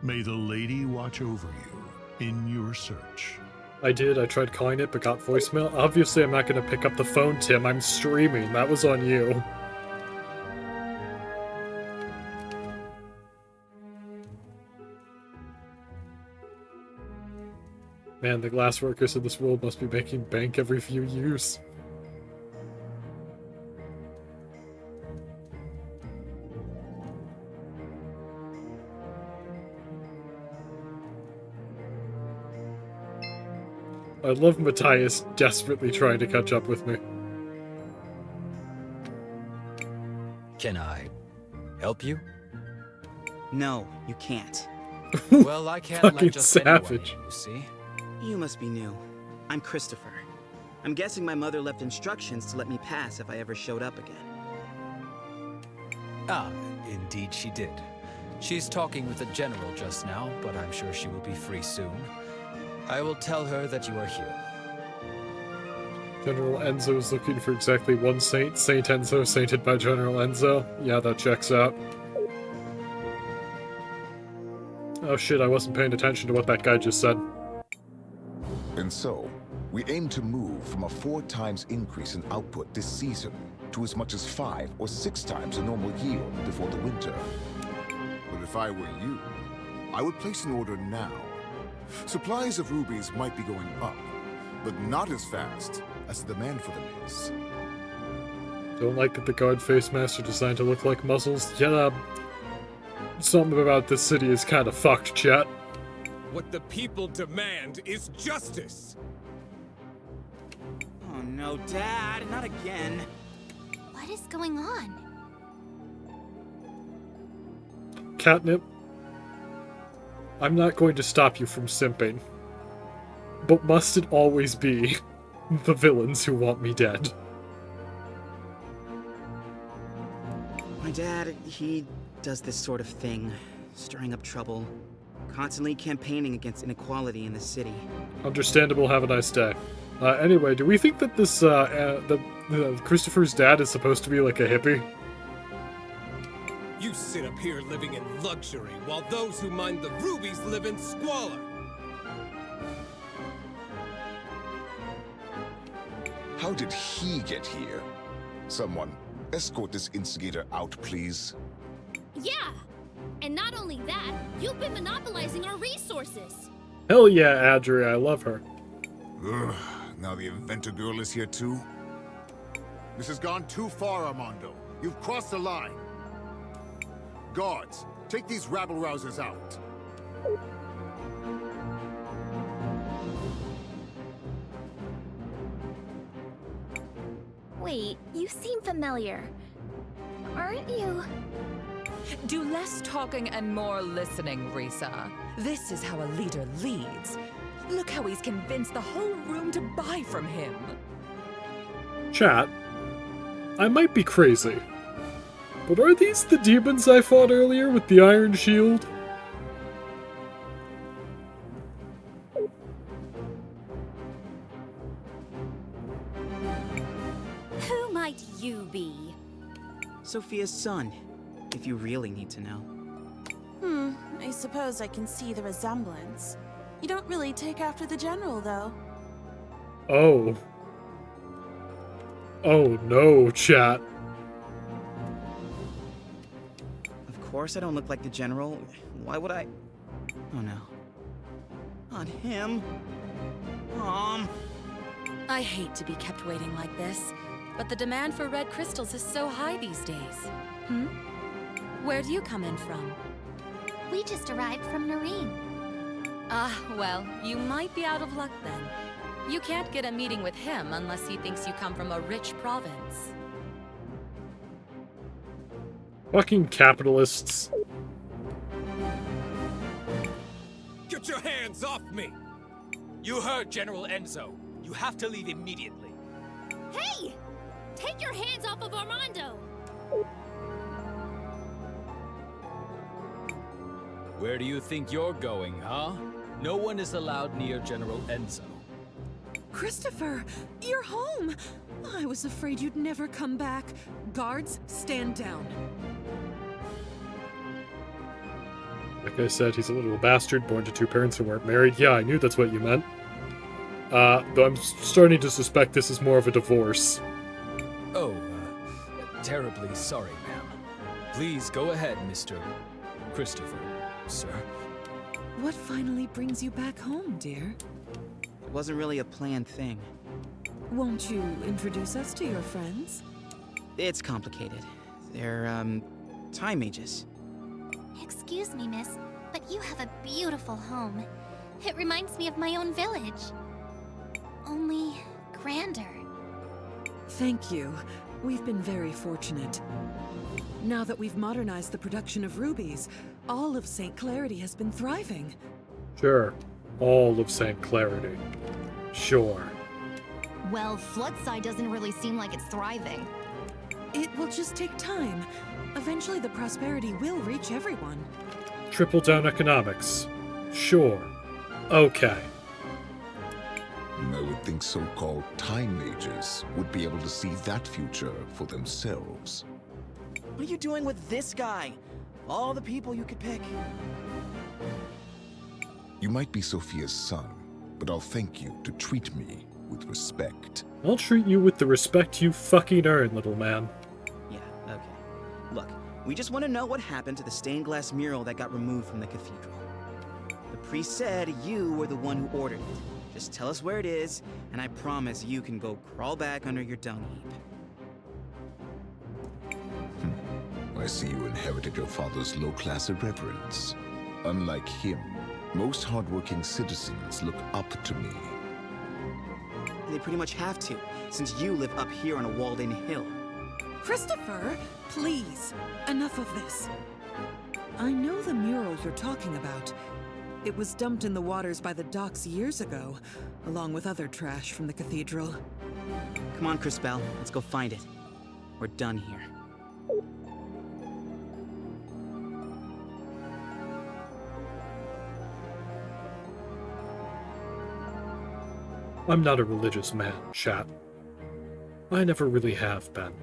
May the lady watch over you in your search. I did. I tried calling it, but got voicemail. Obviously, I'm not going to pick up the phone, Tim. I'm streaming. That was on you. Man, the glassworkers in this world must be making bank every few years. I love Matthias desperately trying to catch up with me. Can I help you? No, you can't. Well, I can't Fucking let just anyone savage. in, you see? You must be new. I'm Christopher. I'm guessing my mother left instructions to let me pass if I ever showed up again. Ah, indeed she did. She's talking with the general just now, but I'm sure she will be free soon. I will tell her that you are here. General Enzo is looking for exactly one saint. Saint Enzo, sainted by General Enzo. Yeah, that checks out. Oh shit, I wasn't paying attention to what that guy just said. And so, we aim to move from a 4 times increase in output this season to as much as 5 or 6 times the normal yield before the winter. But if I were you, I would place an order now. Supplies of rubies might be going up, but not as fast as the demand for them is. Don't like that the guard face masks are designed to look like muzzles. Yeah, something about this city is kind of fucked, chat. What the people demand is justice! Oh no, Dad, not again. What is going on? Catnip, I'm not going to stop you from simping. But must it always be the villains who want me dead? My dad, he does this sort of thing, stirring up trouble, constantly campaigning against inequality in the city. Understandable, have a nice day. Anyway, do we think that this, Christopher's dad is supposed to be like a hippie? You sit up here living in luxury, while those who mine the rubies live in squalor. How did he get here? Someone, escort this instigator out, please. Yeah! And not only that, you've been monopolizing our resources! Hell yeah, Adria, I love her. Ugh, now the inventor girl is here too? This has gone too far, Armando. You've crossed the line. Guards, take these rabble-rousers out. Wait, you seem familiar. Aren't you? Do less talking and more listening, Risa. This is how a leader leads. Look how he's convinced the whole room to buy from him. Chat, I might be crazy, but are these the demons I fought earlier with the iron shield? Who might you be? Sophia's son, if you really need to know. I suppose I can see the resemblance. You don't really take after the general, though. Oh. Oh no, chat. Of course I don't look like the general. Why would I? Oh no. Not him. I hate to be kept waiting like this, but the demand for red crystals is so high these days. Where do you come in from? We just arrived from Nareem. Well, you might be out of luck then. You can't get a meeting with him unless he thinks you come from a rich province. Fucking capitalists. Get your hands off me! You heard General Enzo. You have to leave immediately. Hey! Take your hands off of Armando! Where do you think you're going, huh? No one is allowed near General Enzo. Christopher, you're home! I was afraid you'd never come back. Guards, stand down. Like I said, he's a little bastard, born to two parents who weren't married. Yeah, I knew that's what you meant. Though I'm starting to suspect this is more of a divorce. Oh, terribly sorry, ma'am. Please go ahead, Mr. Christopher, sir. What finally brings you back home, dear? It wasn't really a planned thing. Won't you introduce us to your friends? It's complicated. They're, time mages. Excuse me, miss, but you have a beautiful home. It reminds me of my own village. Only grander. Thank you. We've been very fortunate. Now that we've modernized the production of rubies, all of St. Clarity has been thriving. Sure. All of St. Clarity. Sure. Well, Floodside doesn't really seem like it's thriving. It will just take time. Eventually the prosperity will reach everyone. Triple down economics. Sure. Okay. I would think so-called time mages would be able to see that future for themselves. What are you doing with this guy? All the people you could pick. You might be Sophia's son, but I'll thank you to treat me with respect. I'll treat you with the respect you fucking earn, little man. Yeah, okay. Look, we just want to know what happened to the stained glass mural that got removed from the cathedral. The priest said you were the one who ordered it. Just tell us where it is, and I promise you can go crawl back under your dung heap. I see you inherited your father's low-class irreverence. Unlike him, most hardworking citizens look up to me. They pretty much have to, since you live up here on a walled-in hill. Christopher, please, enough of this. I know the mural you're talking about. It was dumped in the waters by the docks years ago, along with other trash from the cathedral. Come on, CrisBell, let's go find it. We're done here. I'm not a religious man, chat. I never really have been.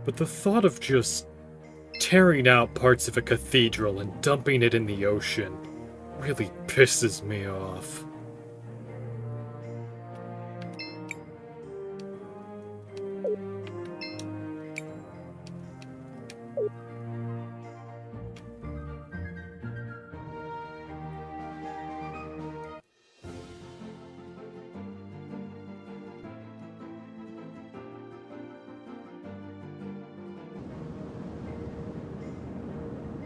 But the thought of just tearing out parts of a cathedral and dumping it in the ocean really pisses me off.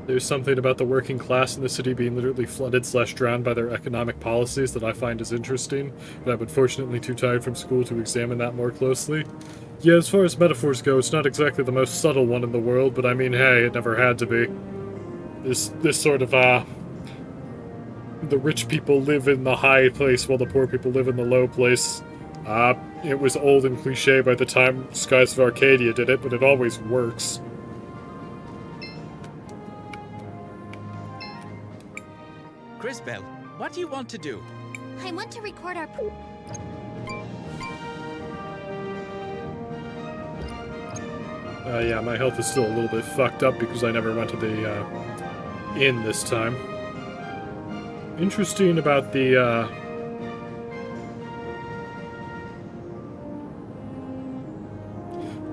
There's something about the working class in the city being literally flooded/drowned by their economic policies that I find is interesting, but I'm unfortunately too tired from school to examine that more closely. Yeah, as far as metaphors go, it's not exactly the most subtle one in the world, but I mean, hey, it never had to be. This sort of, the rich people live in the high place while the poor people live in the low place. It was old and cliche by the time Skies of Arcadia did it, but it always works. CrisBell, what do you want to do? I want to record our... Yeah, my health is still a little bit fucked up because I never went to the, inn this time. Interesting about the,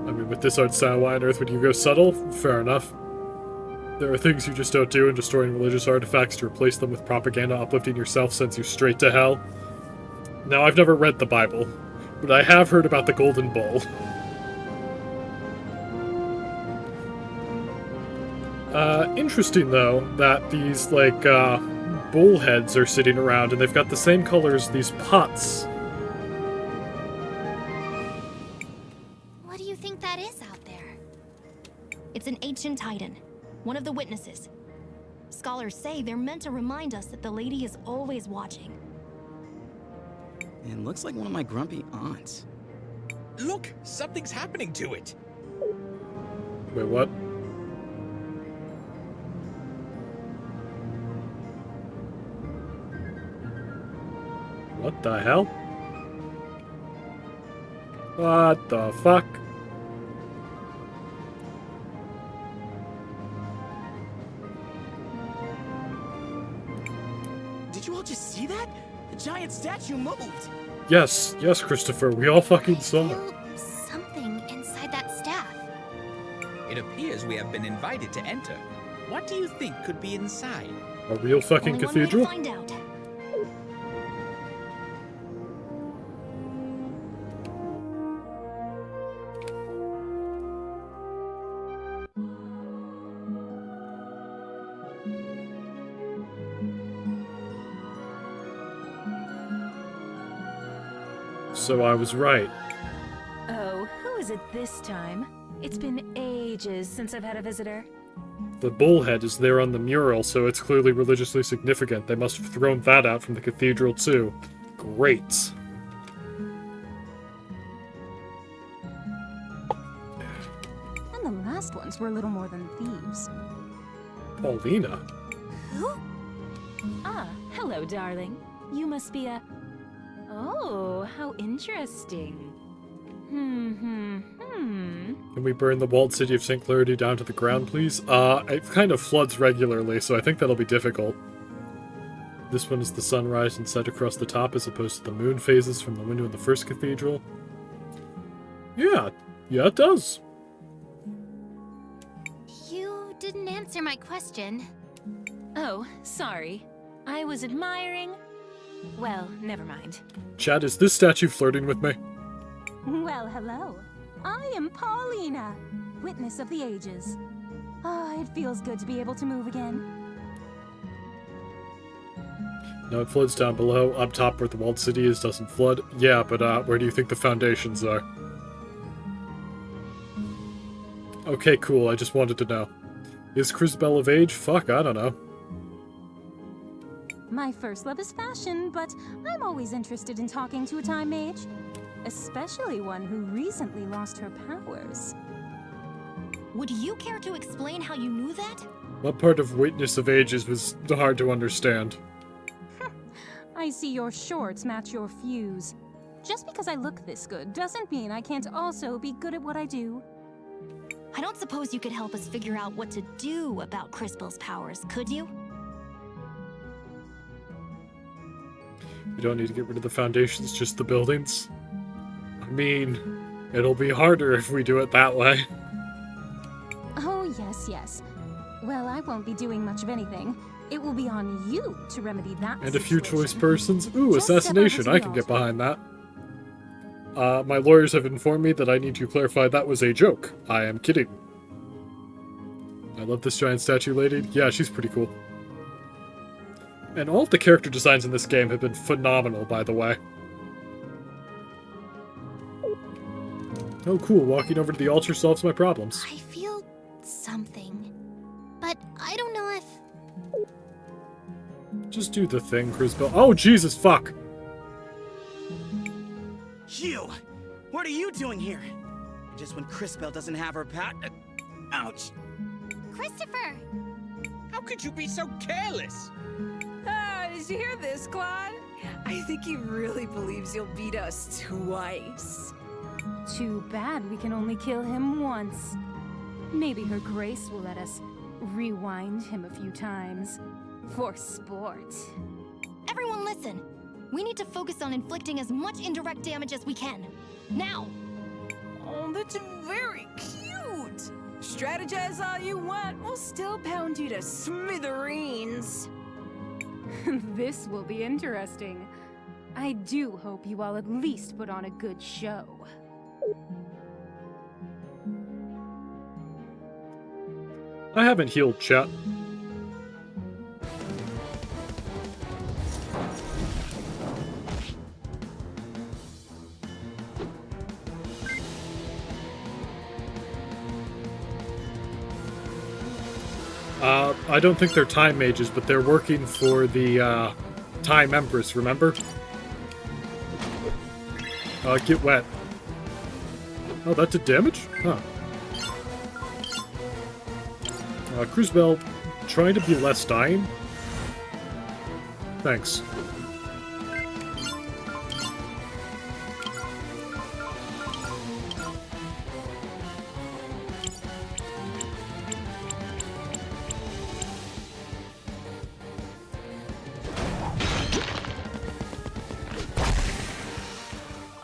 I mean, with this art style, why on earth would you go subtle? Fair enough. There are things you just don't do, and destroying religious artifacts to replace them with propaganda uplifting yourself sends you straight to hell. Now, I've never read the Bible, but I have heard about the Golden Bull. Interesting, though, that these, like, bull heads are sitting around, and they've got the same color as these pots. What do you think that is out there? It's an ancient titan, one of the witnesses. Scholars say they're meant to remind us that the lady is always watching. It looks like one of my grumpy aunts. Look, something's happening to it. Wait, what? What the hell? What the fuck? Did you all just see that? The giant statue moved! Yes, yes, Christopher, we all fucking saw it. Something inside that staff. It appears we have been invited to enter. What do you think could be inside? A real fucking Only cathedral? one way to find out. So I was right. Oh, who is it this time? It's been ages since I've had a visitor. The bullhead is there on the mural, so it's clearly religiously significant. They must have thrown that out from the cathedral, too. Great. And the last ones were little more than thieves. Paulina? Who? Ah, hello, darling. You must be a... Oh, how interesting. Can we burn the walled city of St. Clarity down to the ground, please? It kind of floods regularly, so I think that'll be difficult. This one is the sunrise and set across the top as opposed to the moon phases from the window in the first cathedral. Yeah, it does. You didn't answer my question. Oh, sorry. I was admiring... Well, never mind. Chad, is this statue flirting with me? Well, hello. I am Paulina, witness of the ages. Ah, it feels good to be able to move again. No, it floods down below. Up top where the walled city is doesn't flood. Yeah, but where do you think the foundations are? Okay, cool. I just wanted to know. Is CrisTales of age? Fuck, I don't know. My first love is fashion, but I'm always interested in talking to a time mage. Especially one who recently lost her powers. Would you care to explain how you knew that? What part of Witness of Ages was hard to understand? I see your shorts match your fuse. Just because I look this good doesn't mean I can't also be good at what I do. I don't suppose you could help us figure out what to do about CrisTales' powers, could you? You don't need to get rid of the foundations, just the buildings. I mean, it'll be harder if we do it that way. Oh, yes, yes. Well, I won't be doing much of anything. It will be on you to remedy that And a few situation. choice persons? Ooh, Just step assassination. over to I the can get altar. behind that. My lawyers have informed me that I need to clarify that was a joke. I am kidding. I love this giant statue lady. Yeah, she's pretty cool. And all of the character designs in this game have been phenomenal, by the way. Oh, cool. Walking over to the altar solves my problems. I feel something, but I don't know if... Just do the thing, CrisTales. Oh, Jesus, fuck! You! What are you doing here? Just when CrisTales doesn't have her pat. Ouch! Christopher! How could you be so careless? Did you hear this, Claude? I think he really believes you'll beat us twice. Too bad we can only kill him once. Maybe Her Grace will let us rewind him a few times. For sport. Everyone listen! We need to focus on inflicting as much indirect damage as we can. Now! Oh, that's very cute! Strategize all you want, we'll still pound you to smithereens. This will be interesting. I do hope you all at least put on a good show. I haven't healed, chat. I don't think they're time mages, but they're working for the, Time Empress, remember? Get wet. Oh, that did damage? Huh. CrisTales, trying to be less dying? Thanks.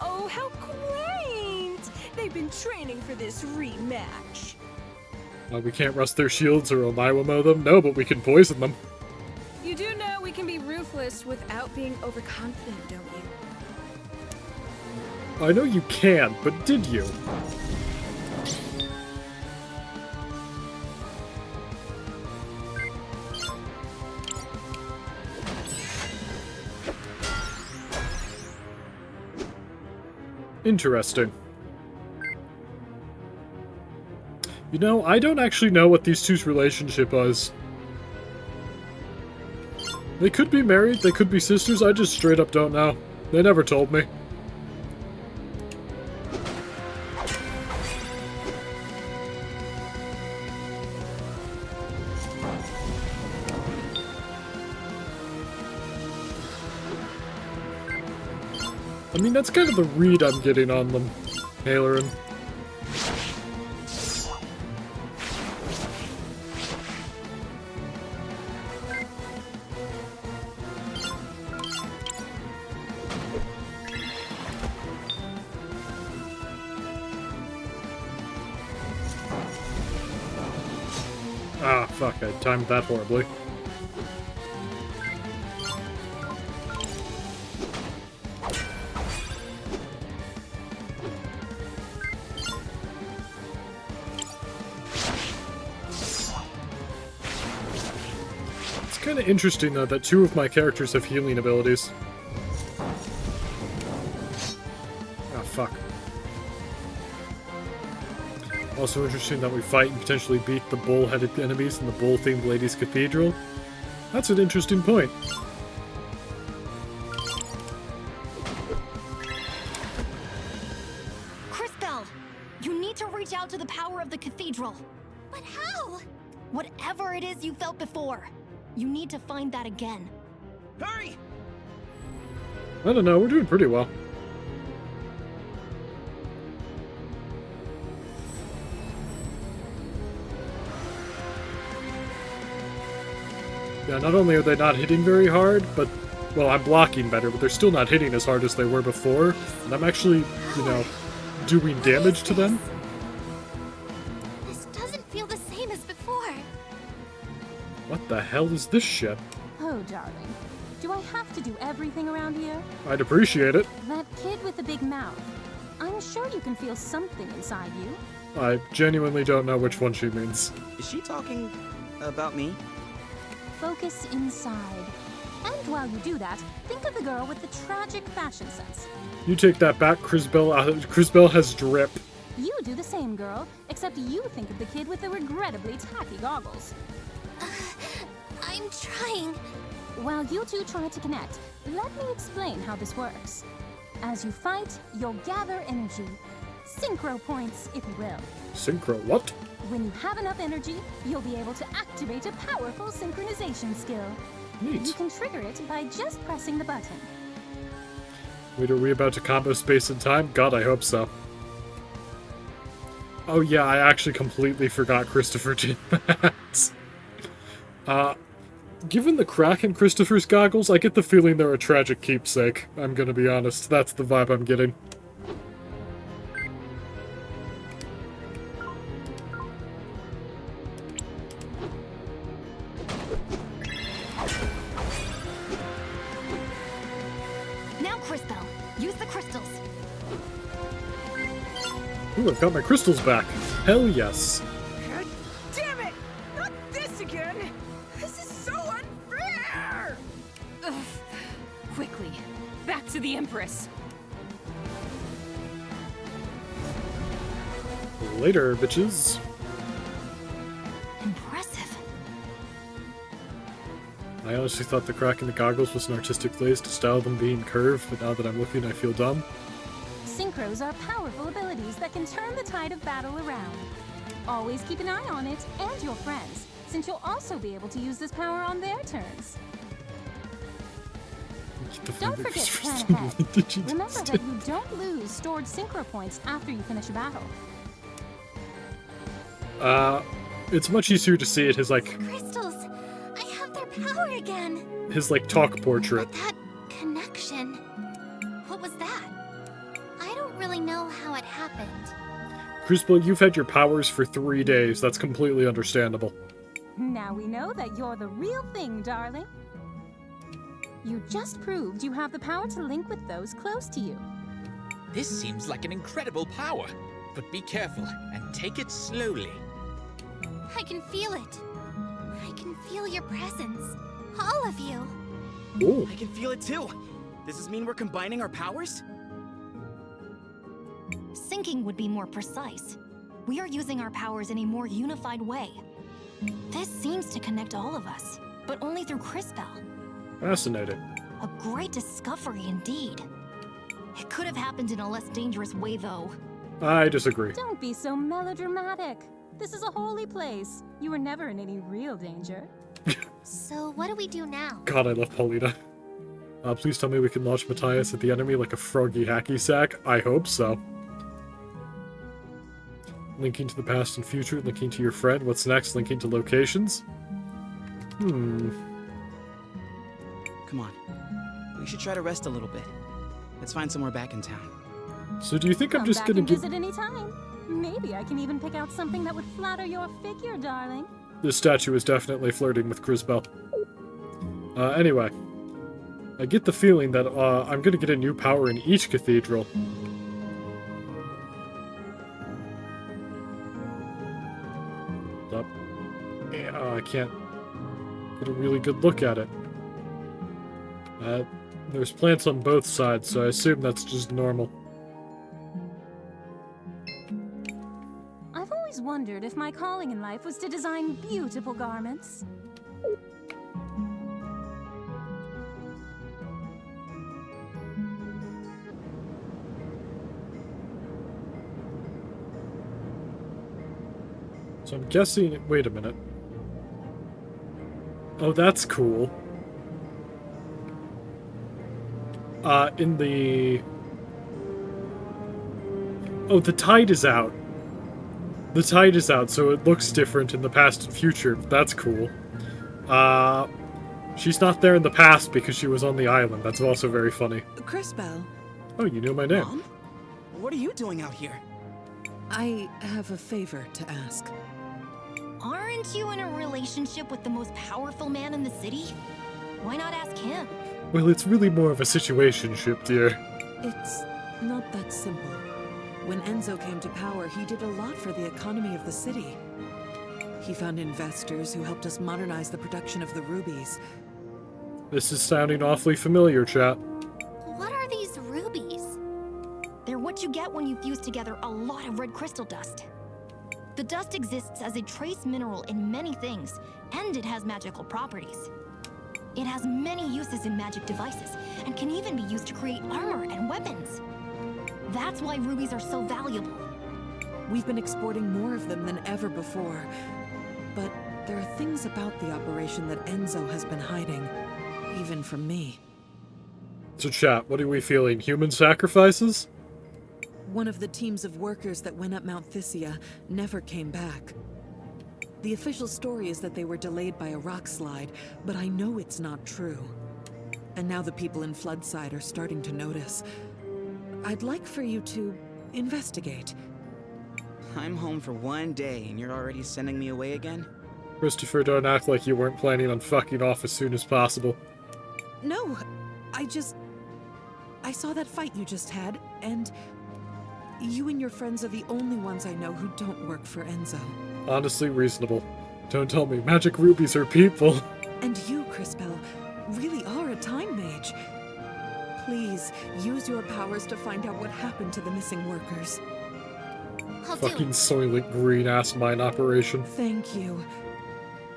Oh, how quaint! They've been training for this rematch. We can't rust their shields or Omaiwamo them? No, but we can poison them. You do know we can be ruthless without being overconfident, don't you? I know you can, but did you? Interesting. You know, I don't actually know what these two's relationship was. They could be married, they could be sisters, I just straight up don't know. They never told me. I mean, that's kind of the read I'm getting on them, Halerin. Ah, fuck, I timed that horribly. It's kind of interesting, though, that two of my characters have healing abilities. Ah, fuck. Also interesting that we fight and potentially beat the bull-headed enemies in the bull-themed Ladies' Cathedral. That's an interesting point. CrisTales, you need to reach out to the power of the cathedral. But how? Whatever it is you felt before, you need to find that again. Hurry! I don't know, we're doing pretty well. Yeah, not only are they not hitting very hard, but, well, I'm blocking better, but they're still not hitting as hard as they were before. And I'm actually, you know, doing damage to them. This doesn't feel the same as before. What the hell is this shit? Oh, darling. Do I have to do everything around here? I'd appreciate it. That kid with the big mouth. I'm sure you can feel something inside you. I genuinely don't know which one she means. Is she talking about me? Focus inside. And while you do that, think of the girl with the tragic fashion sense. You take that back, CrisTales. CrisTales has drip. You do the same, girl, except you think of the kid with the regrettably tacky goggles. I'm trying. While you two try to connect, let me explain how this works. As you fight, you'll gather energy. Synchro points, if you will. Synchro what? When you have enough energy, you'll be able to activate a powerful synchronization skill. Neat. You can trigger it by just pressing the button. Wait, are we about to combo space and time? God, I hope so. Oh yeah, I actually completely forgot Christopher did that. Given the crack in Christopher's goggles, I get the feeling they're a tragic keepsake. I'm gonna be honest, that's the vibe I'm getting. Now, CrisTales, use the crystals. Ooh, I've got my crystals back. Hell yes. God damn it! Not this again! This is so unfair! Ugh. Quickly, back to the Empress. Later, bitches. Impressive. I honestly thought the crack in the goggles was an artistic glaze to style them being curved, but now that I'm looking, I feel dumb. Synchros are powerful abilities that can turn the tide of battle around. Always keep an eye on it and your friends, since you'll also be able to use this power on their turns. Don't forget to plan ahead. Remember that you don't lose stored synchro points after you finish a battle. It's much easier to see it as, like, CrisTales, I have their power again. his, like, talk portrait. That connection. What was that? I don't really know how it happened. CrisTales, you've had your powers for 3 days. That's completely understandable. Now we know that you're the real thing, darling. You just proved you have the power to link with those close to you. This seems like an incredible power, but be careful and take it slowly. I can feel it. I can feel your presence. All of you. Ooh. I can feel it too. Does this mean we're combining our powers? Syncing would be more precise. We are using our powers in a more unified way. This seems to connect all of us, but only through CrisTales. Fascinating. A great discovery indeed. It could have happened in a less dangerous way, though. I disagree. Don't be so melodramatic. This is a holy place. You were never in any real danger. So what do we do now? God, I love Paulina. Please tell me we can launch Matthias at the enemy like a froggy hacky sack. I hope so. Linking to the past and future, linking to your friend. What's next? Linking to locations? Come on. We should try to rest a little bit. Let's find somewhere back in town. So do you think I'm Come just back gonna and give... visit any time. Maybe I can even pick out something that would flatter your figure, darling. This statue is definitely flirting with CrisTales. Anyway. I get the feeling that I'm gonna get a new power in each cathedral. Up. I can't get a really good look at it. There's plants on both sides, so I assume that's just normal. I've always if my calling in life was to design beautiful garments. So I'm guessing... Wait a minute. Oh, that's cool. In the... Oh, the tide is out. The tide is out, so it looks different in the past and future. That's cool. She's not there in the past because she was on the island. That's also very funny. CrisTales. Oh, you knew my name. Mom? What are you doing out here? I have a favor to ask. Aren't you in a relationship with the most powerful man in the city? Why not ask him? Well, it's really more of a situationship, dear. It's not that simple. When Enzo came to power, he did a lot for the economy of the city. He found investors who helped us modernize the production of the rubies. This is sounding awfully familiar, chat. What are these rubies? They're what you get when you fuse together a lot of red crystal dust. The dust exists as a trace mineral in many things, and it has magical properties. It has many uses in magic devices, and can even be used to create armor and weapons. That's why rubies are so valuable. We've been exporting more of them than ever before. But there are things about the operation that Enzo has been hiding, even from me. So chat, what are we feeling? Human sacrifices? One of the teams of workers that went up Mount Thysia never came back. The official story is that they were delayed by a rock slide, but I know it's not true. And now the people in Floodside are starting to notice. I'd like for you to investigate. I'm home for 1 day and you're already sending me away again? Christopher, don't act like you weren't planning on fucking off as soon as possible. No, I saw that fight you just had, and you and your friends are the only ones I know who don't work for Enzo. Honestly reasonable. Don't tell me magic rubies are people. And you, CrisTales, really are a time mage. Please, use your powers to find out what happened to the missing workers. Fucking Soylent Green-ass mine operation. Thank you.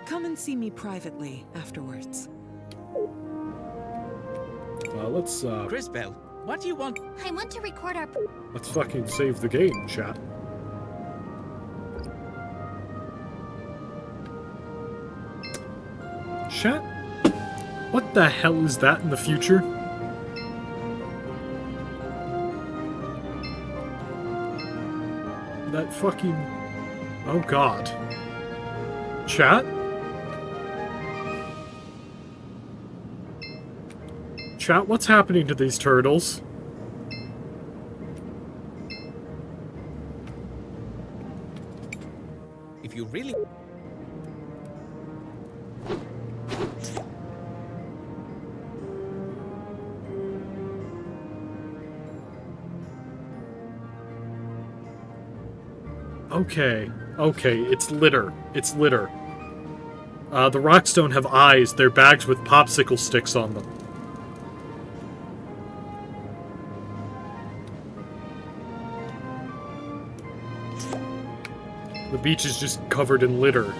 Come and see me privately afterwards. Let's, CrisTales, what do you want? I want to record our... Let's fucking save the game, chat. Chat? What the hell is that in the future? That fucking... Oh god. Chat? Chat, what's happening to these turtles? If you really... Okay, it's litter. It's litter. The rocks don't have eyes, they're bags with popsicle sticks on them. The beach is just covered in litter.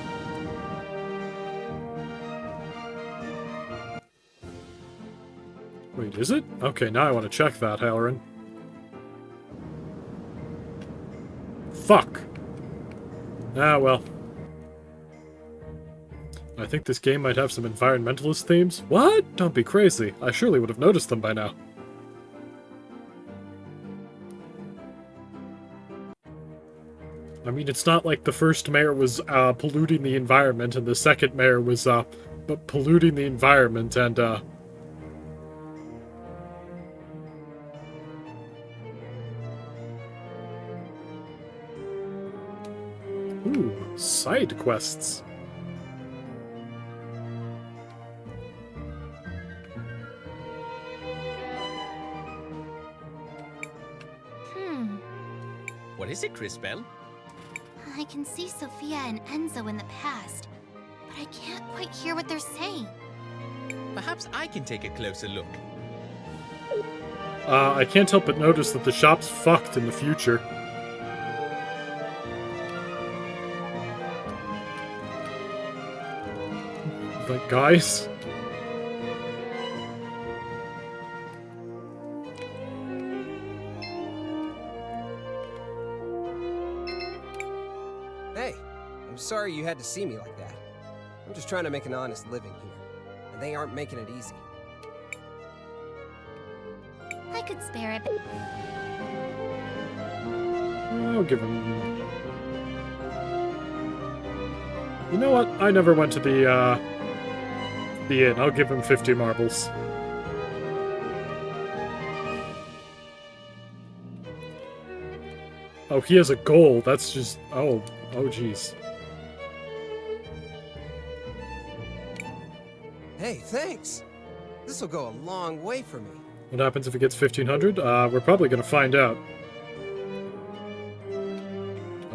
Wait, is it? Okay, now I want to check that, Halloran. Fuck! Ah, well. I think this game might have some environmentalist themes. What? Don't be crazy. I surely would have noticed them by now. I mean, it's not like the first mayor was polluting the environment and the second mayor was polluting the environment and Ooh, side quests. What is it, CrisTales? I can see Sophia and Enzo in the past, but I can't quite hear what they're saying. Perhaps I can take a closer look. I can't help but notice that the shop's fucked in the future. Like, guys? Hey, I'm sorry you had to see me like that. I'm just trying to make an honest living here, and they aren't making it easy. I could spare a bit. I'll give him... You know what? I never went to the inn. I'll give him 50 marbles. Oh, he has a goal. That's just... Oh, jeez. Hey, thanks! This'll go a long way for me. What happens if he gets 1,500? We're probably gonna find out.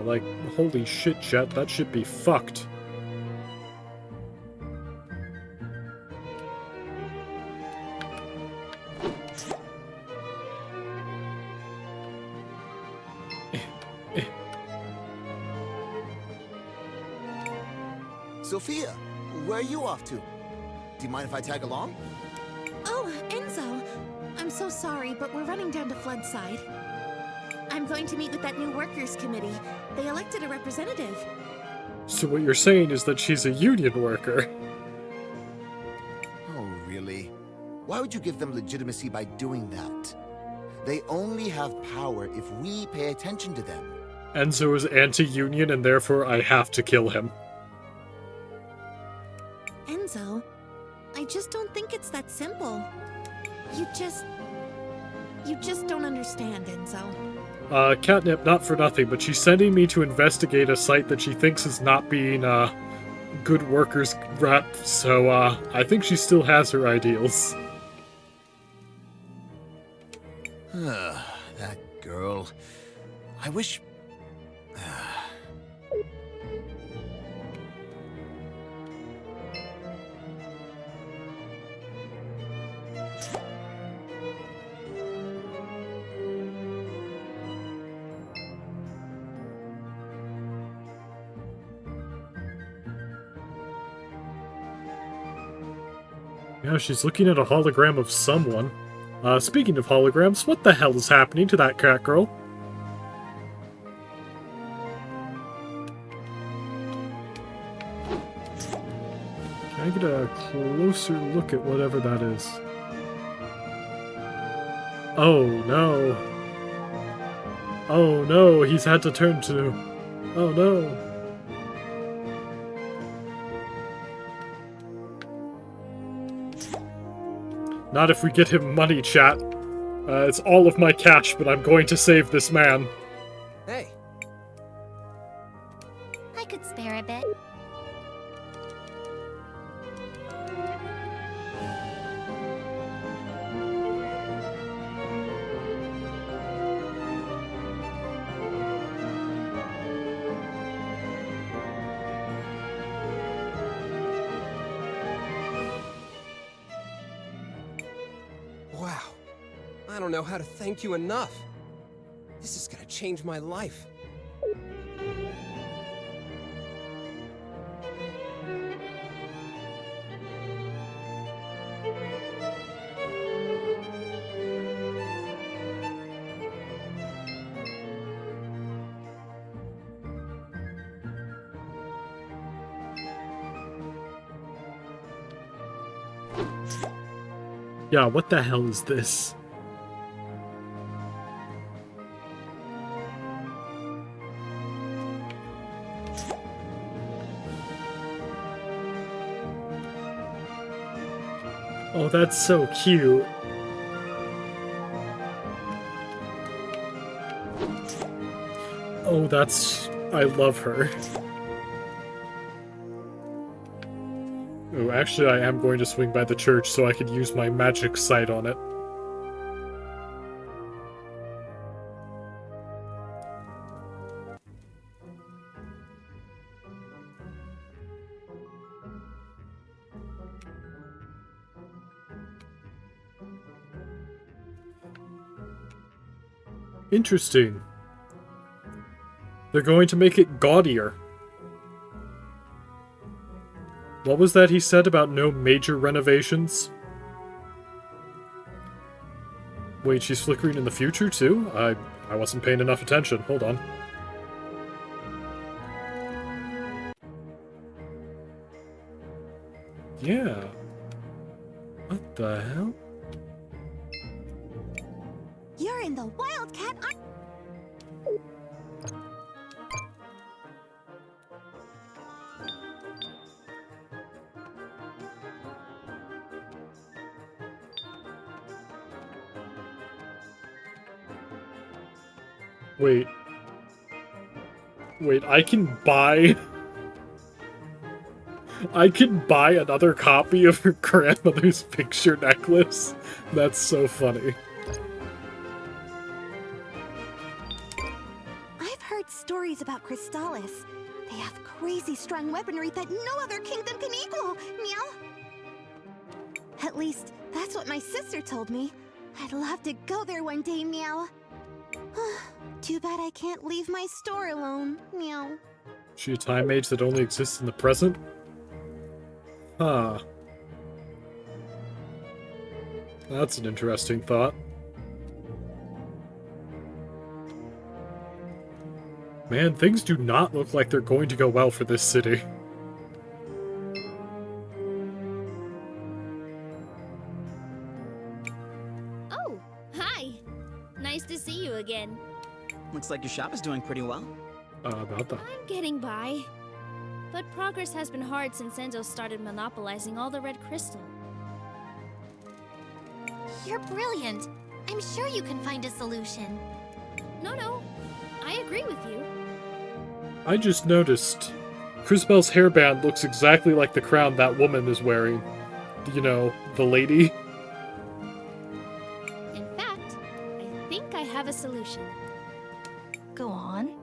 Like, holy shit, chat, that should be fucked. Sophia, where are you off to? Do you mind if I tag along? Oh, Enzo! I'm so sorry, but we're running down to Floodside. I'm going to meet with that new workers' committee. They elected a representative. So what you're saying is that she's a union worker? Oh, really? Why would you give them legitimacy by doing that? They only have power if we pay attention to them. Enzo is anti-union and therefore I have to kill him. Enzo, I just don't think it's that simple. You just don't understand, Enzo. Catnip, not for nothing, but she's sending me to investigate a site that she thinks is not being, good workers rep, so, I think she still has her ideals. That girl. I wish... Yeah, she's looking at a hologram of someone. Speaking of holograms, what the hell is happening to that cat girl? Can I get a closer look at whatever that is? Oh no. Oh no, he's had to turn to... Oh no. Not if we get him money, chat. It's all of my cash, but I'm going to save this man. Hey. I could spare a bit. Wow. I don't know how to thank you enough. This is gonna change my life. Yeah, what the hell is this? Oh, that's so cute. Oh, that's... I love her. Oh, actually, I am going to swing by the church so I could use my magic sight on it. Interesting. They're going to make it gaudier. What was that he said about no major renovations? Wait, she's flickering in the future, too? I wasn't paying enough attention. Hold on. Yeah. What the hell? You're in the Wildcat. Wait. Wait, I can buy... I can buy another copy of her grandmother's picture necklace? That's so funny. I've heard stories about CrisTales. They have crazy strong weaponry that no other kingdom can equal, meow. At least, that's what my sister told me. I'd love to go there one day, meow. Too bad I can't leave my store alone, meow. She a time mage that only exists in the present? Huh. That's an interesting thought. Man, things do not look like they're going to go well for this city. Oh, hi. Nice to see you again. Looks like your shop is doing pretty well. About that. I'm getting by. But progress has been hard since Enzo started monopolizing all the red crystal. You're brilliant. I'm sure you can find a solution. No. I agree with you. I just noticed CrisTales' hairband looks exactly like the crown that woman is wearing. You know, the lady. In fact, I think I have a solution. Go on.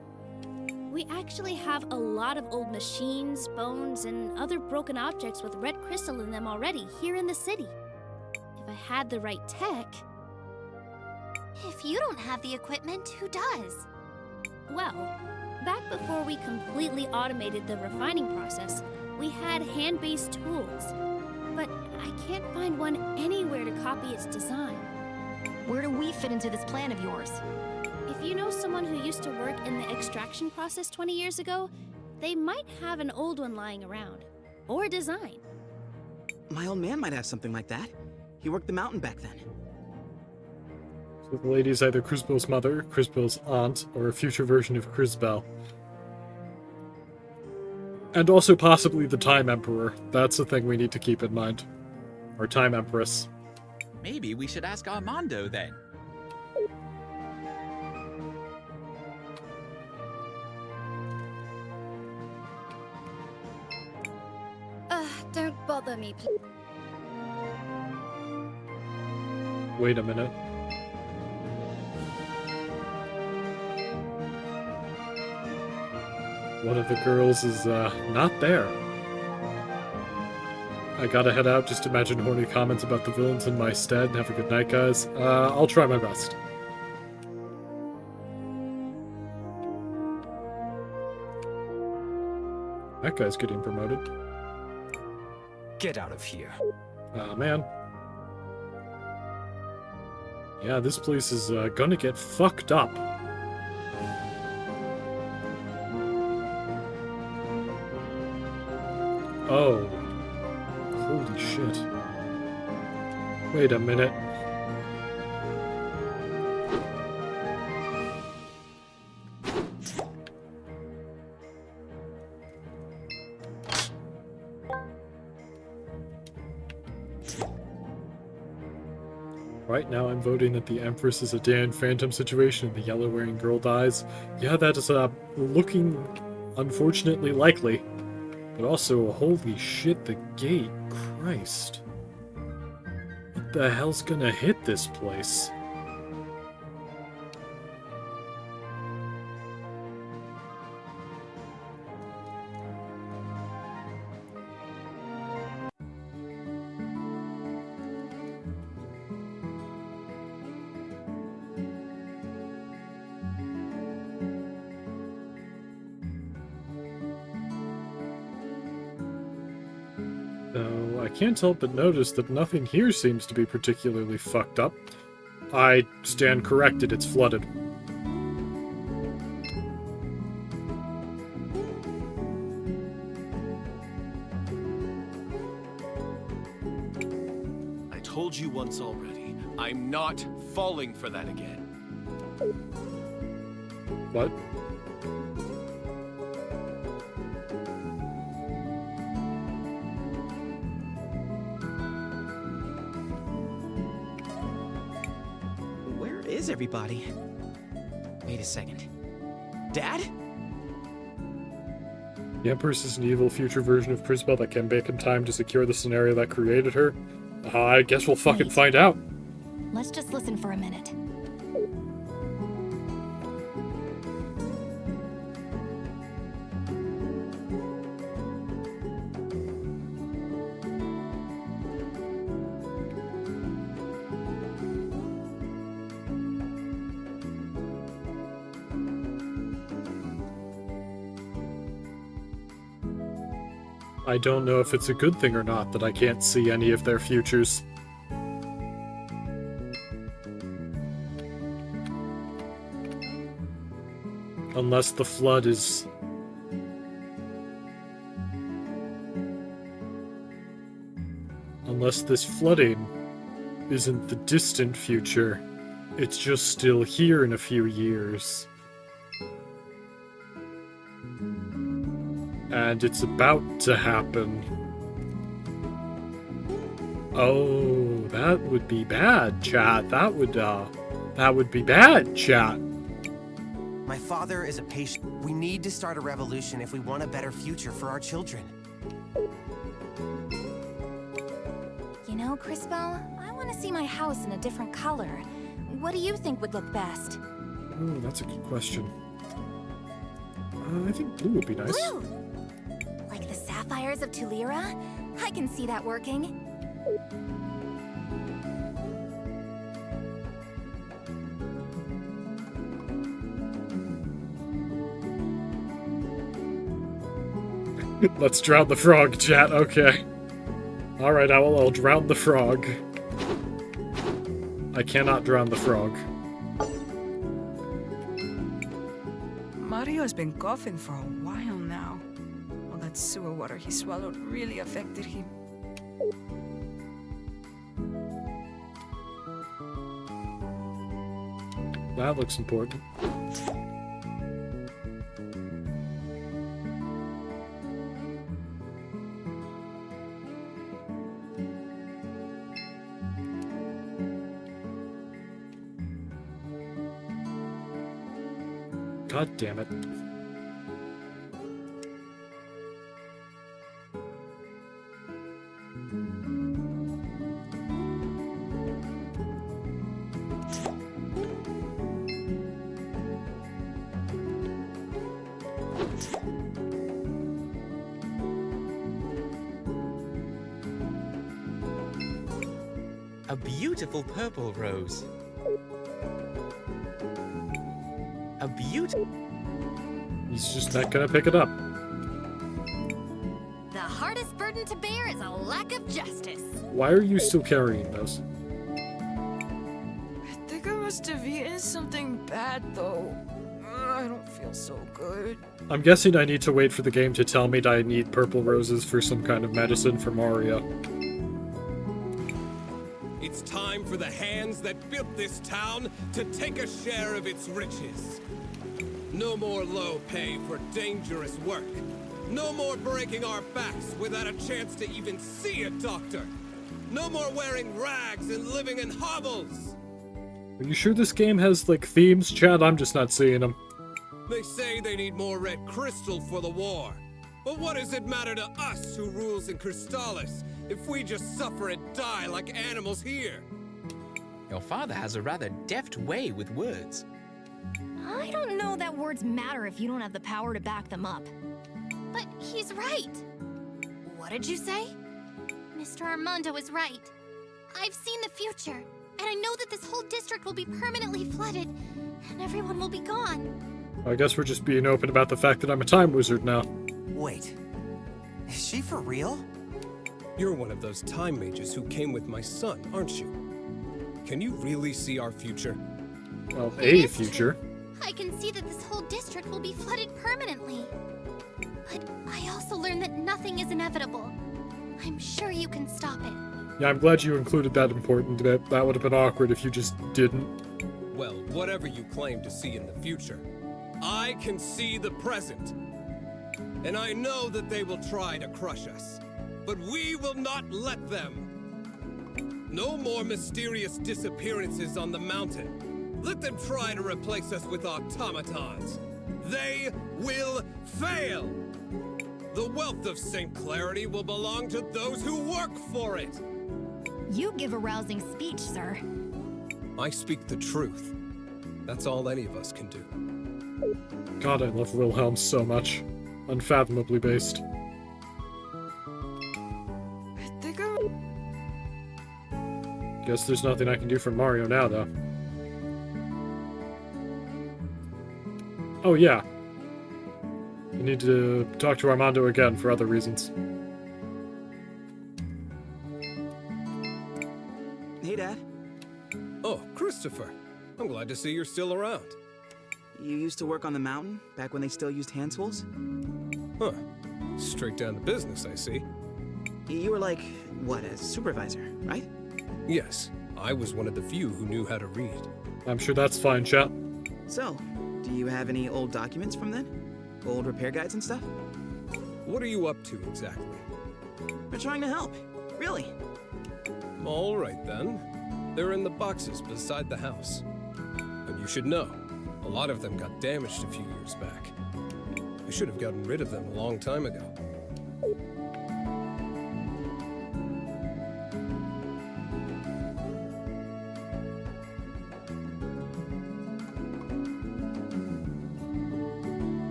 We actually have a lot of old machines, bones, and other broken objects with red crystal in them already here in the city. If I had the right tech... If you don't have the equipment, who does? Well, back before we completely automated the refining process, we had hand-based tools. But I can't find one anywhere to copy its design. Where do we fit into this plan of yours? If you know someone who used to work in the extraction process 20 years ago, they might have an old one lying around. Or a design. My old man might have something like that. He worked the mountain back then. So the lady's either CrisTales' mother, CrisTales' aunt, or a future version of CrisTales. And also possibly the Time Emperor. That's the thing we need to keep in mind. Or Time Empress. Maybe we should ask Armando then. Don't bother me, please. Wait a minute. One of the girls is, not there. I gotta head out. Just imagine horny comments about the villains in my stead. Have a good night, guys. I'll try my best. That guy's getting promoted. Get out of here. Man. Yeah, this place is gonna get fucked up. Oh. Holy shit. Wait a minute. Right now I'm voting that the Empress is a Dan Phantom situation and the yellow-wearing girl dies. Yeah, that is looking unfortunately likely. But also, holy shit, the gate. Christ. What the hell's gonna hit this place? can't help but notice that nothing here seems to be particularly fucked up. I stand corrected, it's flooded. I told you once already, I'm not falling for that again. What? Where is everybody? Wait a second. Dad? The Empress is an evil future version of CrisTales that came back in time to secure the scenario that created her. I guess we'll fucking find out. Let's just listen for a minute. I don't know if it's a good thing or not that I can't see any of their futures. Unless the flood is... Unless this flooding isn't the distant future, it's just still here in a few years. And it's about to happen. Oh, that would be bad, chat. That would be bad, chat. My father is a patient. We need to start a revolution if we want a better future for our children. You know, CrisTales, I want to see my house in a different color. What do you think would look best? Oh, that's a good question. I think blue would be nice. Blue! Like the sapphires of Tulira? I can see that working. Let's drown the frog, chat. Okay. Alright, I'll drown the frog. I cannot drown the frog. Mario's been coughing for a while now. All that sewer water he swallowed really affected him. That looks important. God damn it. A beautiful purple rose. A beautiful... He's just not gonna pick it up. The hardest burden to bear is a lack of justice. Why are you still carrying those? I think I must have eaten something bad, though. I don't feel so good. I'm guessing I need to wait for the game to tell me that I need purple roses for some kind of medicine for Mario. It's time for the hands that built this town to take a share of its riches. No more low pay for dangerous work. No more breaking our backs without a chance to even see a doctor. No more wearing rags and living in hovels. Are you sure this game has, like, themes, chat? I'm just not seeing them. They say they need more red crystal for the war. But what does it matter to us who rules in CrisTales if we just suffer and die like animals here? Your father has a rather deft way with words. I don't know that words matter if you don't have the power to back them up. But he's right. What did you say? Mr. Armando is right. I've seen the future, and I know that this whole district will be permanently flooded, and everyone will be gone. I guess we're just being open about the fact that I'm a time wizard now. Wait. Is she for real? You're one of those time mages who came with my son, aren't you? Can you really see our future? Well, a future. I can see that this whole district will be flooded permanently. But I also learned that nothing is inevitable. I'm sure you can stop it. Yeah, I'm glad you included that important bit. That would have been awkward if you just didn't. Well, whatever you claim to see in the future, I can see the present. And I know that they will try to crush us, but we will not let them. No more mysterious disappearances on the mountain. Let them try to replace us with automatons. They will fail. The wealth of St. Clarity will belong to those who work for it. You give a rousing speech, sir. I speak the truth. That's all any of us can do. God, I love Wilhelm so much. Unfathomably based. Guess there's nothing I can do for Mario now, though. Oh, yeah. I need to talk to Armando again for other reasons. Hey, Dad. Oh, Christopher. I'm glad to see you're still around. You used to work on the mountain, back when they still used hand tools? Huh. Straight down to business, I see. You were like, what, a supervisor, right? Yes. I was one of the few who knew how to read. I'm sure that's fine, chat. So, do you have any old documents from then? Old repair guides and stuff? What are you up to, exactly? We're trying to help. Really. All right, then. They're in the boxes beside the house. And you should know, a lot of them got damaged a few years back. I should have gotten rid of them a long time ago.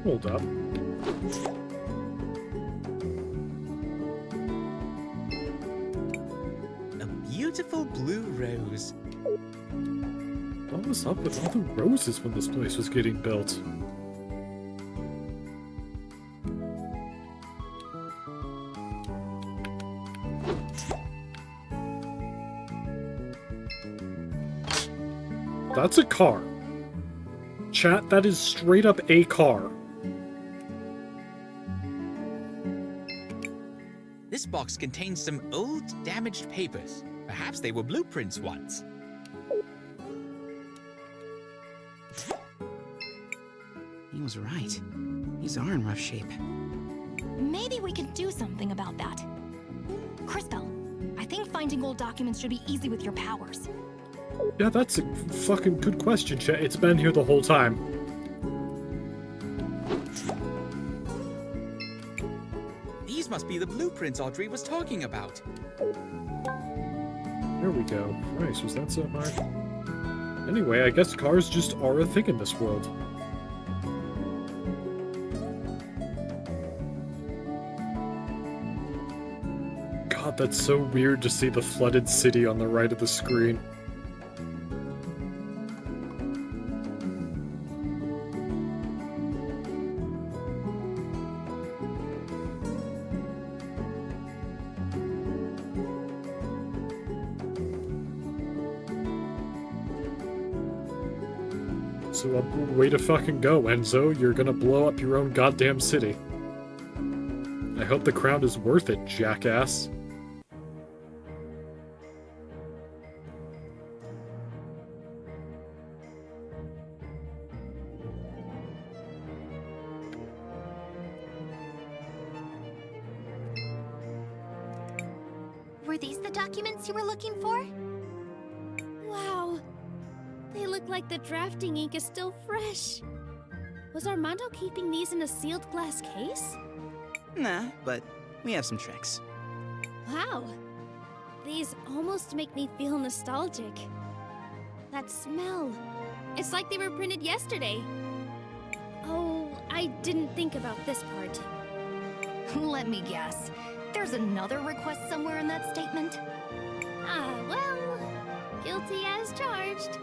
Hold up. A beautiful blue rose. What was up with all the roses when this place was getting built? That's a car. Chat, that is straight up a car. This box contains some old, damaged papers. Perhaps they were blueprints once. He was right. These are in rough shape. Maybe we can do something about that. Crystal, I think finding old documents should be easy with your powers. Yeah, that's a fucking good question, chat. It's been here the whole time. These must be the blueprints Audrey was talking about. There we go. Christ, was that so hard? Anyway, I guess cars just are a thing in this world. God, that's so weird to see the flooded city on the right of the screen. So, way to fucking go, Enzo. You're gonna blow up your own goddamn city. I hope the crown is worth it, jackass. Were these the documents you were looking for? Wow. They look like the drafting ink is still fresh. Was Armando keeping these in a sealed glass case? Nah, but we have some tricks. Wow. These almost make me feel nostalgic. That smell. It's like they were printed yesterday. Oh, I didn't think about this part. Let me guess. There's another request somewhere in that statement? Ah, well, guilty as charged.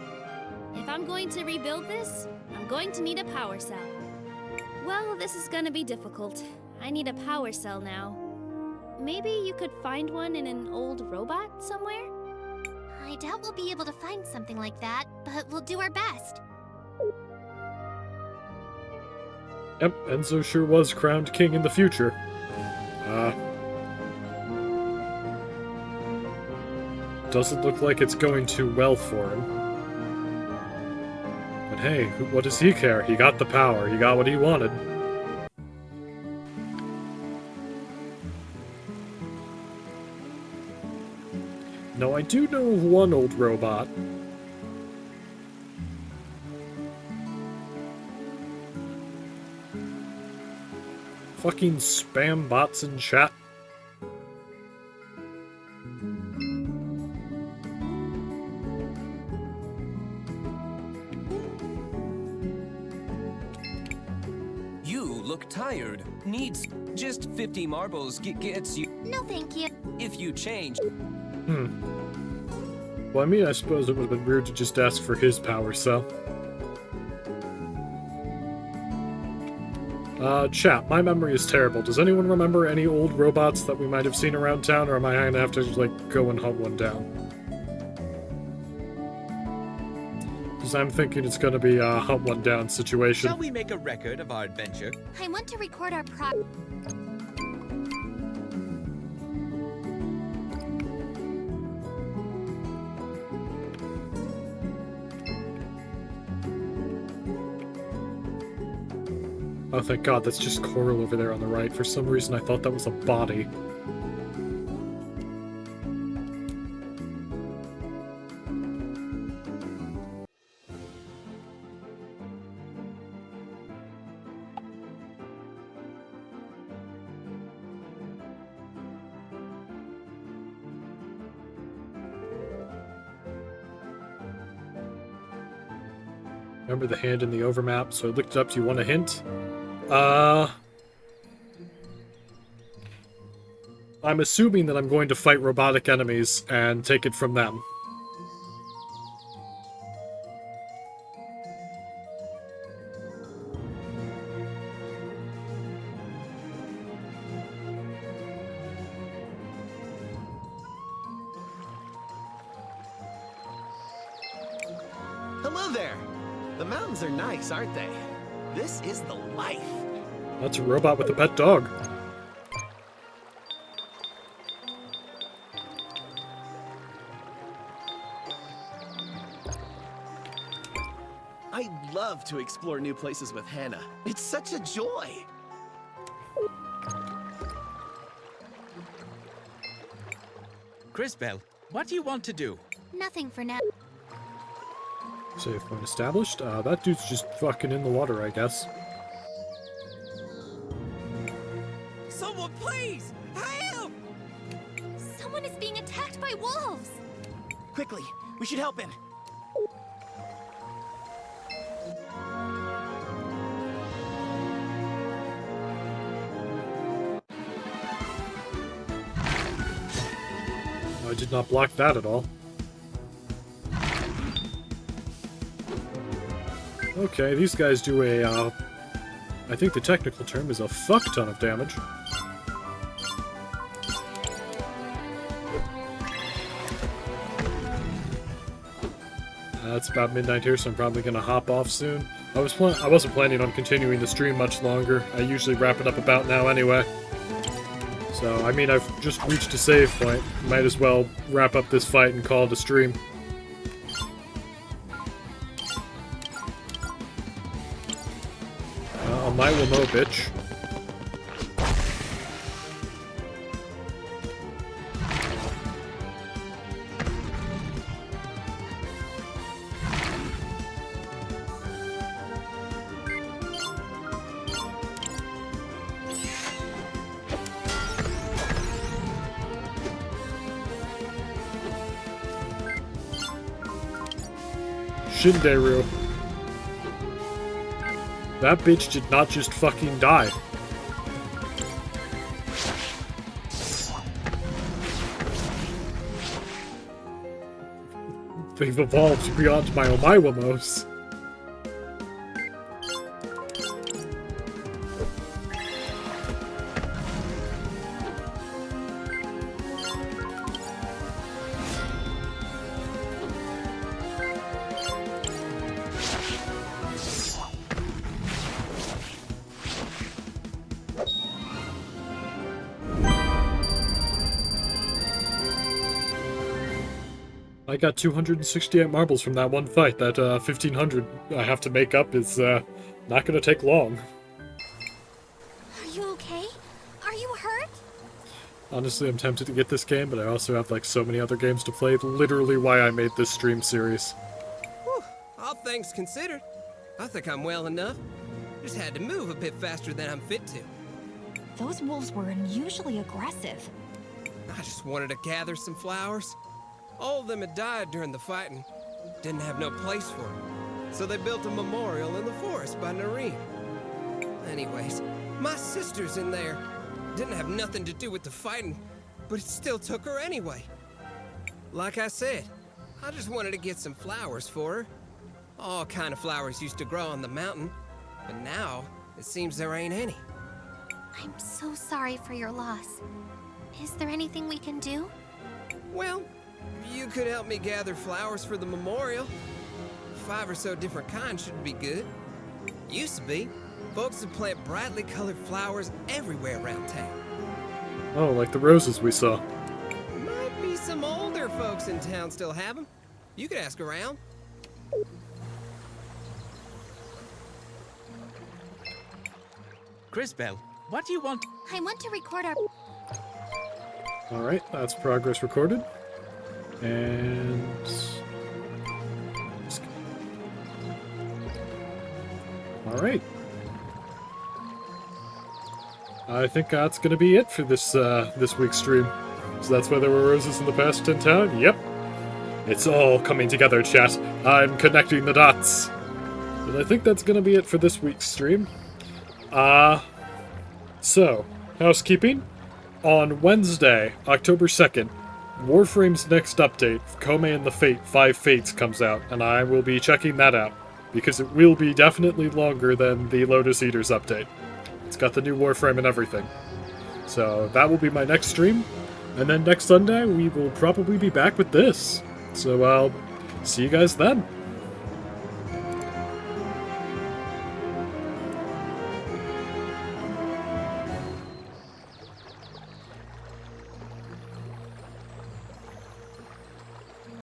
If I'm going to rebuild this, I'm going to need a power cell. Well, this is gonna be difficult. I need a power cell now. Maybe you could find one in an old robot somewhere? I doubt we'll be able to find something like that, but we'll do our best. Yep, Enzo sure was crowned king in the future. Doesn't look like it's going too well for him. But hey, what does he care? He got the power. He got what he wanted. No, I do know of one old robot. Fucking spam bots in chat. You look tired. Needs just 50 marbles gets you. No, thank you. If you change. Well, I mean, I suppose it would have been weird to just ask for his power cell. Chat, my memory is terrible. Does anyone remember any old robots that we might have seen around town, or am I gonna have to, like, go and hunt one down? Because I'm thinking it's gonna be a hunt one down situation. Shall we make a record of our adventure? I want to record our Oh, thank God, that's just Coral over there on the right. For some reason, I thought that was a body. Remember the hand in the overmap, so I looked it up. Do you want a hint? I'm assuming that I'm going to fight robotic enemies and take it from them. Hello there! The mountains are nice, aren't they? This is the life! That's a robot with a pet dog. I love to explore new places with Hannah. It's such a joy! CrisTales, what do you want to do? Nothing for now. Save point established. That dude's just fucking in the water, I guess. Someone please! Help! Someone is being attacked by wolves! Quickly, we should help him! I did not block that at all. Okay, these guys do a, I think the technical term is a fuck ton of damage. It's about midnight here, so I'm probably gonna hop off soon. I wasn't planning on continuing the stream much longer. I usually wrap it up about now anyway. So, I mean, I've just reached a save point. Might as well wrap up this fight and call it a stream. I will know, bitch. Shinderu. That bitch did not just fucking die. They've evolved beyond my Omiwamos. I got 268 marbles from that one fight. That 1,500 I have to make up is not gonna take long. Are you okay? Are you hurt? Honestly, I'm tempted to get this game, but I also have like so many other games to play. Literally why I made this stream series. Whew, all things considered, I think I'm well enough. Just had to move a bit faster than I'm fit to. Those wolves were unusually aggressive. I just wanted to gather some flowers. All of them had died during the fighting. Didn't have no place for them. So they built a memorial in the forest by Nareen. Anyways, my sister's in there. Didn't have nothing to do with the fighting, but it still took her anyway. Like I said, I just wanted to get some flowers for her. All kind of flowers used to grow on the mountain, but now it seems there ain't any. I'm so sorry for your loss. Is there anything we can do? Well, you could help me gather flowers for the memorial. 5 or so different kinds should be good. Used to be. Folks would plant brightly colored flowers everywhere around town. Oh, like the roses we saw. Might be some older folks in town still have them. You could ask around. CrisBell, what do you want? I want to record our... Alright, that's progress recorded. And... Alright. I think that's gonna be it for this this week's stream. So that's why there were roses in the past in town? Yep. It's all coming together, chat. I'm connecting the dots. And I think that's gonna be it for this week's stream. So, housekeeping. On Wednesday, October 2nd, Warframe's next update, Kome and the Fate 5 Fates, comes out, and I will be checking that out, because it will be definitely longer than the Lotus Eaters update. It's got the new Warframe and everything. So that will be my next stream, and then next Sunday we will probably be back with this. So I'll see you guys then.